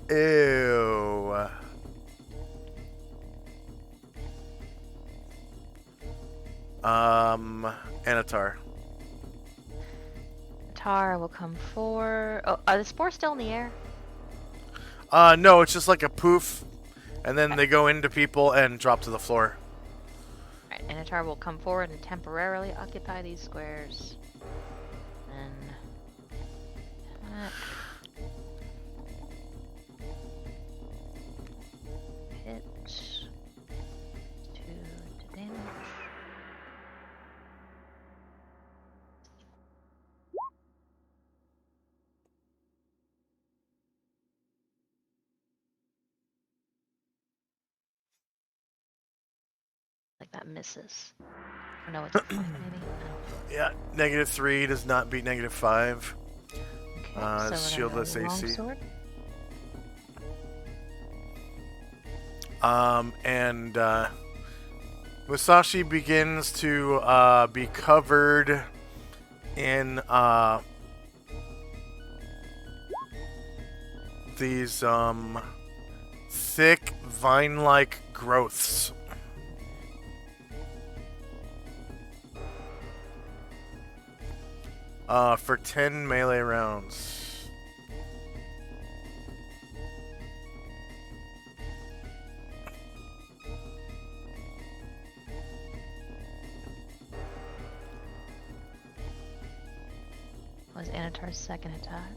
Ew. Anatar. Tar will come forward. Oh, are the spores still in the air? No, it's just like a poof, and then they go into people and drop to the floor. Alright, Anatar will come forward and temporarily occupy these squares. Then attack. Hit. 2 to damage. Like that misses. Or no, it's a point maybe. Oh. Yeah, -3 does not beat -5. Okay, It's so we're gonna shieldless go AC. longsword. And Musashi begins to be covered in these thick vine-like growths. For 10 melee rounds. Was Anatar's second attack.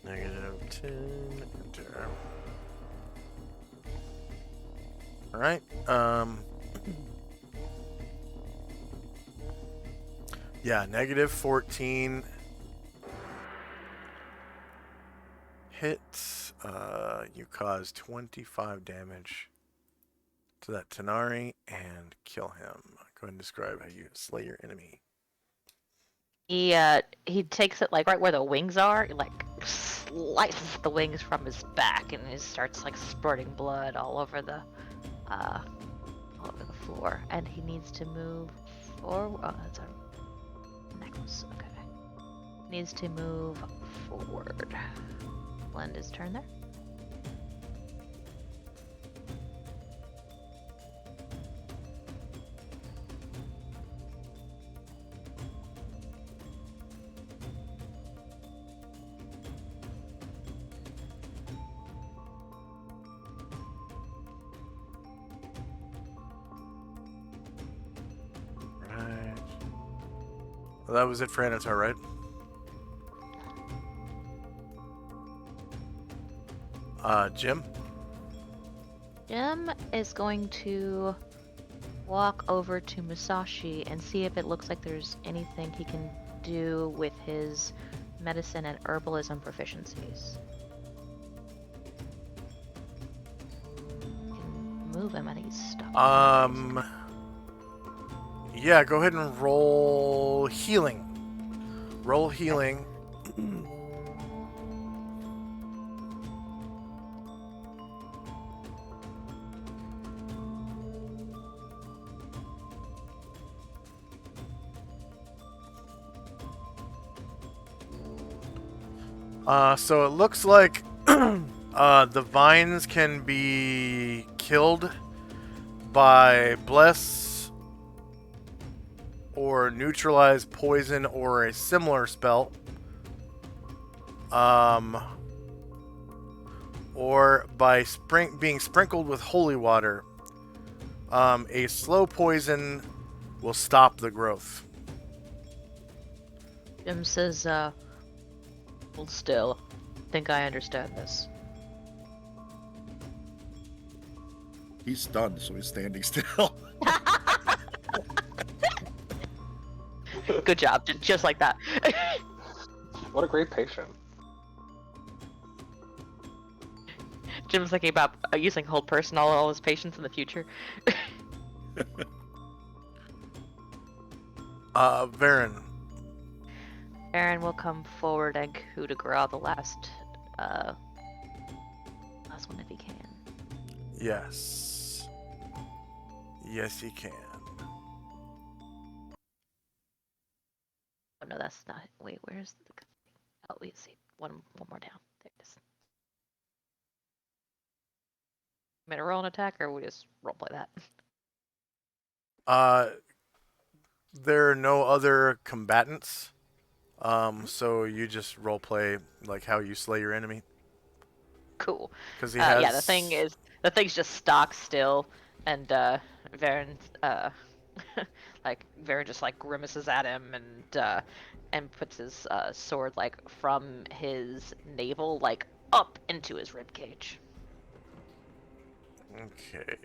-10 enter. Alright, yeah, -14 hits. You cause 25 damage to that Tanari and kill him. Go ahead and describe how you slay your enemy. He takes it like right where the wings are, like slices the wings from his back, and he starts like spurting blood uh all over the floor. And he needs to move forward. Oh, that's a necklace. Okay. Needs to move forward. Blend his turn there. Right. Well, that was it for Anatar, right? Jim? Jim is going to walk over to Musashi and see if it looks like there's anything he can do with his medicine and herbalism proficiencies. Can move him. I think he's stuck. Yeah, go ahead and roll healing. Roll healing. So it looks like the vines can be killed by bless or neutralize poison or a similar spell. Or by being sprinkled with holy water. A slow poison will stop the growth. Jim says, hold still. Think I understand this. He's stunned, so he's standing still. Good job, just like that. What a great patient. Jim's thinking about using hold person on all his patients in the future. Varen. Aaron will come forward and coup de grace the last one if he can. Yes. Yes, he can. Oh no, that's not. Wait, where's the? Oh, let's see. One more down. There it is. I'm gonna roll an attack, or we just roleplay that. There are no other combatants. So you just roleplay like how you slay your enemy. Cool. Because he has. Yeah, the thing's just stock still, and Varen Varen just like grimaces at him and puts his sword like from his navel like up into his rib cage. Okay.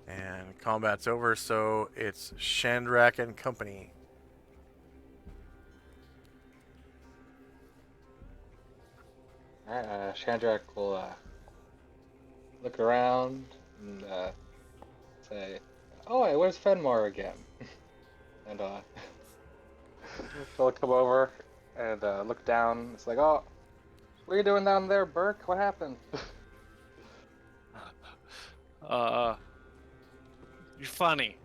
And combat's over, so it's Shandrak and company. Alright, Shandrak will look around and say, "Oh, hey, where's Fenmore again?" And he'll come over and look down. It's like, "Oh, what are you doing down there, Burke? What happened?" You're funny.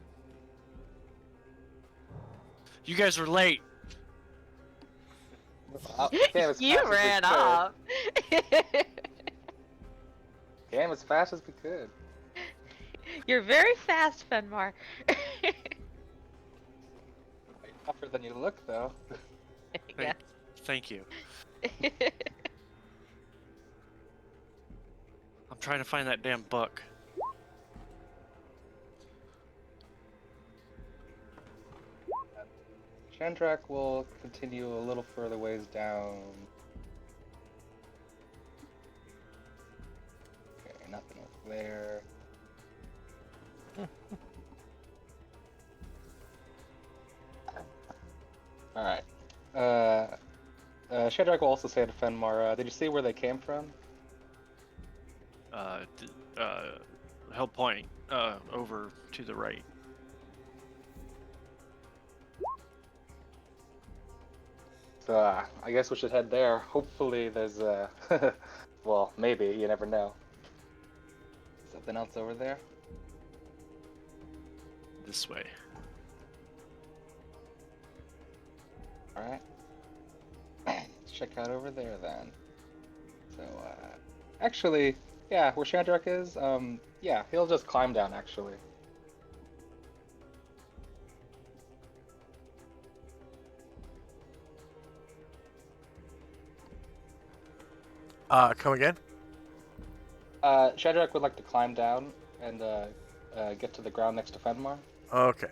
You guys were late. Came as You fast as we ran could. off. Came as fast as we could. You're very fast, Fenmar. Tougher than you look, though. Yeah. Thank you. I'm trying to find that damn book. Shandrak will continue a little further ways down. Okay, nothing over there. Alright. Shandrak will also say to Fenmar, did you see where they came from? He'll point over to the right. So I guess we should head there. Hopefully there's well, maybe, you never know. Something else over there? This way. Alright. Let's check out over there then. So, actually, yeah, where Shadrach is, yeah, he'll just climb down, actually. Come again? Shadrach would like to climb down and get to the ground next to Fenmar. Okay.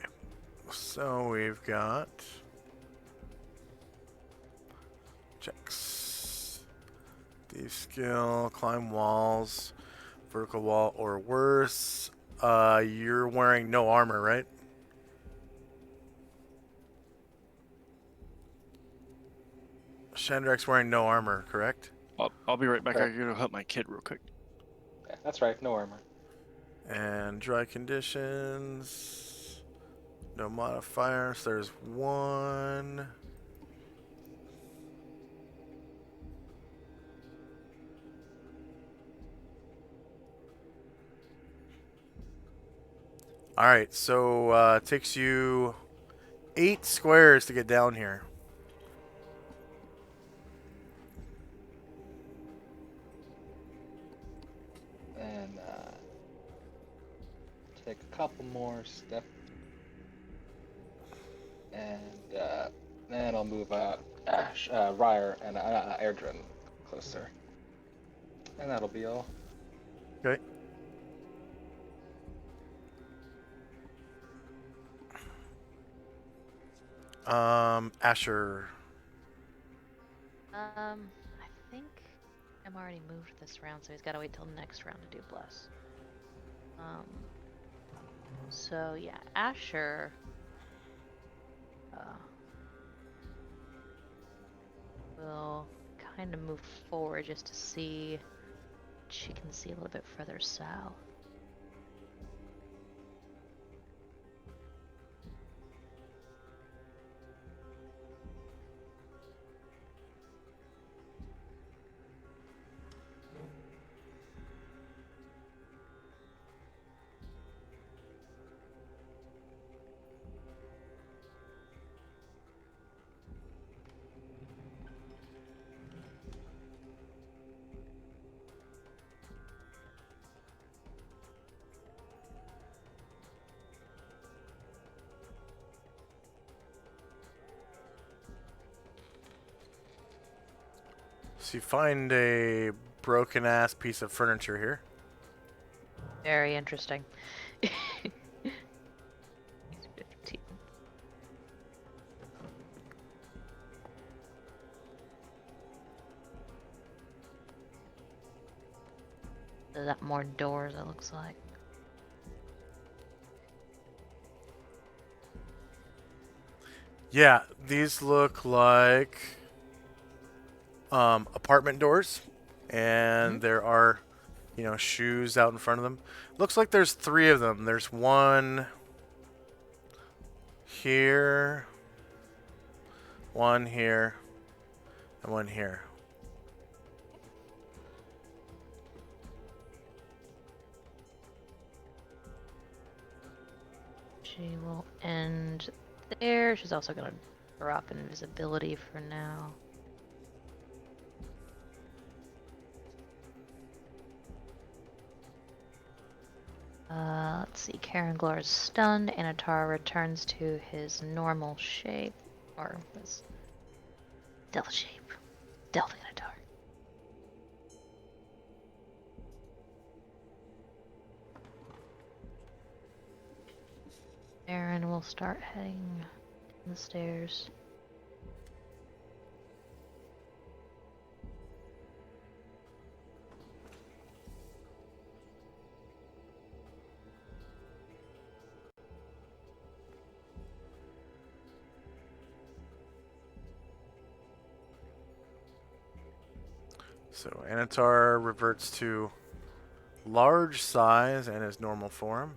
So we've got checks. Thief skill, climb walls, vertical wall or worse. You're wearing no armor, right? Shandrak's wearing no armor, correct? I'll be right back. Right. I gotta help my kid real quick. Yeah, that's right, no armor. And dry conditions. No modifiers. There's one. Alright, so it takes you 8 squares to get down here. And take a couple more steps. And then I'll move Ryer and Airdrin closer. And that'll be all. Okay. Asher. I think I'm already moved this round, so he's got to wait till the next round to do bless. So yeah, Asher. Will kind of move forward just to see what she can see a little bit further south. So you find a broken ass piece of furniture here. Very interesting. 15. There's that more doors, it looks like. Yeah, these look like apartment doors, and there are, shoes out in front of them. Looks like there's 3 of them. There's one here, one here, and one here. She will end there. She's also gonna drop invisibility for now. Let's see. Karen Glor is stunned. Anatar returns to his normal shape, or his stealth shape. Stealth Anatar. Aaron will start heading down the stairs. So Anatar reverts to large size and his normal form.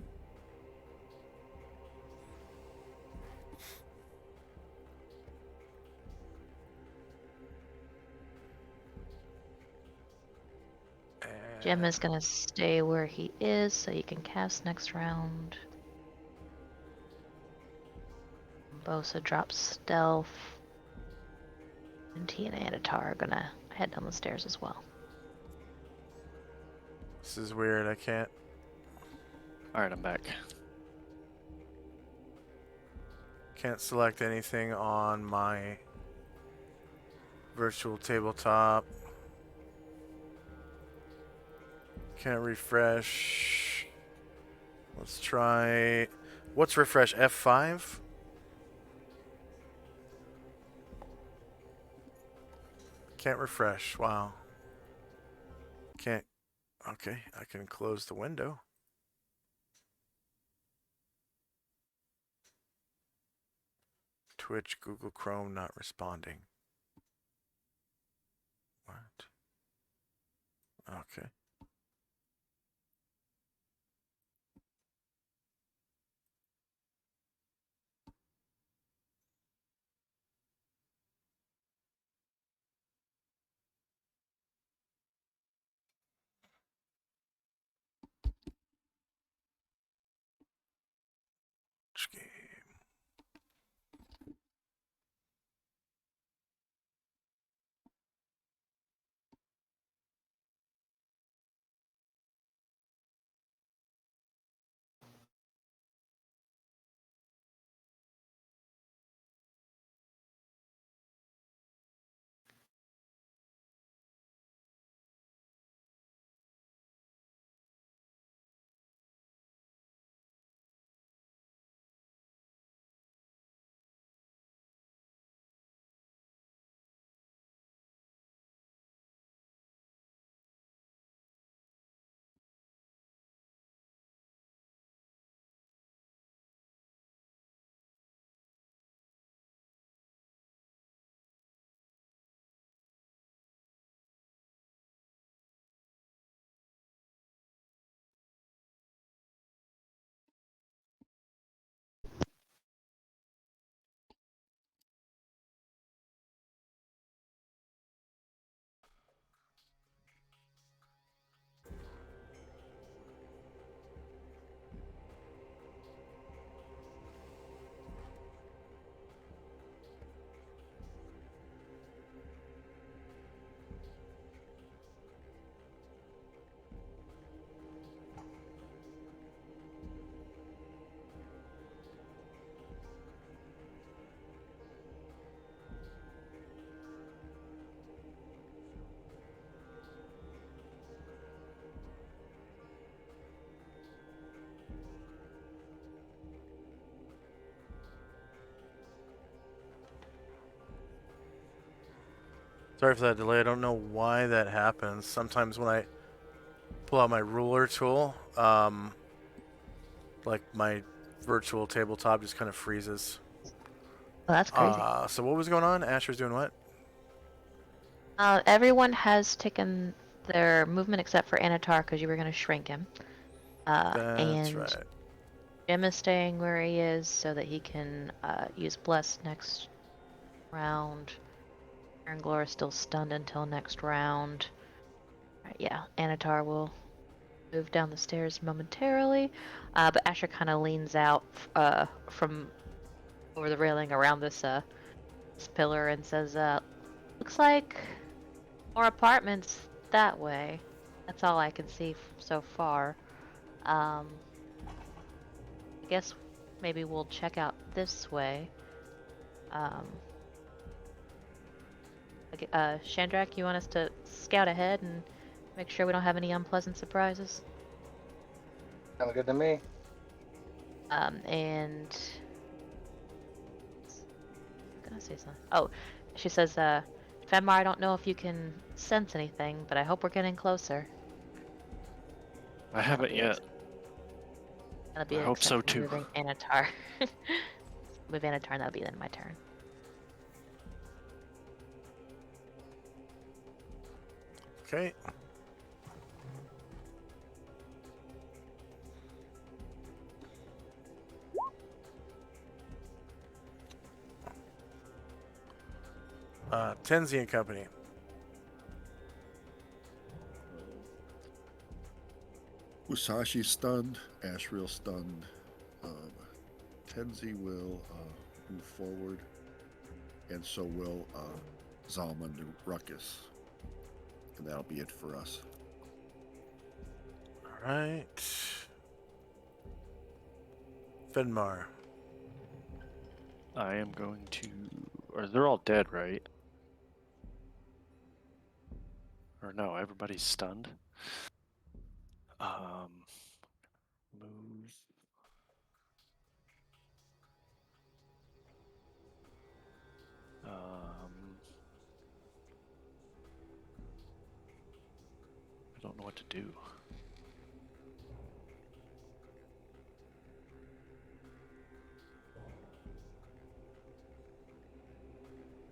Jim is gonna stay where he is so you can cast next round. Bosa drops stealth. And he and Anatar are gonna head down the stairs as well. This is weird. I can't. Alright, I'm back. Can't select anything on my virtual tabletop. Can't refresh. Let's try. What's refresh? F5? Can't refresh. Wow. Can't. Okay, I can close the window. Twitch, Google Chrome not responding. What? Okay. Game. Sorry for that delay. I don't know why that happens. Sometimes when I pull out my ruler tool, like my virtual tabletop just kind of freezes. Well, that's crazy. So what was going on? Asher's doing what? Everyone has taken their movement except for Anatar because you were going to shrink him. That's And right. Jim is staying where he is so that he can use Bless next round. Aaron Glora is still stunned until next round. Right, yeah, Anatar will move down the stairs momentarily, but Asher kind of leans out from over the railing around this pillar and says, "Looks like more apartments that way. That's all I can see so far. I guess maybe we'll check out this way." Shandrak, you want us to scout ahead and make sure we don't have any unpleasant surprises? Sounds good to me. And I was gonna say something. Oh, she says, Fenmar, I don't know if you can sense anything, but I hope we're getting closer. I haven't yet. That'll be I hope so, except for too. moving Anatar. Move Anatar, and that'll be then my turn. Okay. Tenzi and Company. Musashi's stunned. Ashriel's stunned. Tenzi will move forward, and so will Zalman and Ruckus. And that'll be it for us. All right. Fenmar. I am going to. Or they're all dead, right? Or no, everybody's stunned. Move. I don't know what to do.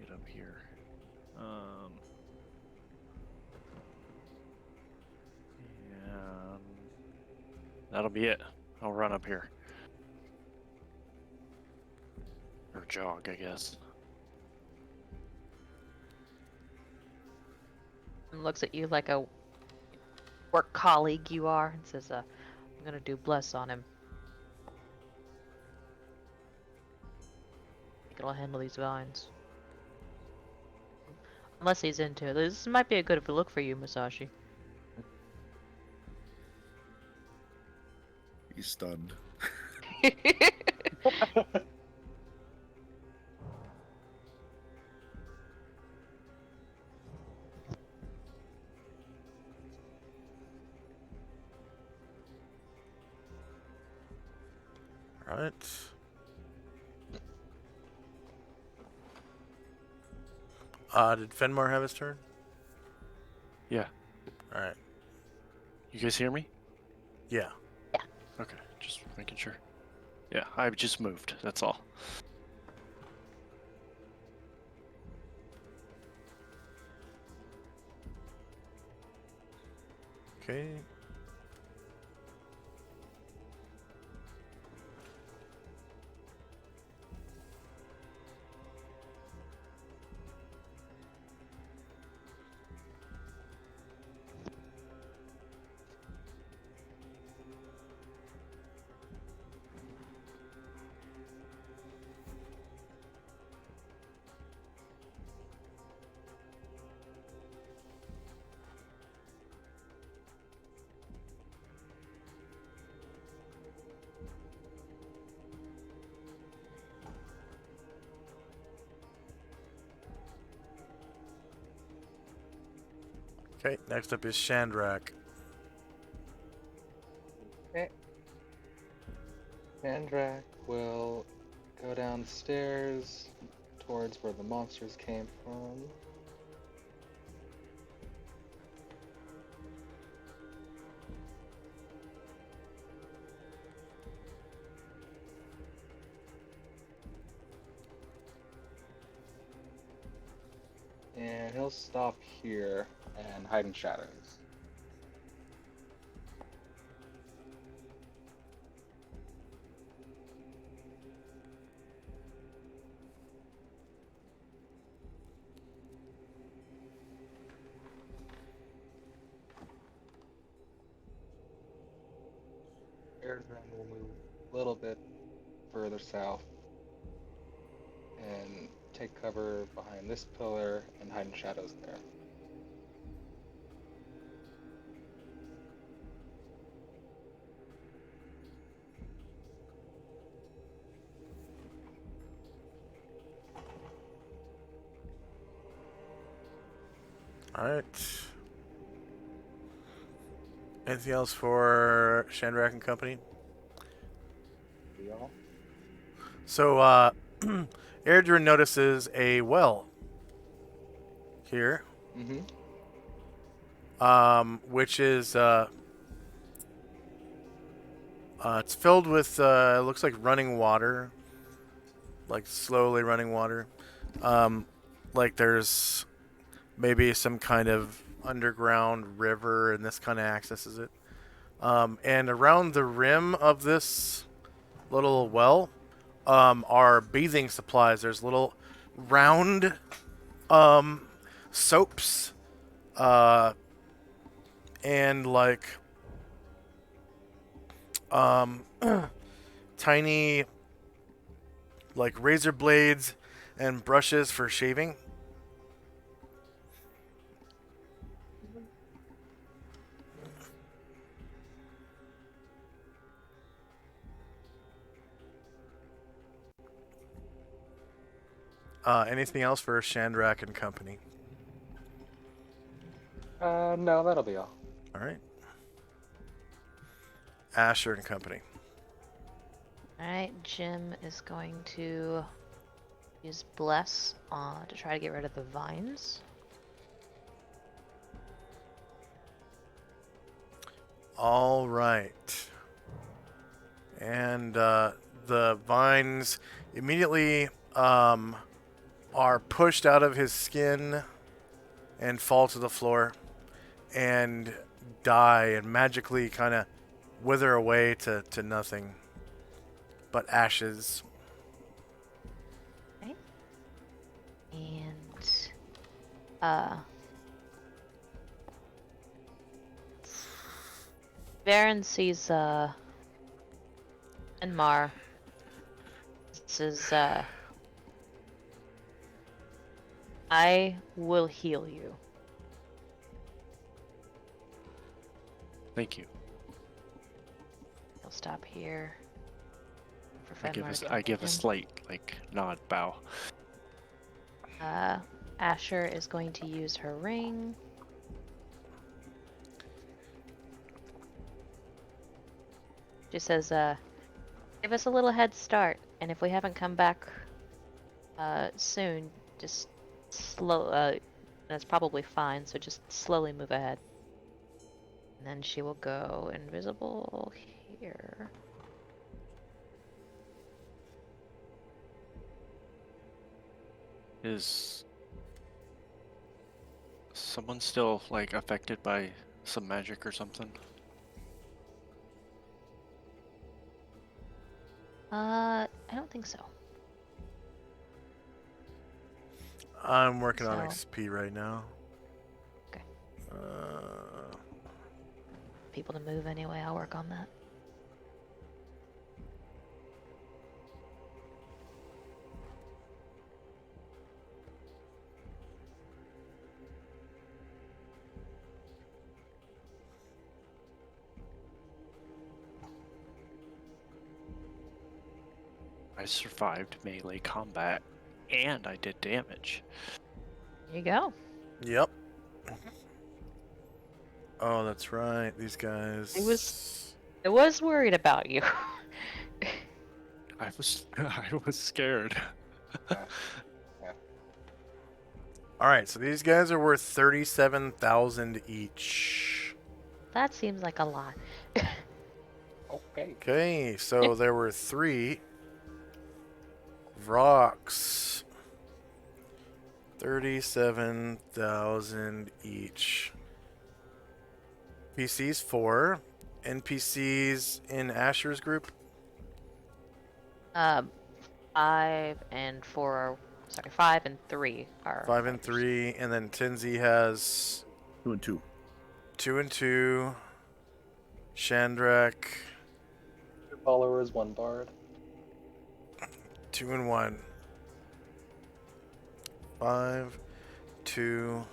Get up here. And that'll be it. I'll run up here. Or jog, I guess. And looks at you like a work colleague you are and says, I'm gonna do bless on him. I think it'll handle these vines. Unless he's into it. This might be a good look for you, Musashi. He's stunned. All right. Did Fenmar have his turn? Yeah. All right. You guys hear me? Yeah. Okay, just making sure. Yeah, I've just moved. That's all. Okay. Okay, next up is Shandrak. Okay. Mandrak will go downstairs towards where the monsters came from. And he'll stop here and hide in shadows. Airdron will move a little bit further south and take cover behind this pillar and hide in shadows there. All right. Anything else for Shandrak and company? Y'all? So, Airdrin notices a well here, Mm-hmm. which is it's filled with looks like running water, like slowly running water. Like there's maybe some kind of underground river, and this kind of accesses it. And around the rim of this little well are bathing supplies. There's little round soaps and like um, tiny, like razor blades and brushes for shaving. Anything else for Shandrak and company? No, that'll be all. All right. Asher and company. Alright, Jim is going to use Bless to try to get rid of the vines. All right. And the vines immediately are pushed out of his skin and fall to the floor and die and magically kind of wither away to nothing but ashes. Okay. And Varen sees Enmar. This is I will heal you. Thank you. He'll stop here. For I give a slight nod, bow. Asher is going to use her ring. She says, give us a little head start, and if we haven't come back soon, just that's probably fine, so just slowly move ahead. And then she will go invisible here. Is someone still affected by some magic or something? I don't think so. I'm working on So- XP right now. Okay. Uh, People to move anyway, I'll work on that. I survived melee combat, and I did damage. There you go. yep. Oh, that's right. These guys. I was worried about you. I was scared. All right, so these guys are worth 37,000 each. That seems like a lot. Okay. Okay, so there were 3 rocks. 37,000 each. PCs 4. NPCs in Asher's group. 5 and 4 are, sorry, 5 and 3 are 5 and others. 3, and then Tinsy has 2 and 2. 2 and 2. Shandrak 2 followers, 1 bard. 2 and 1. 5, 2,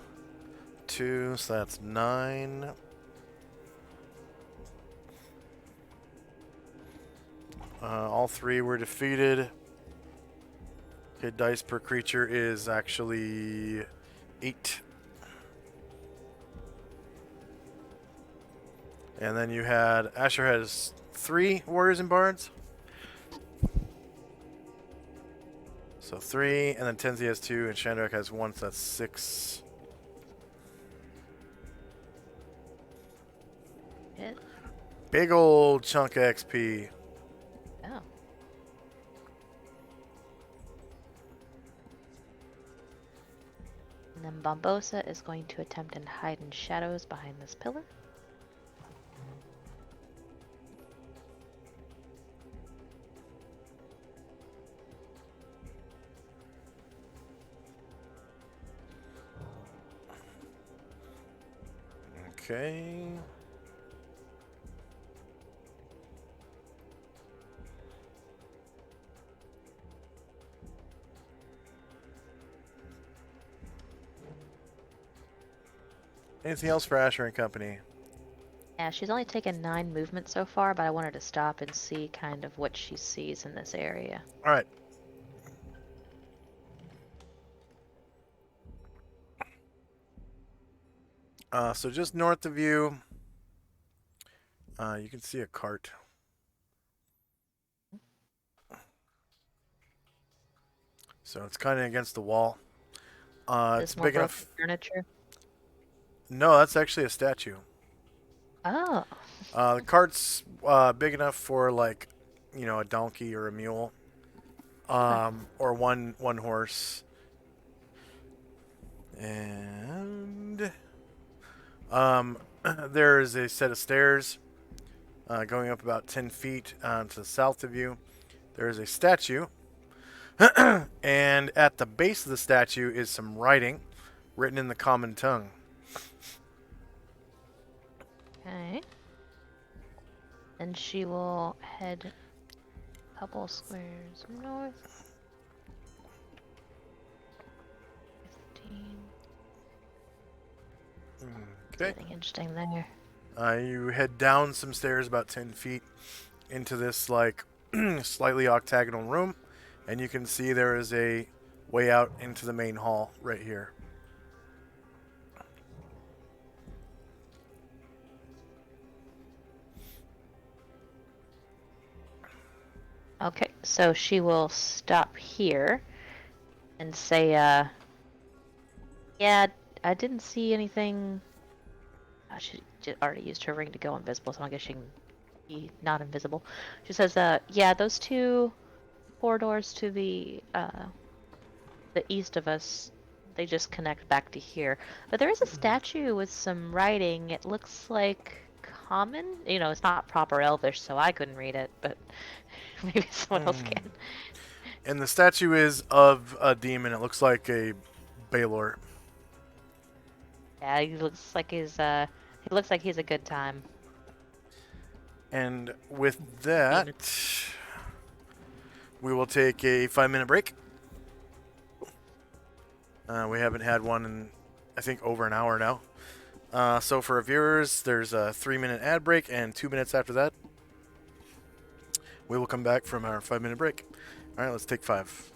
2. So that's 9. All 3 were defeated. Hit dice per creature is actually 8. And then you had Asher has 3 warriors and bards. So 3, and then Tenzi has 2, and Shandrak has 1, so that's 6. Hit. Big old chunk of XP. Oh. And then Bombosa is going to attempt and hide in shadows behind this pillar. Okay. Anything else for Asher and company? Yeah, she's only taken 9 movement so far, but I wanted to stop and see kind of what she sees in this area. All right. So just north of you, you can see a cart. So it's kind of against the wall. It's This more big broken enough. furniture. No, that's actually a statue. Oh. The cart's big enough for like, a donkey or a mule, or one horse. And there is a set of stairs going up about 10 feet to the south of you. There is a statue, and at the base of the statue is some writing written in the common tongue. Okay. And she will head a couple squares north. 15. Okay. Something interesting there. You head down some stairs about 10 feet into this like slightly octagonal room, and you can see there is a way out into the main hall right here. Okay, so she will stop here and say, yeah, I didn't see anything. She already used her ring to go invisible, so I guess she can be not invisible. She says, yeah, those 2 corridors to the east of us, they just connect back to here. But there is a statue with some writing. It looks like common. It's not proper Elvish, so I couldn't read it, but maybe someone else can. And the statue is of a demon. It looks like a Baylor. Yeah, he looks like he's a good time. And with that, we will take a 5-minute break. We haven't had one in, I think, over an hour now. So for our viewers, there's a 3-minute ad break, and 2 minutes after that, we will come back from our 5-minute break. All right, let's take 5.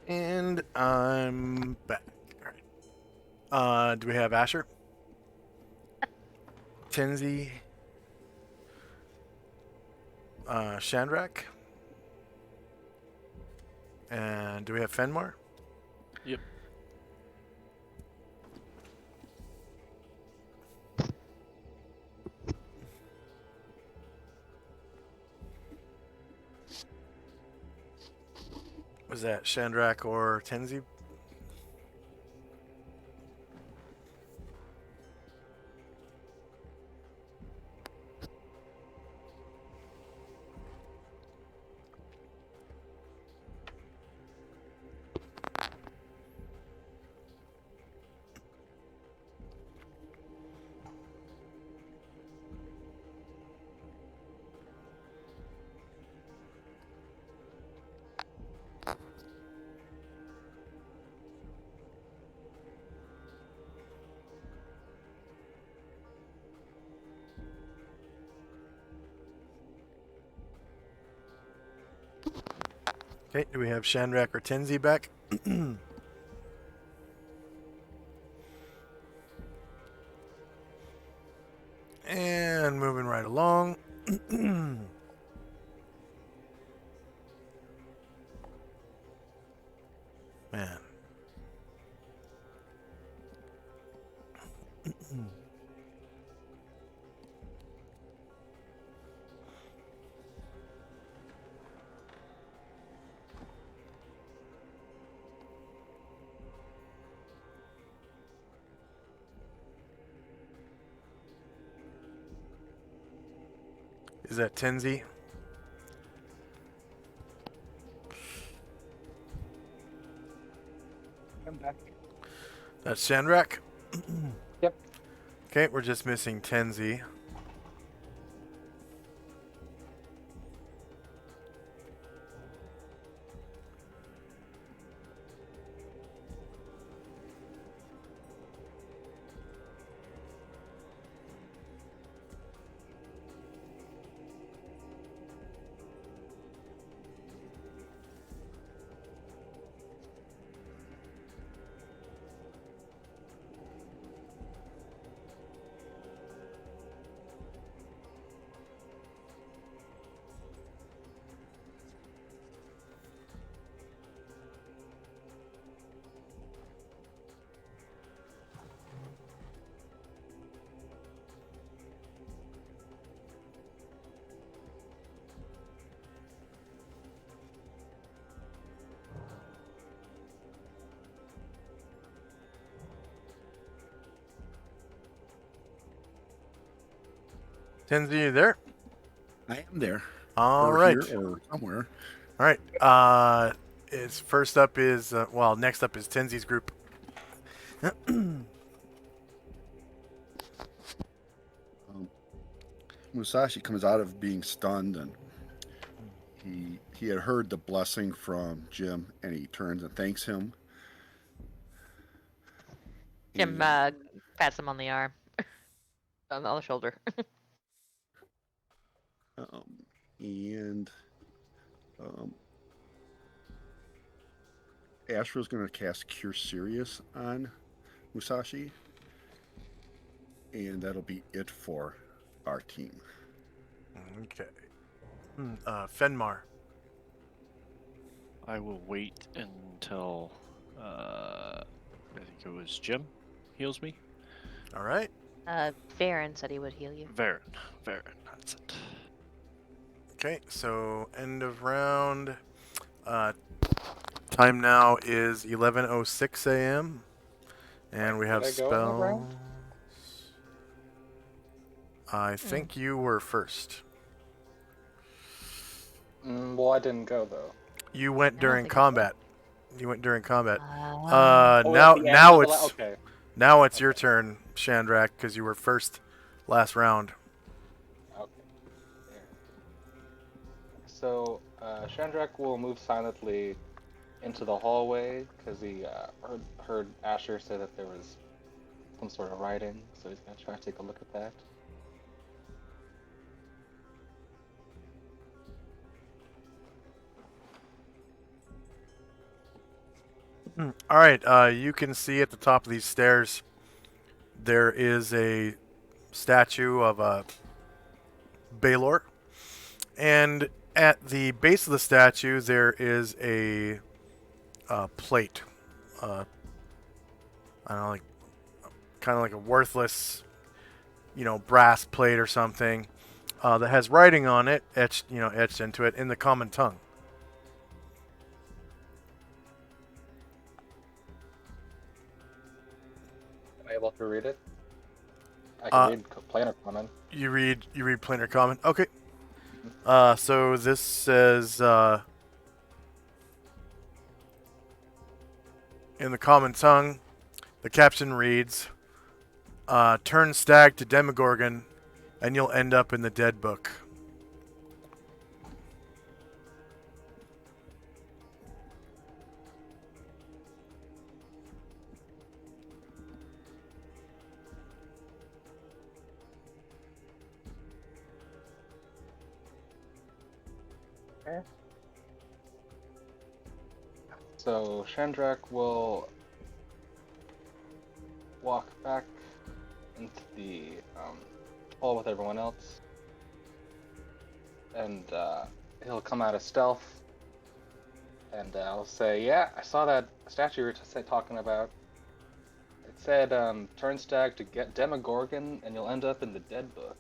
And I'm back. All right. Do we have Asher? Tenzi? Shandrak? And do we have Fenmar? Yep. Was that Shandrak or Tenzi? Okay, do we have Shandrak or Tenzi back? And moving right along. Man. Is that Tenzi? I'm back. That's Shandrak? Yep. Okay, we're just missing Tenzi. Tenzi, you there? I am there. All or right. Here or somewhere. All right. Is first up is next up is Tenzi's group. Musashi comes out of being stunned, and he had heard the blessing from Jim, and he turns and thanks him. Jim And, pats him on the arm, on the shoulder. and Ashra's going to cast Cure Serious on Musashi, and that'll be it for our team. Okay. Fenmar. I will wait until I think it was Jim heals me. All right. Varen said he would heal you. Varen, that's it. Okay, so end of round. Time now is 11:06 a.m. And we have Did I go in that spells. round? I think you were first. Well, I didn't go though. You went I don't during think I did. combat. You went during combat. Oh, Now at the end now of the it's okay. now it's your turn, Shandrak, because you were first last round. Okay. There. So Shandrak will move silently into the hallway because he heard Asher say that there was some sort of writing, so he's gonna try to take a look at that. All right. You can see at the top of these stairs there is a statue of a Baylor, and at the base of the statue there is a plate. I don't know, like kind of like a worthless, brass plate or something that has writing on it etched into it in the common tongue. Am I able to read it? I can read planar common. You read planar common. Okay. So this says in the common tongue, the caption reads, "Turn stag to Demogorgon, and you'll end up in the dead book." Okay. So Shandrak will walk back into the hall with everyone else, and he'll come out of stealth, and I'll say, "Yeah, I saw that statue you were talking about. It said, turn stag to get Demogorgon, and you'll end up in the dead book."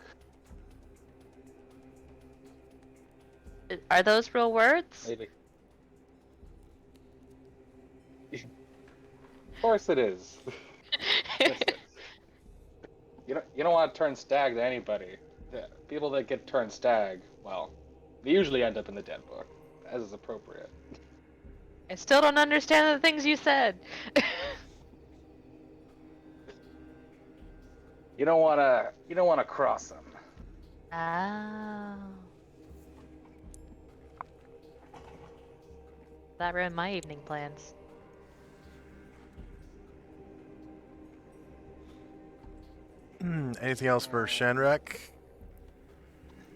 Are those real words? Maybe. Of course it is. You don't want to turn stag to anybody. The people that get turned stag, well, they usually end up in the dead book, as is appropriate. I still don't understand the things you said. You don't wanna cross them. Oh. That ruined my evening plans. Anything else for Shandrak?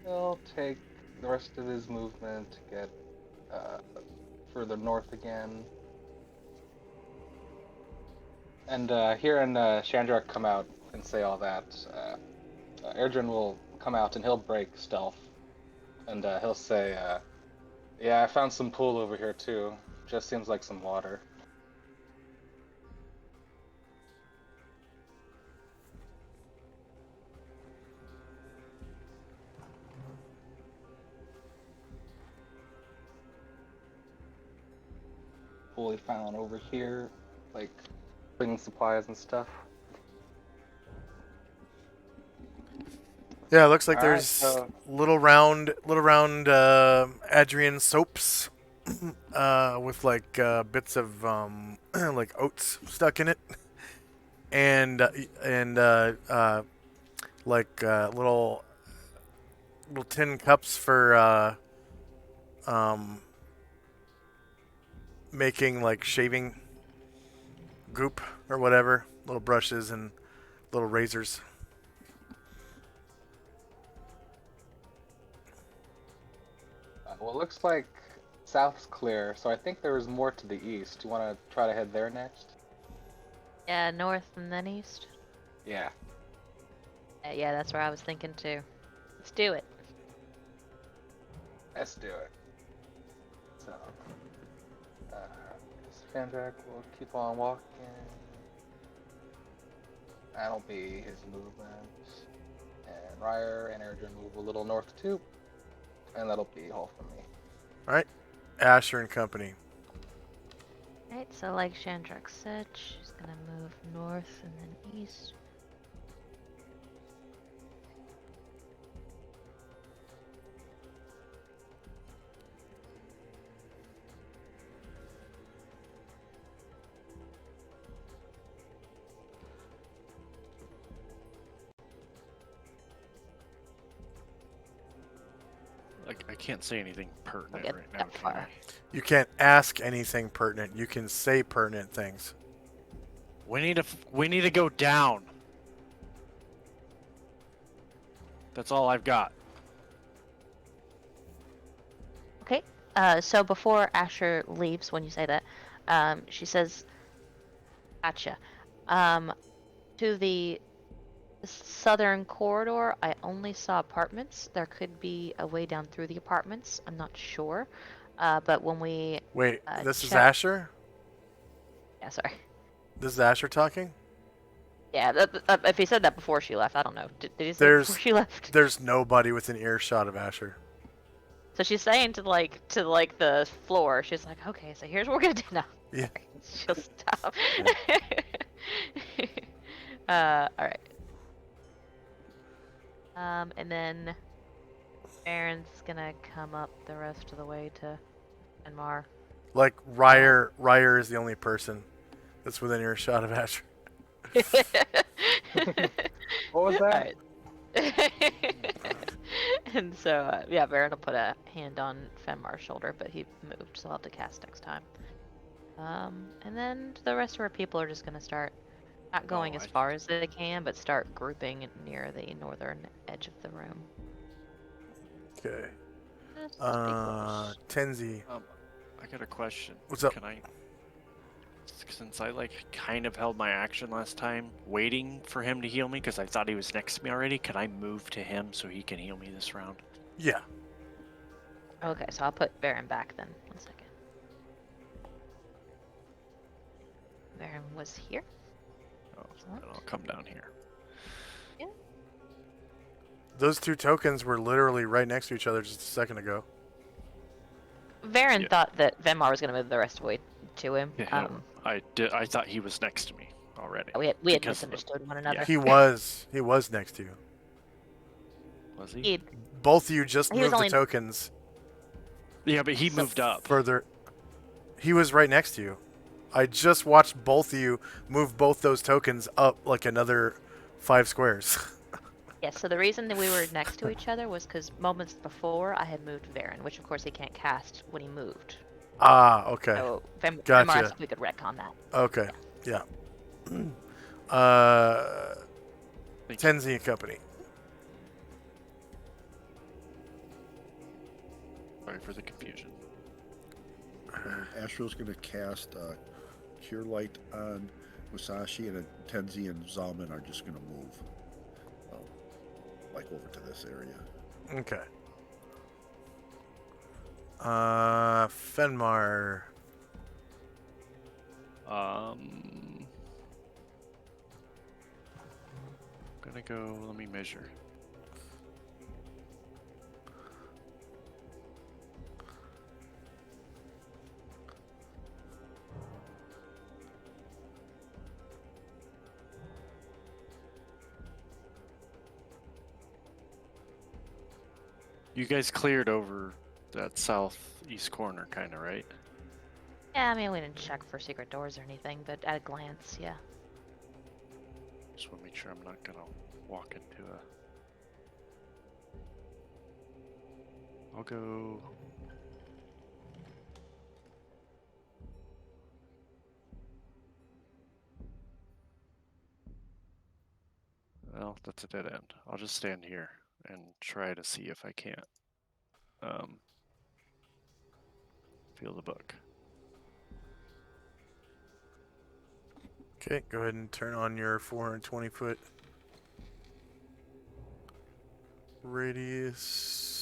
He'll take the rest of his movement to get further north again. And hearing Shandrak come out and say all that, Erdrin will come out and he'll break stealth. And he'll say, "Yeah, I found some pool over here too. Just seems like some water." Pool he found over here, like cleaning supplies and stuff. Yeah, it looks like All right, there's so- little round Adrian soaps with like bits of like oats stuck in it, and like little tin cups for making like shaving goop or whatever, little brushes and little razors. Well, it looks like south's clear, so I think there is more to the east. You want to try to head there next? Yeah, north and then east. Yeah. Yeah, that's where I was thinking too. Let's do it. Let's do it. So, Sandrak will keep on walking. That'll be his movement. And Ryer and Erdrin move a little north too. And that'll be all for me. Alright. Asher and company. Alright, so like Shandrak said, she's gonna move north and then east. I can't say anything pertinent get right now. that Can far. I? You can't ask anything pertinent. You can say pertinent things. We need to go down. That's all I've got. Okay, so before Asher leaves, when you say that, she says, Gotcha. To the southern corridor, I only saw apartments. There could be a way down through the apartments. I'm not sure. But when we Wait, this is checked, Asher? yeah, sorry. This is Asher talking? Yeah, if he said that before she left, I don't know. Did he say it before There's she left? there's nobody within earshot of Asher. So she's saying to the floor. She's like, okay, so here's what we're gonna do now. Yeah. She'll stop. All right. And then Aaron's gonna come up the rest of the way to Enmar. Like Ryer is the only person that's within earshot of Asher. What was that? And so, yeah, Baron will put a hand on Fenmar's shoulder, but he moved, so I'll have to cast next time. And then the rest of our people are just gonna start not going as far as they can, but start grouping near the northern edge of the room. Okay. Just be close. Tenzi. I got a question. What's up? Can I, since I kind of held my action last time, waiting for him to heal me because I thought he was next to me already, can I move to him so he can heal me this round? Yeah. Okay, so I'll put Baron back then. 1 second. Baron was here. Oh, then I'll come down here. Those two tokens were literally right next to each other just a second ago. Varen Yeah. thought that Venmar was going to move the rest of the way to him. Yeah, I did. I thought he was next to me already. We had because of the- misunderstood one another. He was next to you. Was he? He- Both of you just He was moved the only- tokens Yeah, but he moved up. further. He was right next to you. I just watched both of you move both those tokens up like another 5 squares. Yes, so the reason that we were next to each other was because moments before I had moved Varen, which of course he can't cast when he moved. Ah, okay. So Venmar Gotcha. asked if we could retcon that. Okay. Yeah. Thank you. Tenzi and Company. Sorry for the confusion. Astro's going to cast Cure Light on Musashi, and then Tenzi and Zalman are just going to move, over to this area. Okay. Fenmar. Gonna go. Let me measure. You guys cleared over that southeast corner, kind of, right? Yeah, I mean, we didn't check for secret doors or anything, but at a glance, yeah. Just want to make sure I'm not gonna walk into a. I'll go. Well, that's a dead end. I'll just stand here and try to see if I can't feel the book. Okay, go ahead and turn on your 420-foot radius.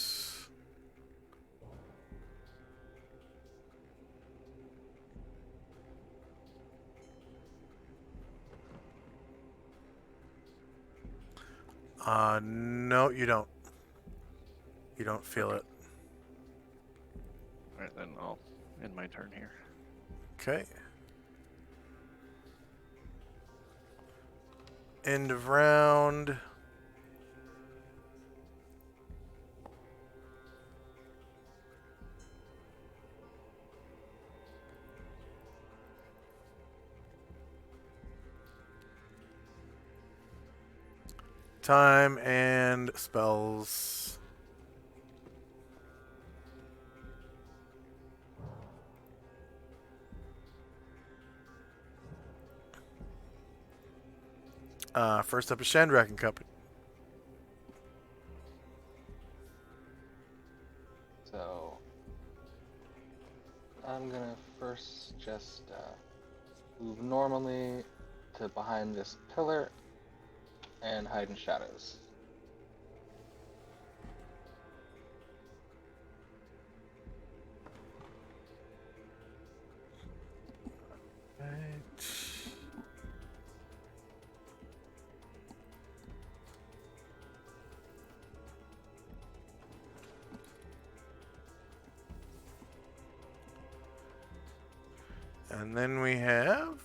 No, you don't. You don't feel it. Alright, then I'll end my turn here. Okay. End of round. Time and spells. First up is Shandrak and Company. So I'm gonna first just move normally to behind this pillar and hide in shadows. Right. And then we have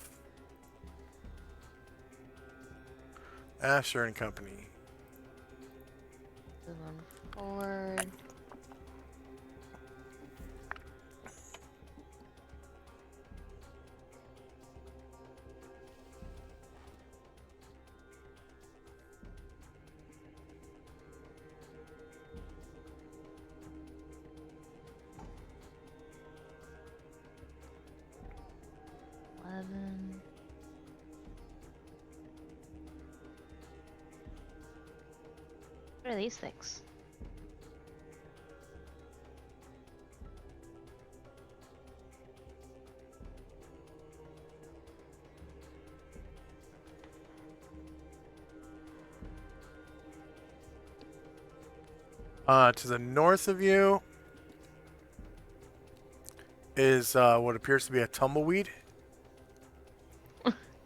Asher and Company. Moving forward. What are these things? To the north of you is what appears to be a tumbleweed.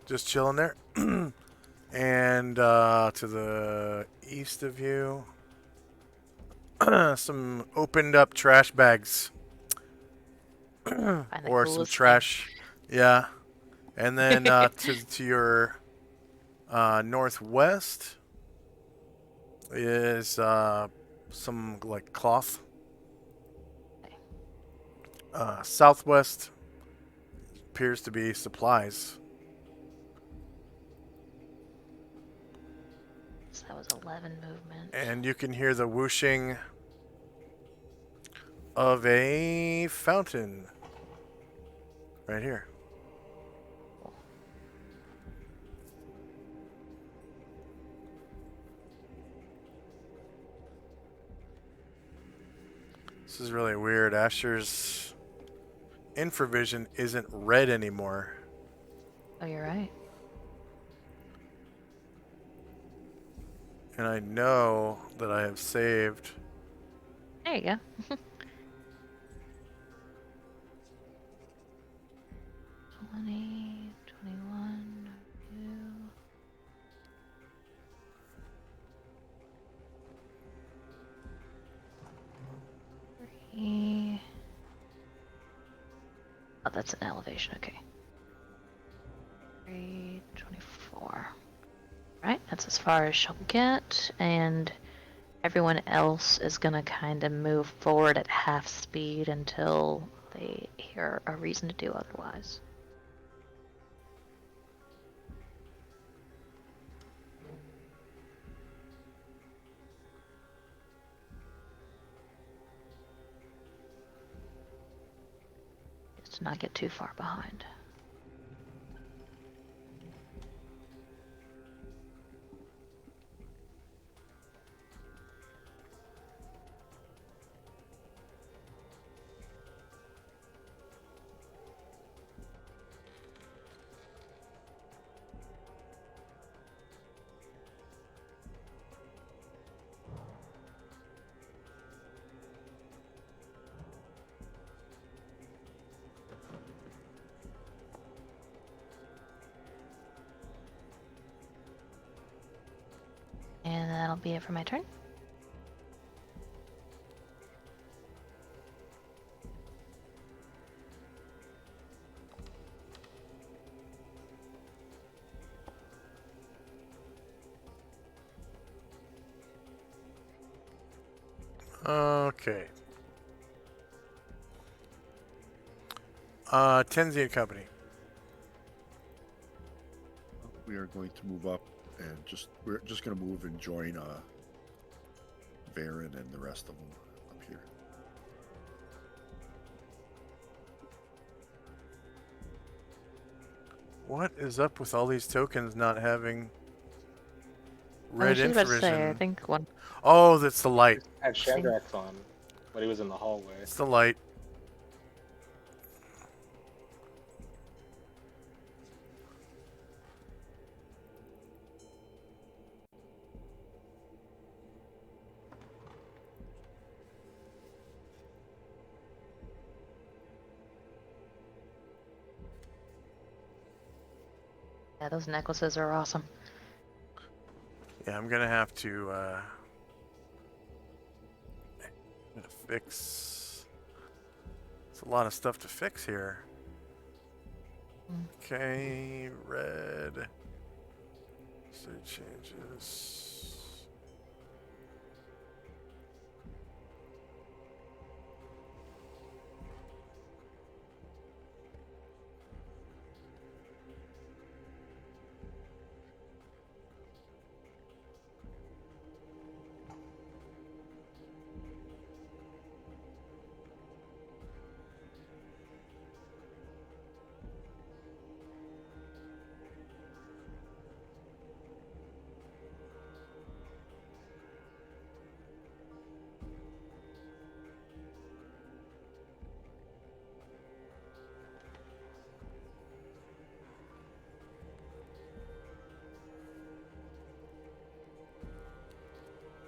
Just chilling there. And to the east of you, some opened up trash bags. Find the Or some coolest trash. Yeah. And then to your northwest is some like cloth. Southwest appears to be supplies. So that was 11 movement. And you can hear the whooshing of a fountain right here. This is really weird. Asher's infravision isn't red anymore. Oh, you're right. And I know that I have saved. There you go. 20, 21, 2, 3. Oh, that's an elevation, okay. 3, 24. Right, that's as far as she'll get, and everyone else is gonna kind of move forward at half speed until they hear a reason to do otherwise. Just to not get too far behind. And that'll be it for my turn. Okay. Tenzi and Company. We are going to move up and we're just going to move and join Varen and the rest of them up here. What is up with all these tokens not having red I was just about to say, I infravision? think one. Oh, that's the light. Had Shadrax on, but he was in the hallway. It's the light. Yeah, those necklaces are awesome. Yeah, I'm gonna have to fix. It's a lot of stuff to fix here. Okay, red. State changes.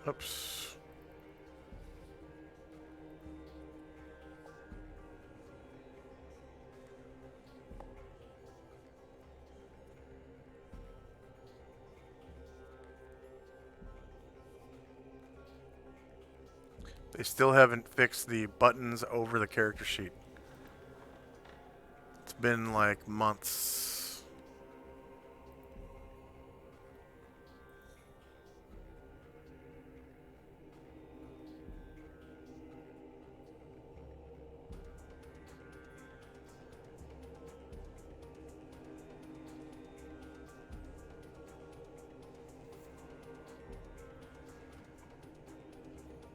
Oops. They still haven't fixed the buttons over the character sheet. It's been like months.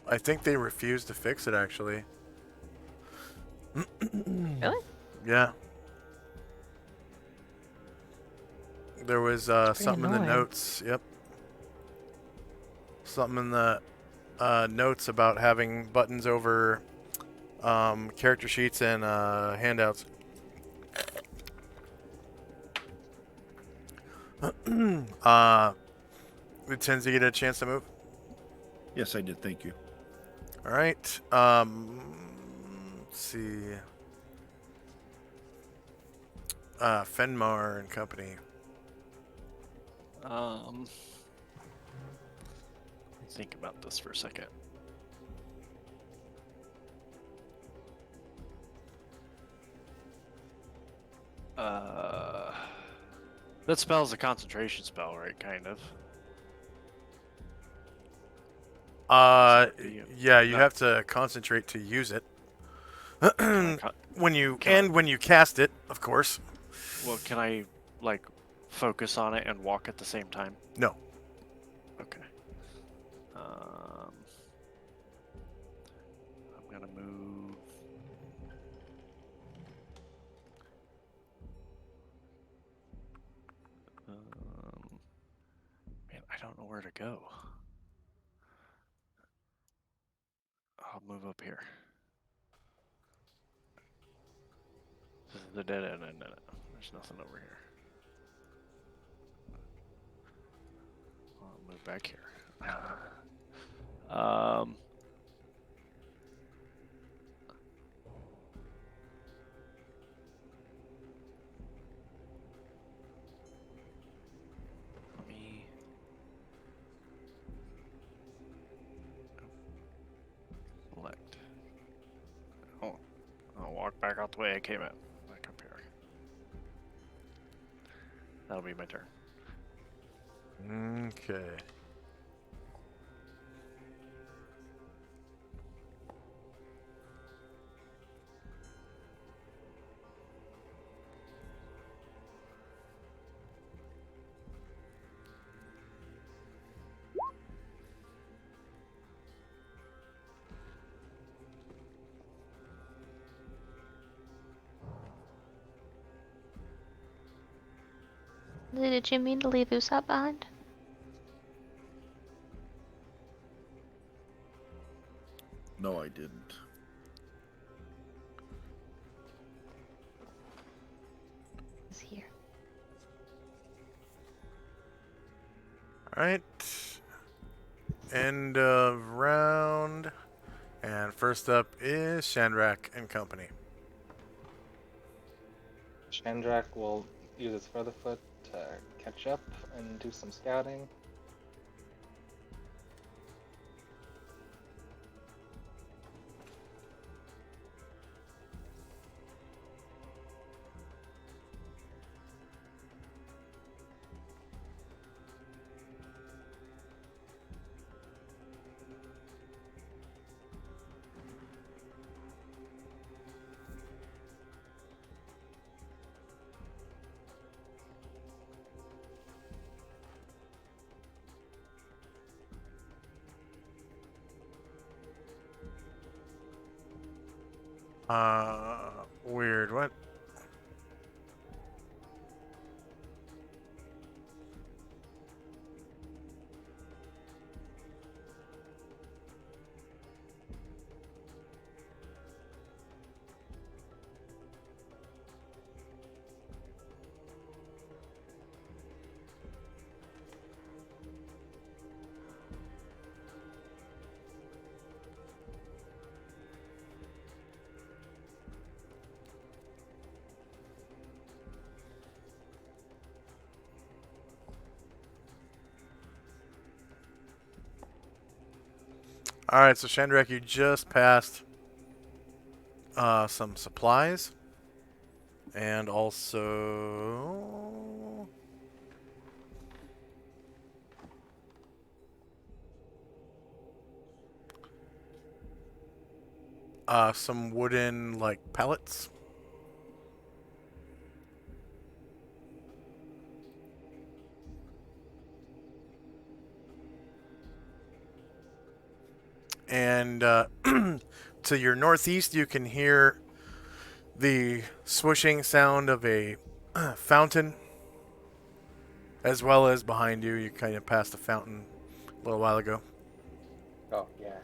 I think they refused to fix it, actually. Really? Yeah. There was pretty something in the annoying. notes. Yep. Something in the notes about having buttons over character sheets and handouts. Did Tenzi get a chance to move? Yes, I did. Thank you. All right. Let's see. Fenmar and Company. Think about this for a second. That spell's a concentration spell, right? Kind of. Yeah, you No. have to concentrate to use it. Can when you can when you cast it, of course. Well, can I like focus on it and walk at the same time? No. Okay. I'm gonna move. Man, I don't know where to go. I'll move up here. This is the dead end. There's nothing over here. I'll move back here. Let me. Select. Oh, I'll walk back out the way I came in. Back up here. That'll be my turn. Okay. Did you mean to leave Usopp behind? No, I didn't. He's here. All right. End of round. And first up is Shandrak and Company. Chandrak will use its feather foot to catch up and do some scouting. Weird. What? All right, so Shandrak, you just passed some supplies, and also some wooden like pallets. And to your northeast, you can hear the swooshing sound of a fountain, as well as behind you. You kind of passed the fountain a little while ago. Oh, yeah.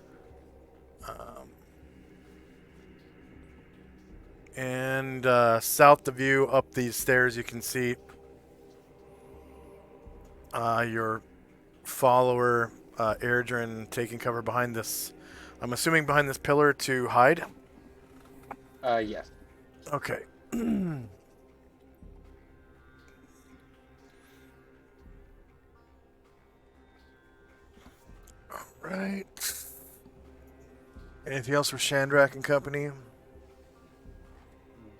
And south of you, up these stairs, you can see your follower, Airdrin, taking cover behind this. I'm assuming behind this pillar to hide. Yes. Okay. All right. Anything else for Shandrak and company?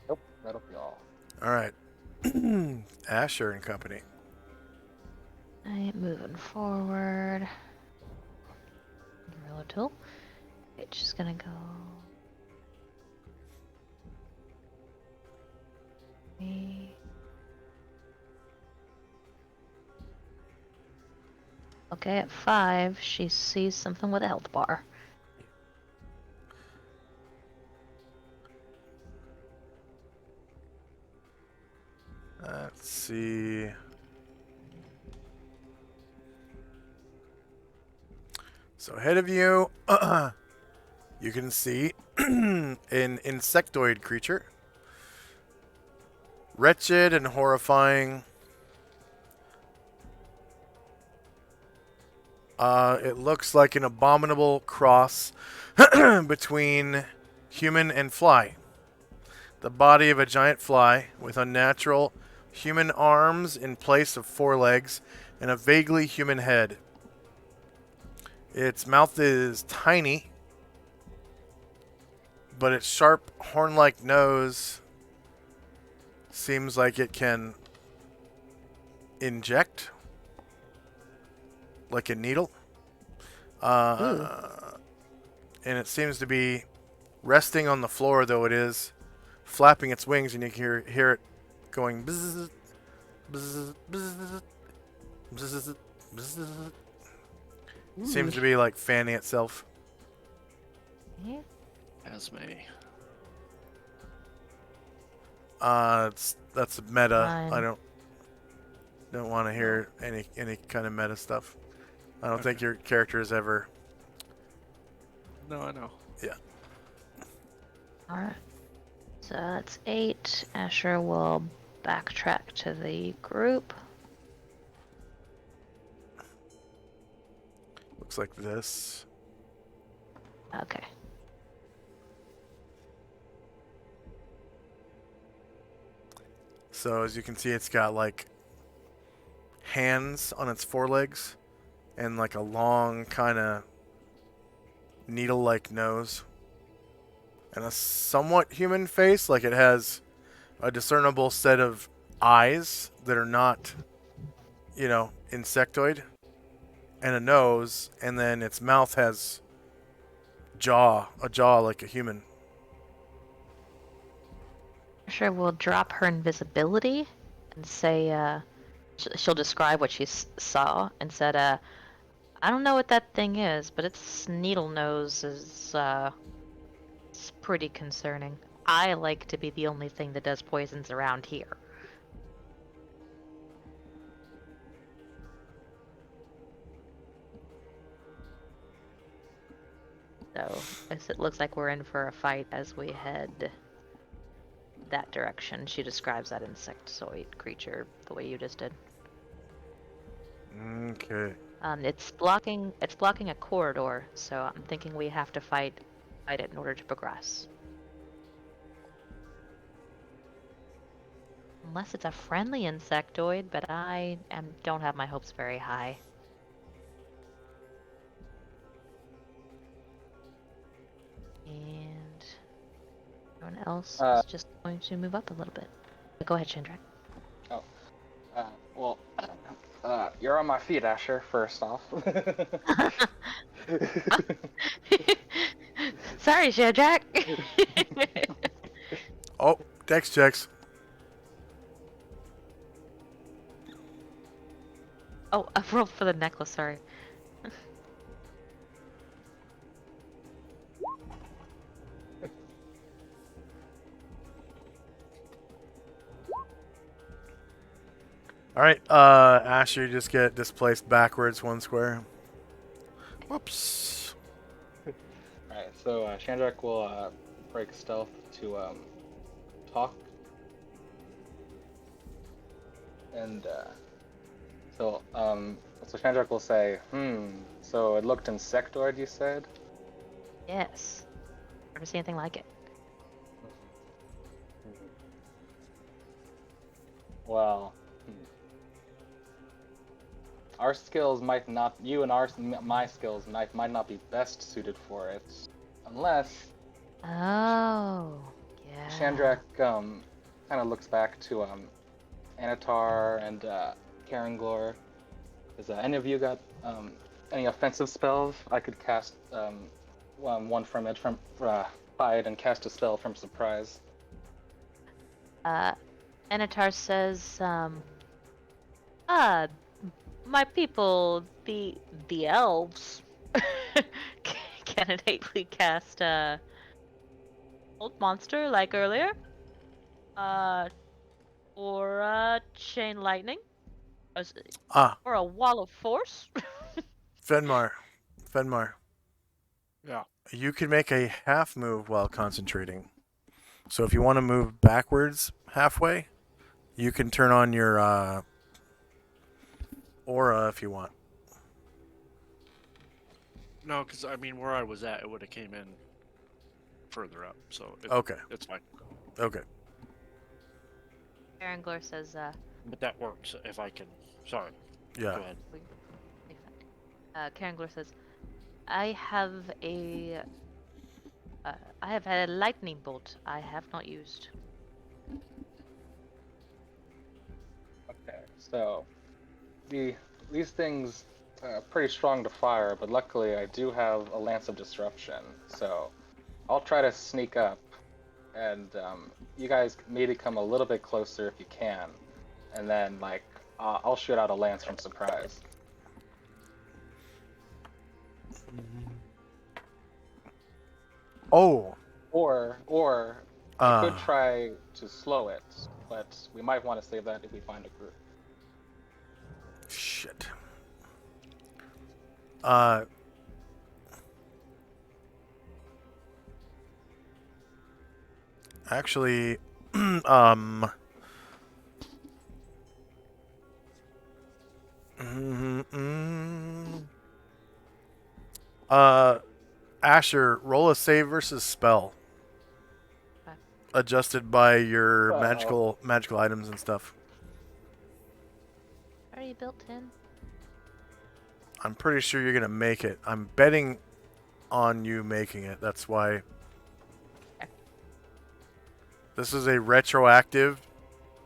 Nope, that'll be all. All right. Asher and company. Alright, moving forward. Reload tool. Okay, just gonna go. Okay, at 5, she sees something with a health bar. Let's see. So ahead of you, you can see an insectoid creature. Wretched and horrifying. It looks like an abominable cross between human and fly. The body of a giant fly with unnatural human arms in place of 4 legs and a vaguely human head. Its mouth is tiny, but its sharp horn-like nose seems like it can inject like a needle. And it seems to be resting on the floor, though it is flapping its wings, and you can hear it going bzzz, bzzz, bzzz, bzzz, bzzz. Seems to be like fanning itself. Yeah. Esme. That's meta. Fine. I don't want to hear any kind of meta stuff. I don't think your character is ever. No, I know. Yeah. Alright. So that's 8. Asher will backtrack to the group. Looks like this. Okay. So as you can see, it's got like hands on its forelegs and like a long kind of needle-like nose and a somewhat human face. Like it has a discernible set of eyes that are not, insectoid, and a nose, and then its mouth has a jaw like a human. Sure, we'll drop her invisibility and say, she'll describe what she saw and said, I don't know what that thing is, but its needle nose is, it's pretty concerning. I like to be the only thing that does poisons around here. So, as it looks like we're in for a fight as we head that direction. She describes that insectoid creature the way you just did. Okay. It's blocking a corridor, so I'm thinking we have to fight it in order to progress. Unless it's a friendly insectoid, but I don't have my hopes very high. And everyone else is just going to move up a little bit. Go ahead, Chandrak. Well, you're on my feet, Asher, first off. Sorry, Chandrak. Oh, dex checks. Oh, I rolled for the necklace, sorry. Alright, Asher, you just get displaced backwards 1 square. Whoops. Alright, so Chandrak will break stealth to talk. And so Chandrak will say, so it looked insectoid, you said? Yes. Never seen anything like it. Well, our skills might not, my skills might not be best suited for it, unless Oh, yeah. Chandrak kind of looks back to Anatar and Karanglor. Has any of you got any offensive spells? I could cast one from Edge from Hide and cast a spell from Surprise. Anatar says, my people, the elves, can innately cast old monster like earlier, or chain lightning, or a wall of force. Fenmar. Yeah. You can make a half move while concentrating. So if you want to move backwards halfway, you can turn on your aura if you want. No, because I mean, where I was at, it would have came in further up, so Okay. it's fine. Okay. Aranglor says, But that works if I can. Sorry. Yeah. Go ahead. Karangler says, I have had a lightning bolt I have not used. Okay, so these things are pretty strong to fire, but luckily I do have a Lance of Disruption, so I'll try to sneak up, and you guys maybe come a little bit closer if you can, and then I'll shoot out a lance from Surprise. Oh. Or I could try to slow it, but we might want to save that if we find a group. Shit. Actually, Asher, roll a save versus spell. Okay. Adjusted by your Uh-oh. magical items and stuff. What are you be built in? I'm pretty sure you're gonna make it. I'm betting on you making it. That's why. Okay. This is a retroactive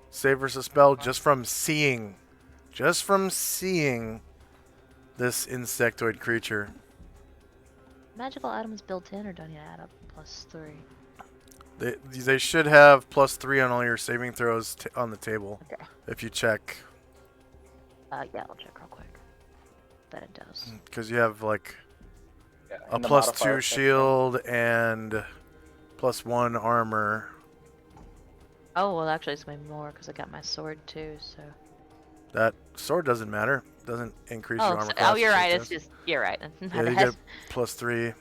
save versus spell just from seeing this insectoid creature. Magical items built in, or don't you add up +3? They should have +3 on all your saving throws on the table. Okay. If you check. Yeah, I'll check real quick. That it does. Because you have like Yeah, a in the +2 modifier section. shield and +1 armor. Oh, well, actually, it's way more because I got my sword too. So. That sword doesn't matter. Doesn't increase Oh, your armor class. you're right. It It's does. just you're right. My Yeah, you bad. get +3.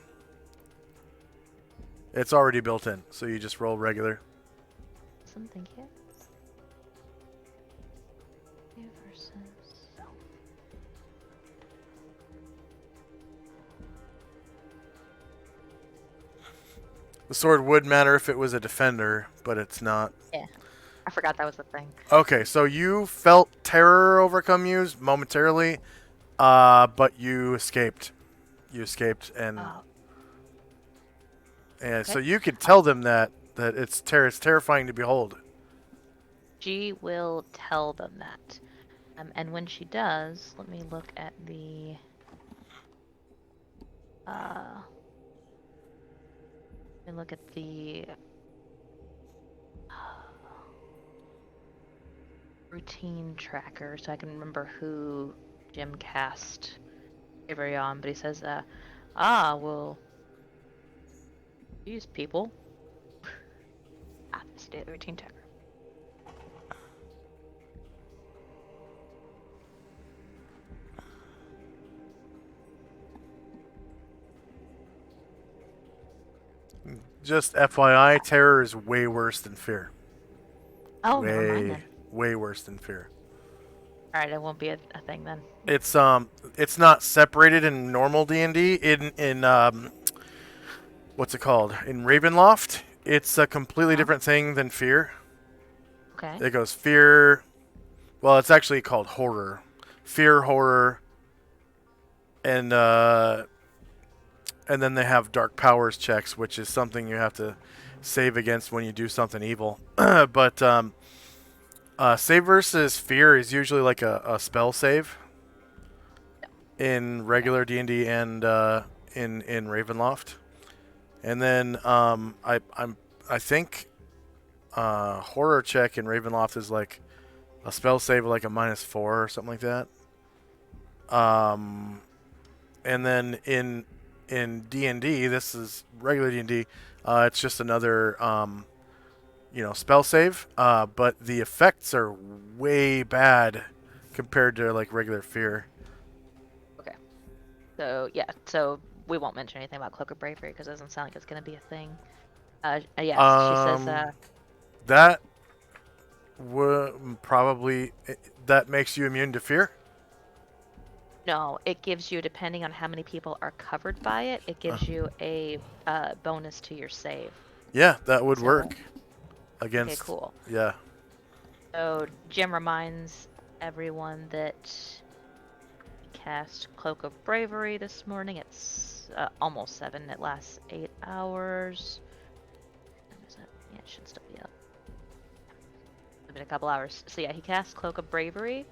It's already built in, so you just roll regular. Awesome, thank you. You versus. The sword would matter if it was a defender, but it's not. Yeah, I forgot that was the thing. Okay, so you felt terror overcome you momentarily, but you escaped. You escaped, and Oh, so okay. you could tell them that it's terrifying to behold. She will tell them that. And when she does, let me look at the. Let me look at the routine tracker so I can remember who Jim cast Avery on. But he says, well, these people. This is the routine tracker. Just FYI, terror is way worse than fear. Oh, never mind then. Way worse than fear. All right, it won't be a thing then. It's not separated in normal D&D. In what's it called? In Ravenloft, it's a completely different thing than fear. Okay. It goes fear. Well, it's actually called horror, fear, horror, and then they have dark powers checks, which is something you have to save against when you do something evil. But save versus fear is usually like a spell save in regular D&D and in Ravenloft. And then I think horror check in Ravenloft is like a spell save of like a -4 or something like that. And then in D&D, this is regular D&D. It's just another spell save, but the effects are way bad compared to like regular fear. Okay. So yeah, so we won't mention anything about Cloak of Bravery because it doesn't sound like it's going to be a thing. Yes, she says. That would probably that makes you immune to fear. No, it gives you, depending on how many people are covered by it, it gives you a bonus to your save. Yeah, that would So- work. Against. Okay, cool. Yeah. So Jim reminds everyone that he cast Cloak of Bravery this morning. It's almost 7. It lasts 8 hours. Yeah, it should still be up. It's been a couple hours. So yeah, he cast Cloak of Bravery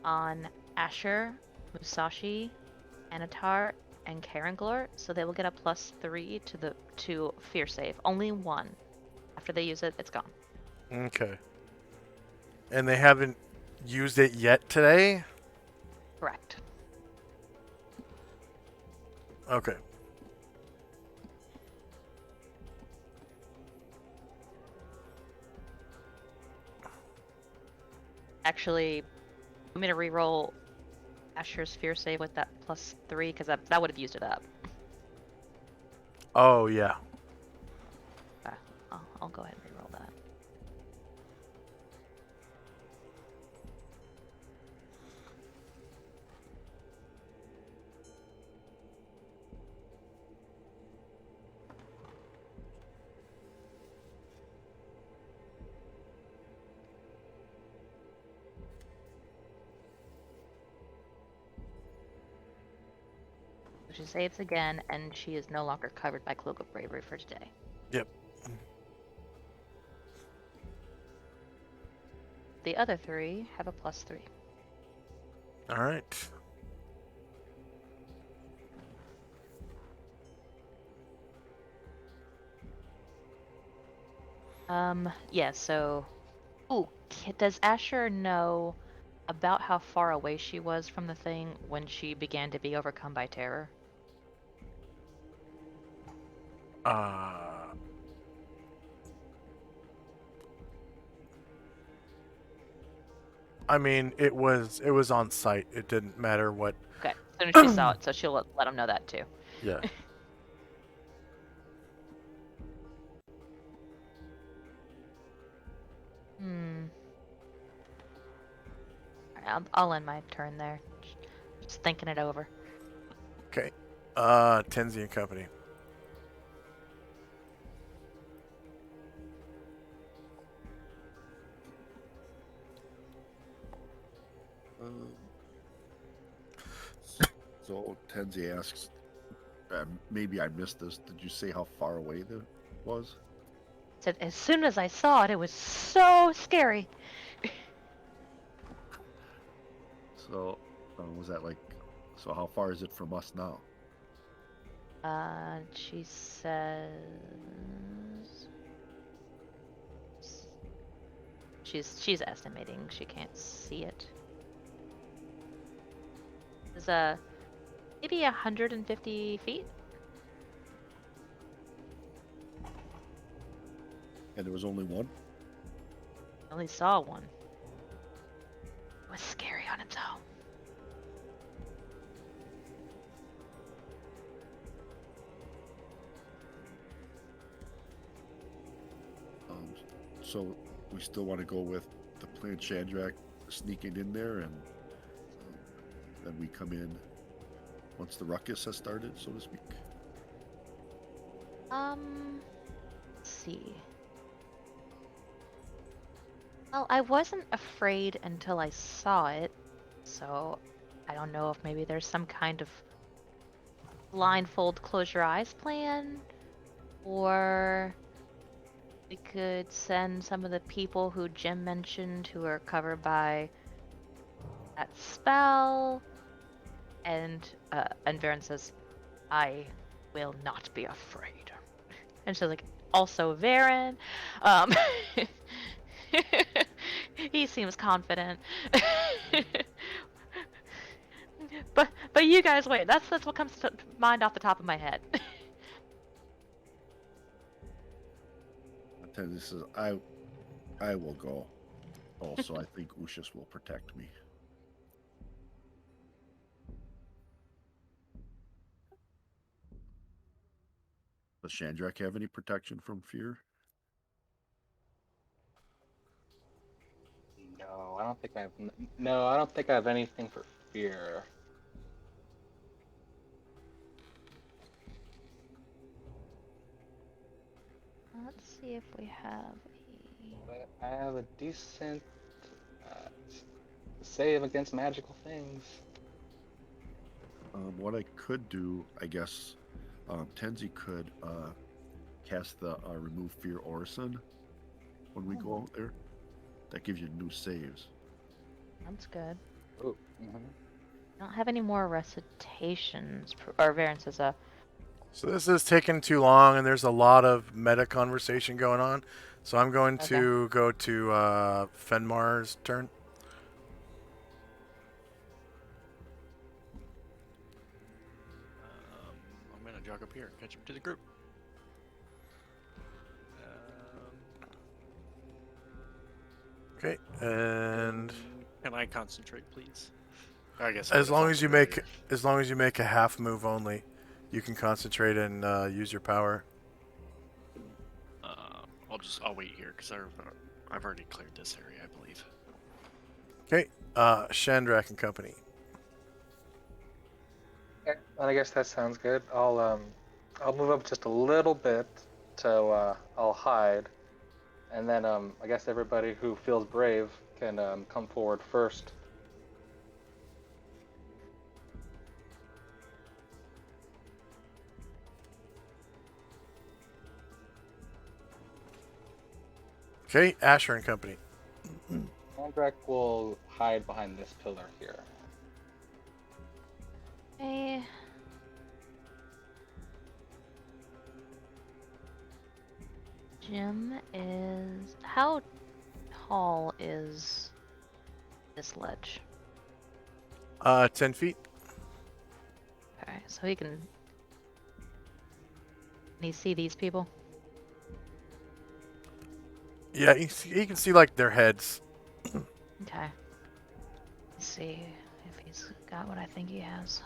on Asher, Musashi, Anatar, and Karenglor, so they will get a +3 to fear save. Only one. After they use it, it's gone. Okay. And they haven't used it yet today? Correct. Okay. Actually, I'm gonna reroll Asher's fear save with that +3 because that would have used it up. Oh, yeah. I'll go ahead and reroll that. she saves again, and she is no longer covered by Cloak of Bravery for today. Yep. The other 3 have a +3. All right. Yeah, so... Ooh, does Asher know about how far away she was from the thing when she began to be overcome by terror? I mean, it was on site. It didn't matter what. Okay, as soon as she saw it, so she'll let him know that too. Yeah. I'll end my turn there. Just thinking it over. Okay. Tenzi and Company. So Tenzi asks, maybe I missed this. Did you say how far away that was? Said as soon as I saw it, it was so scary. So, was that like? So how far is it from us now? She says she's estimating. She can't see it. There's maybe 150 feet. And there was only one. I only saw one. It was scary on its own. So we still want to go with the plan Chandrak sneaking in there, and then we come in once the ruckus has started, so to speak. Let's see. Well, I wasn't afraid until I saw it, so I don't know if maybe there's some kind of blindfold close your eyes plan, or we could send some of the people who Jim mentioned who are covered by that spell. And Varen says, I will not be afraid. And she's like, also Varen. He seems confident. but you guys wait. That's what comes to mind off the top of my head. This is I will go. Also, I think Ushas will protect me. Does Chandrak have any protection from fear? No, I don't think I have. No, I don't think I have anything for fear. Let's see if we have But I have a decent save against magical things. What I could do, I guess, Tenzi could cast the remove fear orison when we go out there. That gives you new saves. Sounds good. Oh. I don't have any more recitations. Or Varen says, So this is taking too long, and there's a lot of meta conversation going on. So I'm going to go to Fenmar's turn. I'm gonna jog up here and catch up to the group. Okay, and Can I concentrate, please? I guess as long as you make a half move only, you can concentrate and use your power. I'll wait here because I've already cleared this area, I believe. Okay, Chandrak and Company. Okay, well, I guess that sounds good. I'll move up just a little bit, so I'll hide, and then I guess everybody who feels brave can come forward first. Okay, Asher and Company. Andrek will hide behind this pillar here. Okay. Jim is... How tall is this ledge? 10 feet. Okay, so he can... Can he see these people? Yeah, you can see like their heads. Okay. Let's see if he's got what I think he has.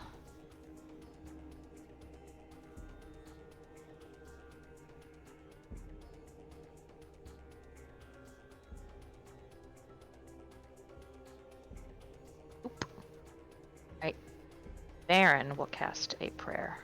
Oop. Right. Baron will cast a prayer.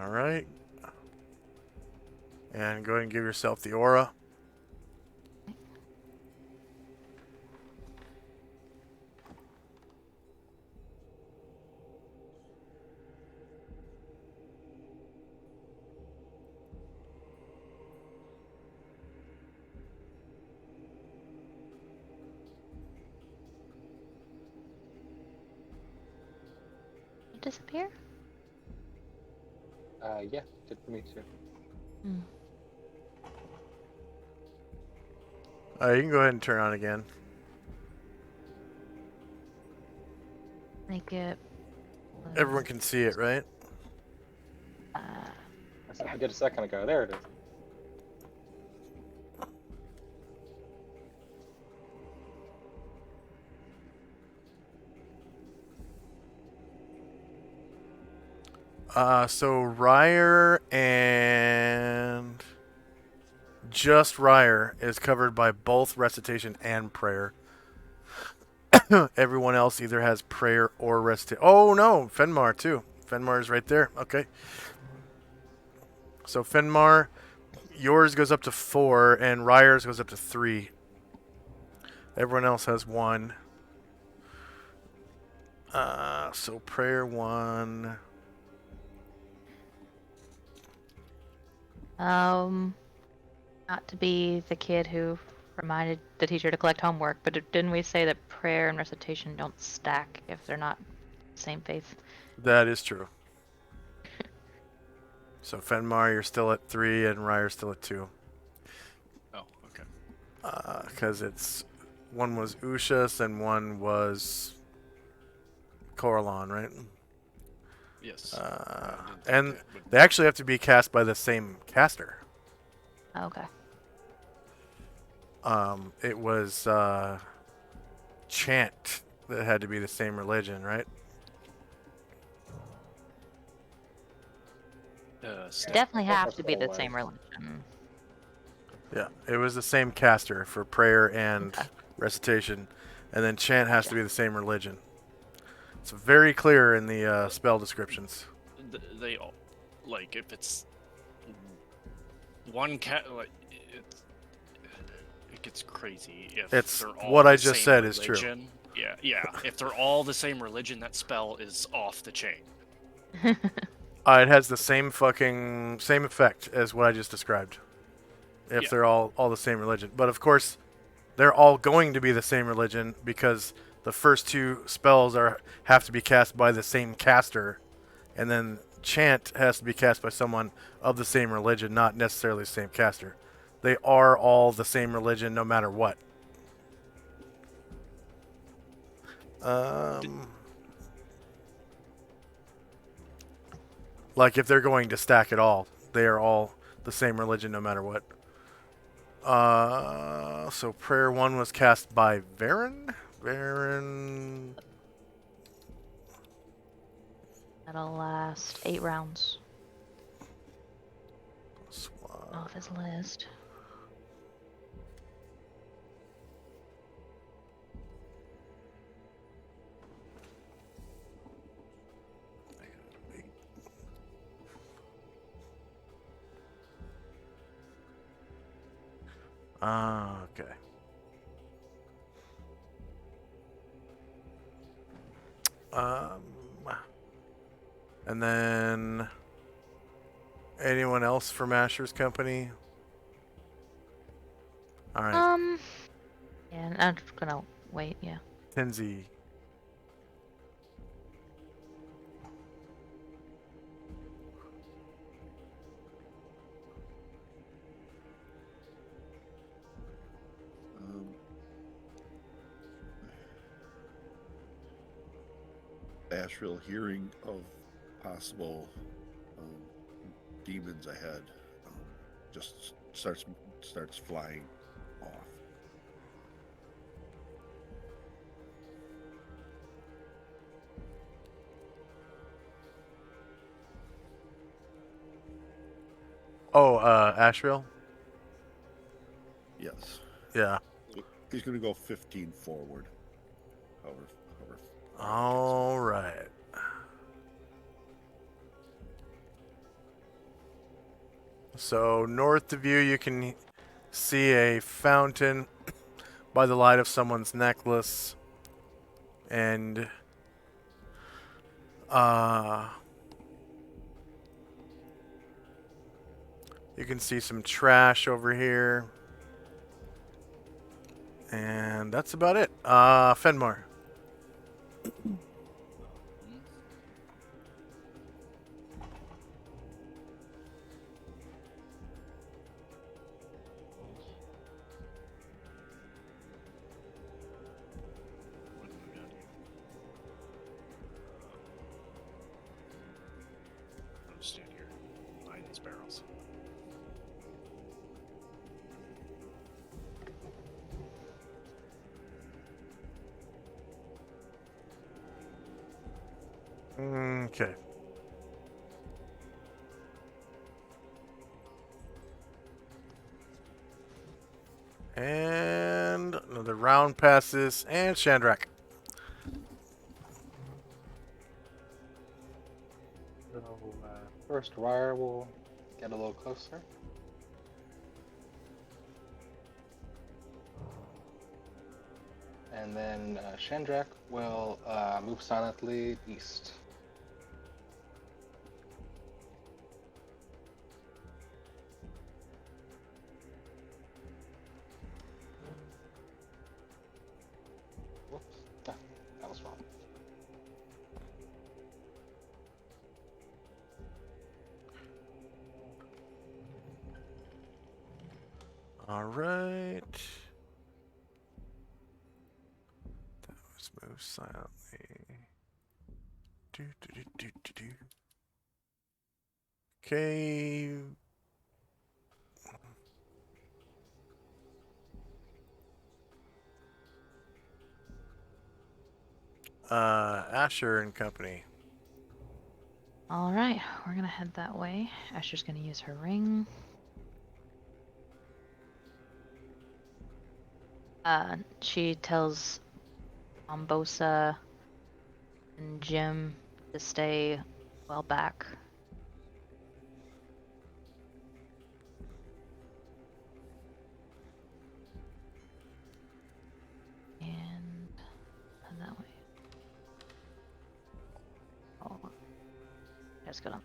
All right. And go ahead and give yourself the aura. Disappear? Yeah, did for me too. Hmm. You can go ahead and turn on again. Make it. Everyone can see it, right? I did a second ago. There it is. So Ryer and just Ryer is covered by both recitation and prayer. Everyone else either has prayer or recitation. Oh no, Fenmar too. Fenmar is right there. Okay. So Fenmar, yours goes up to 4 and Ryer's goes up to 3. Everyone else has 1. So prayer 1. Not to be the kid who reminded the teacher to collect homework, but didn't we say that prayer and recitation don't stack if they're not same faith? That is true. So Fenmar, you're still at 3 and Ryer's still at 2. Oh, okay. Because it's one was Ushas and one was Coralon, right? Yes. And they actually have to be cast by the same caster. Okay. It was Chant that had to be the same religion, right? Definitely have That's to what be it the was. same religion. Yeah, it was the same caster for prayer and Okay. recitation, and then Chant has to be the same religion. It's very clear in the spell descriptions. They all, like, if it's one cat, like, it gets crazy if It's they're all what I the just same said is true. religion. Yeah. If they're all the same religion, that spell is off the chain. It has the same effect as what I just described. If Yeah. they're all the same religion. But of course, they're all going to be the same religion because the first 2 spells have to be cast by the same caster, and then Chant has to be cast by someone of the same religion, not necessarily the same caster. They are all the same religion no matter what. Like if they're going to stack at all, they are all the same religion no matter what. So prayer 1 was cast by Varen. That'll last 8 rounds. Swap. Off his list. Okay. Um, and then anyone else from Asher's company? All right, Yeah, and I'm just gonna wait. Yeah. Tenzi. Um, Asheville hearing of possible um, demons ahead just starts flying off. Oh, Asheville. Yes. Yeah. He's going to go 15 forward. However far he gets. All right. So north of you, you can see a fountain by the light of someone's necklace, and you can see some trash over here, and that's about it. Fenmar. What have we got here? I'll just stand here behind these barrels. Okay. And another round passes, and Shandrak. So, first wire will get a little closer. And then Shandrak will move silently east. Whoops. Ah, that was wrong. All right. That was move silently. Do, do, do, do, do, do. Okay. Asher and company. All right, we're gonna head that way. Asher's gonna use her ring. She tells Ambosa and Jim to stay well back. And head that way. Oh, just gonna.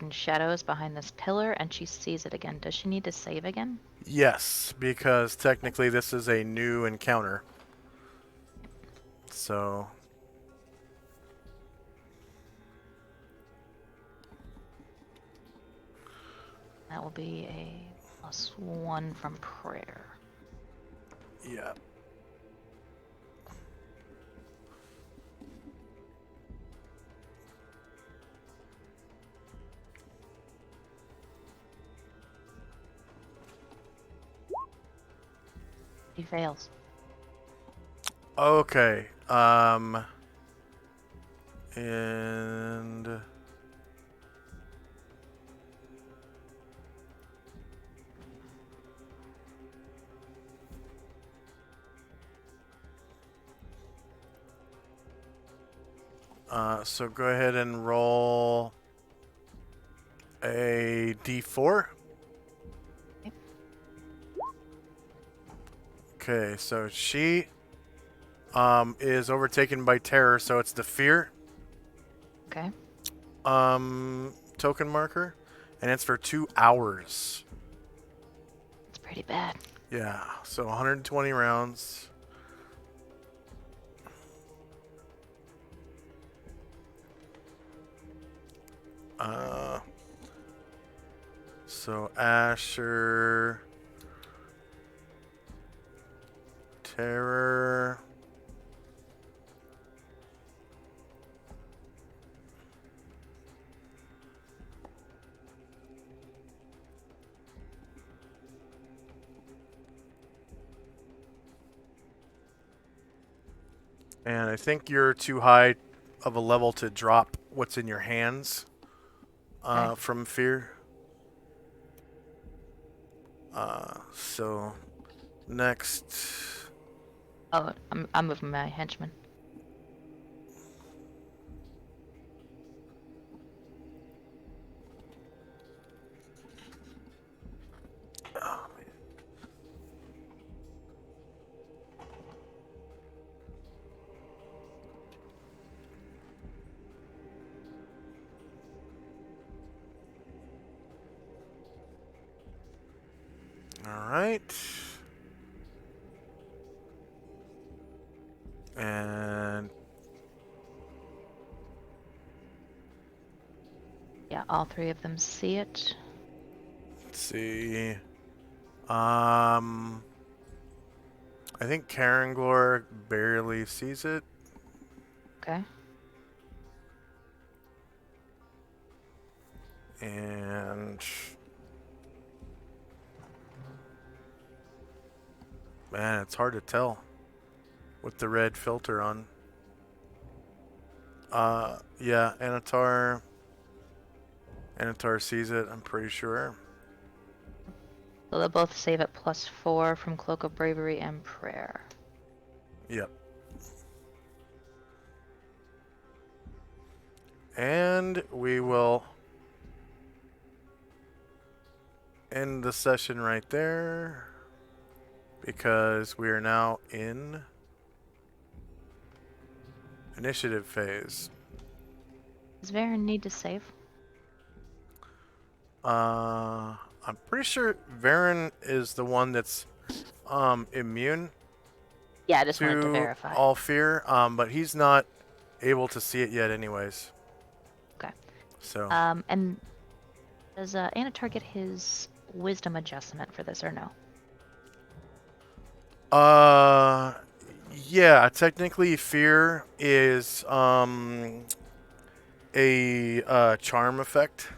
In shadows behind this pillar, and she sees it again. Does she need to save again? Yes, because technically this is a new encounter. So That will be a +1 from prayer. yeah. He fails. Okay. And so go ahead and roll a d4. Okay, so she is overtaken by terror, so it's the fear Okay. token marker, and it's for 2 hours. It's pretty bad. Yeah, so 120 rounds. So Asher, terror. And I think you're too high of a level to drop what's in your hands Okay. from fear. So next, Oh, I'm moving my henchman. all right. And Yeah, all three of them see it. let's see. I think Karangor barely sees it. Okay. And man, it's hard to tell with the red filter on. Yeah, Anatar sees it, I'm pretty sure. So they'll both save at +4 from Cloak of Bravery and Prayer. Yep. And we will end the session right there because we are now in initiative phase. Does Varen need to save? I'm pretty sure Varen is the one that's immune Yeah, I just wanted to to verify. all fear, but he's not able to see it yet anyways. Okay. So And does Anatar get his wisdom adjustment for this or no? yeah, technically fear is a charm effect.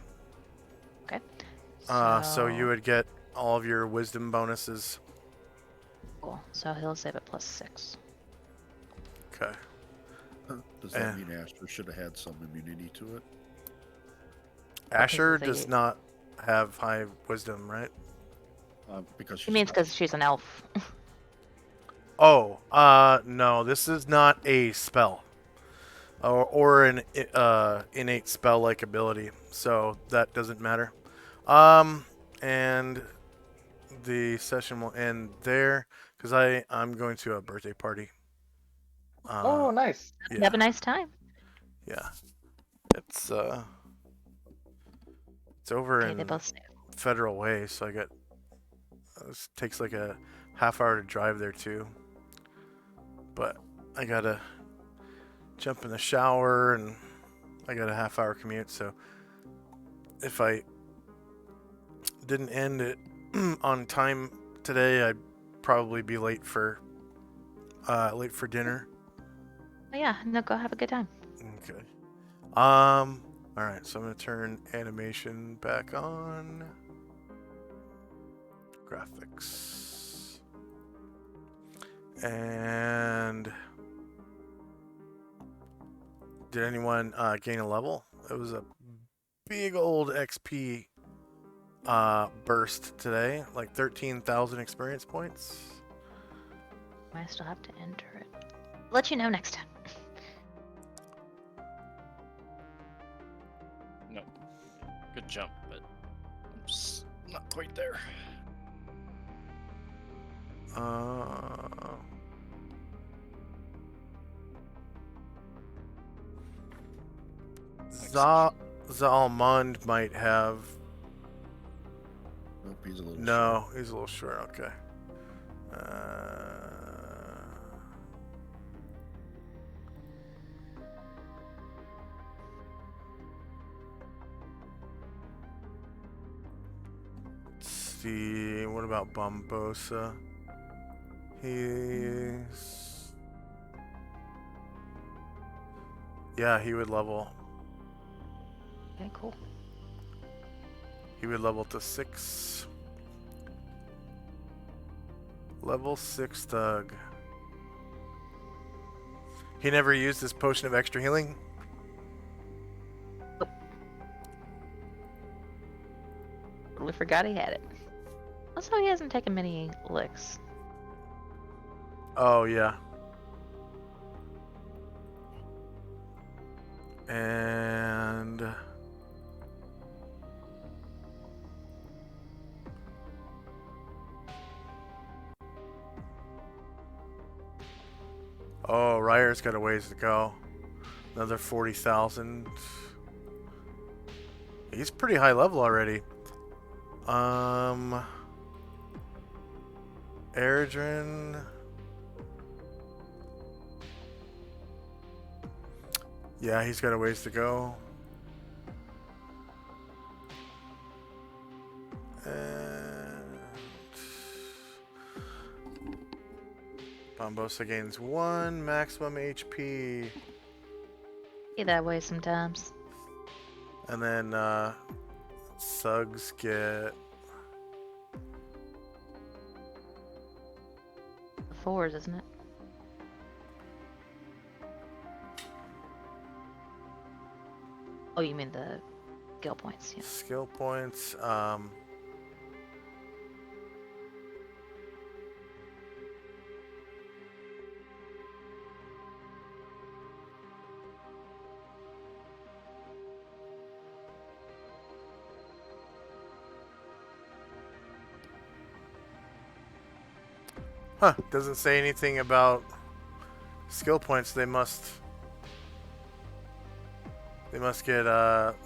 Okay. So you would get all of your wisdom bonuses. Cool. So he'll save at +6. Okay. Does that mean Asher should have had some immunity to it? Asher Because of does the- not have high wisdom, right? Because He means because she's an elf. Oh, no, this is not a spell. Or an innate spell-like ability, so that doesn't matter. And the session will end there because I'm going to a birthday party. Oh, nice. Yeah, Have a nice time. yeah. It's over Okay, they in both save. Federal Way, so this takes like a half hour to drive there too. But I gotta jump in the shower and I got a half-hour commute, so if I didn't end it on time today, I'd probably be late for dinner. Oh, yeah, no, go have a good time. Okay. All right, so I'm gonna turn animation back on. Graphics. And Did anyone gain a level? It was a big old XP burst today, like 13,000 experience points. I still have to enter it. Let you know next time. No. Good jump, but I'm just not quite there. Zalmund might have. Nope, he's a little No, short. he's a little short. Okay. Let's see. What about Bombosa? He's. Yeah, he would level. Okay, cool. He would level to 6. Level 6 Thug. He never used his potion of extra healing? Totally forgot he had it. Also, he hasn't taken many licks. Oh, yeah. And... oh, Ryer's got a ways to go. Another 40,000. He's pretty high level already. Erdrin. Yeah, he's got a ways to go. And Bombosa gains 1 maximum HP. Be that way sometimes. And then Suggs get The 4s, isn't it? Oh, you mean the skill points? Yeah. skill points. Huh, doesn't say anything about skill points. They must get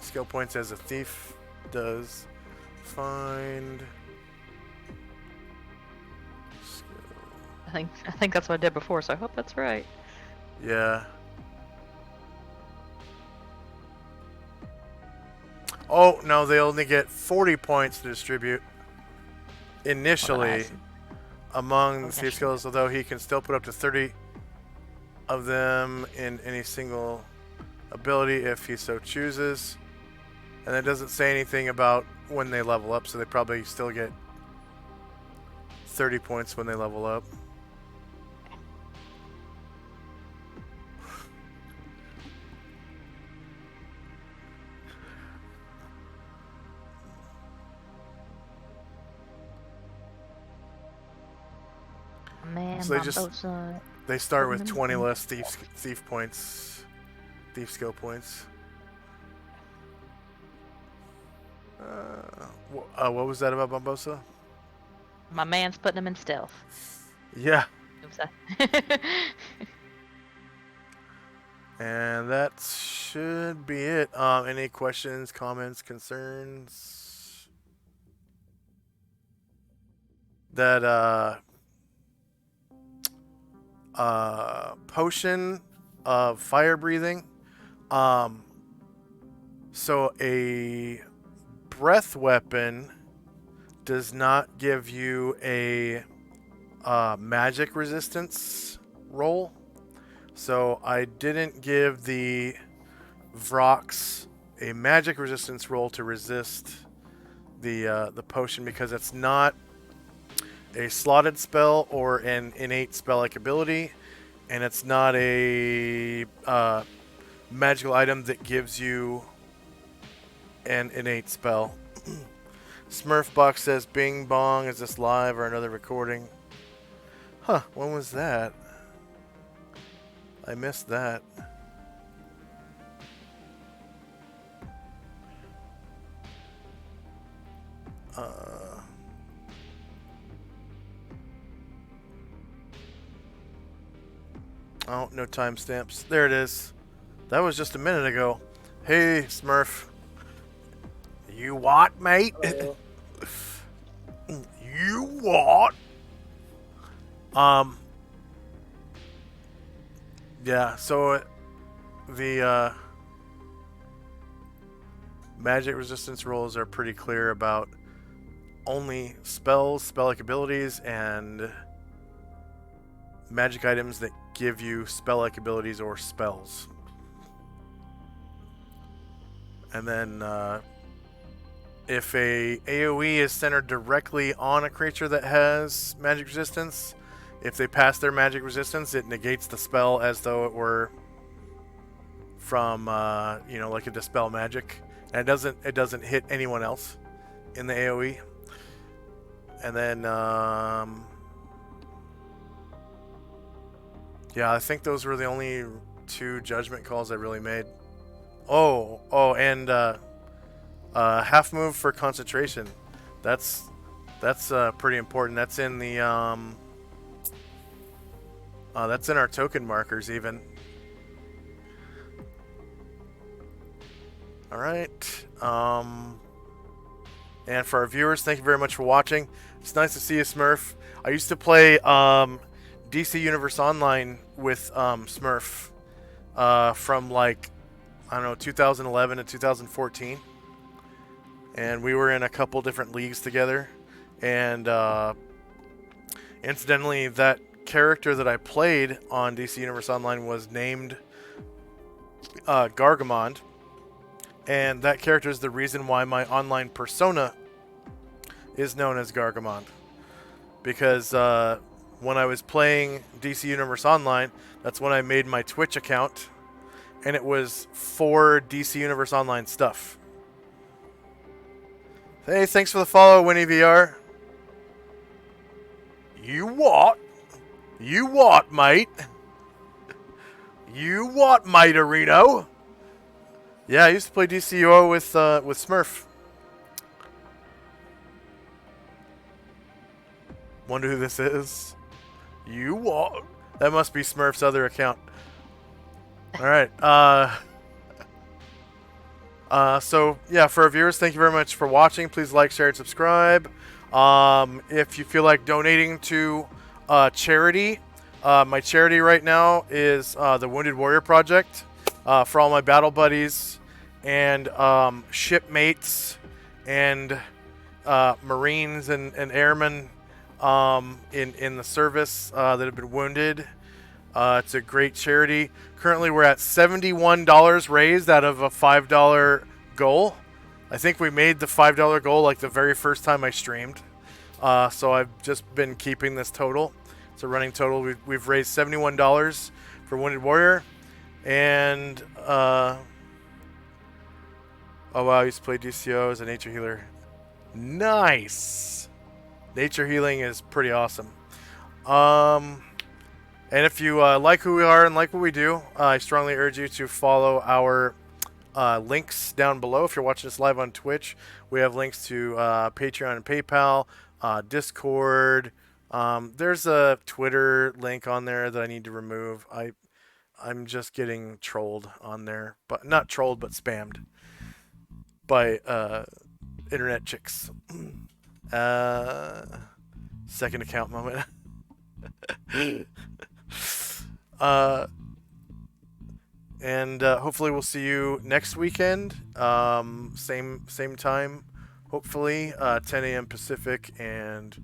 skill points as a thief does. Find skill. I think that's what I did before, so I hope that's right. Yeah. Oh, no, they only get 40 points to distribute initially among the thief skills, although he can still put up to 30 of them in any single ability if he so chooses. And it doesn't say anything about when they level up, so they probably still get 30 points when they level up. Man, So they start with 20 less thief points, thief skill points. What was that about Bombosa? My man's putting him in stealth. Yeah. Oops, And that should be it. Any questions, comments, concerns? That potion of fire breathing. So a breath weapon does not give you a magic resistance roll. So I didn't give the Vrox a magic resistance roll to resist the potion because it's not a slotted spell or an innate spell-like ability, and it's not a magical item that gives you an innate spell. Smurfbox says, "Bing bong, is this live or another recording?" Huh, when was that? I missed that. Oh, no timestamps. There it is. That was just a minute ago. Hey, Smurf. You what, mate? Hello. You what? Yeah, so the magic resistance rules are pretty clear about only spells, spell-like abilities, and magic items that give you spell-like abilities or spells. And then if a AoE is centered directly on a creature that has magic resistance, if they pass their magic resistance, it negates the spell as though it were from like a dispel magic, and it doesn't hit anyone else in the AoE. And then yeah, I think those were the only 2 judgment calls I really made. And half move for concentration. That's pretty important. That's in the that's in our token markers even. All right. And for our viewers, thank you very much for watching. It's nice to see you, Smurf. I used to play DC Universe Online with Smurf from like, I don't know, 2011 to 2014. And we were in a couple different leagues together. And incidentally, that character that I played on DC Universe Online was named Gargamond. And that character is the reason why my online persona is known as Gargamond. Because when I was playing DC Universe Online, that's when I made my Twitch account. And it was for DC Universe Online stuff. Hey, thanks for the follow, Winnie VR. You what? You what, mate? You what, mate, Areno? Yeah, I used to play DCUO with Smurf. Wonder who this is. You what? That must be Smurf's other account. All right. So yeah, for our viewers, thank you very much for watching. Please like, share, and subscribe. If you feel like donating to charity, my charity right now is the Wounded Warrior Project. For all my battle buddies and shipmates and Marines and airmen in the service that have been wounded. It's a great charity. Currently, we're at $71 raised out of a $5 goal. I think we made the $5 goal like the very first time I streamed. So I've just been keeping this total. It's a running total. We've raised $71 for Wounded Warrior. And, oh wow, I used to play DCO as a nature healer. Nice! Nature healing is pretty awesome. And if you like who we are and like what we do, I strongly urge you to follow our links down below. If you're watching us live on Twitch, we have links to Patreon and PayPal, Discord. There's a Twitter link on there that I need to remove. I'm just getting trolled on there, but not trolled, but spammed by internet chicks. Second account moment. And hopefully we'll see you next weekend. Same time, hopefully 10 a.m. Pacific and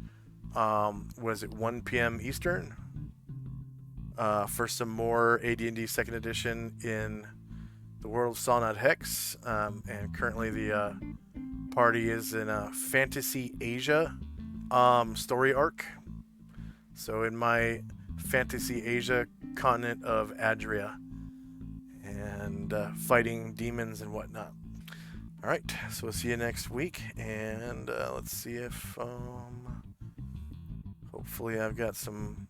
was it 1 p.m. Eastern? For some more AD&D 2nd Edition in the world of Solynod Hex. And currently the party is in a Fantasy Asia story arc. So in my Fantasy Asia continent of Adria. And and fighting demons and whatnot. All right, so we'll see you next week, and let's see if hopefully I've got some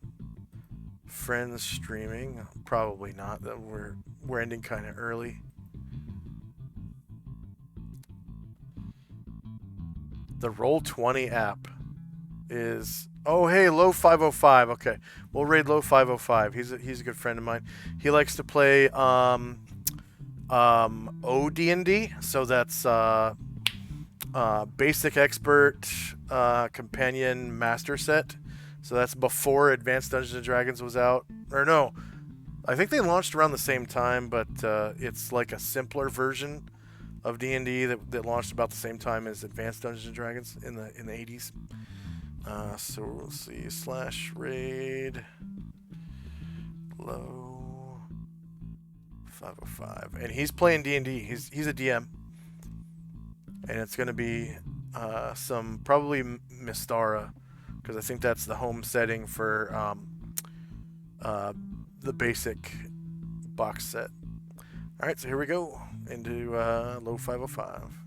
friends streaming. Probably not. That we're ending kind of early. The Roll20 app is... Oh, hey, Low 505. Okay, we'll raid Low 505. He's a good friend of mine. He likes to play OD&D, so that's Basic Expert Companion Master Set. So that's before Advanced Dungeons and Dragons was out. Or no, I think they launched around the same time, but it's like a simpler version of D&D that launched about the same time as Advanced Dungeons and Dragons in the 80s. So we'll see /raid Low 505, and he's playing D&D. He's a DM, and it's going to be some probably Mystara, because I think that's the home setting for the basic box set. All right, so here we go into Low 505.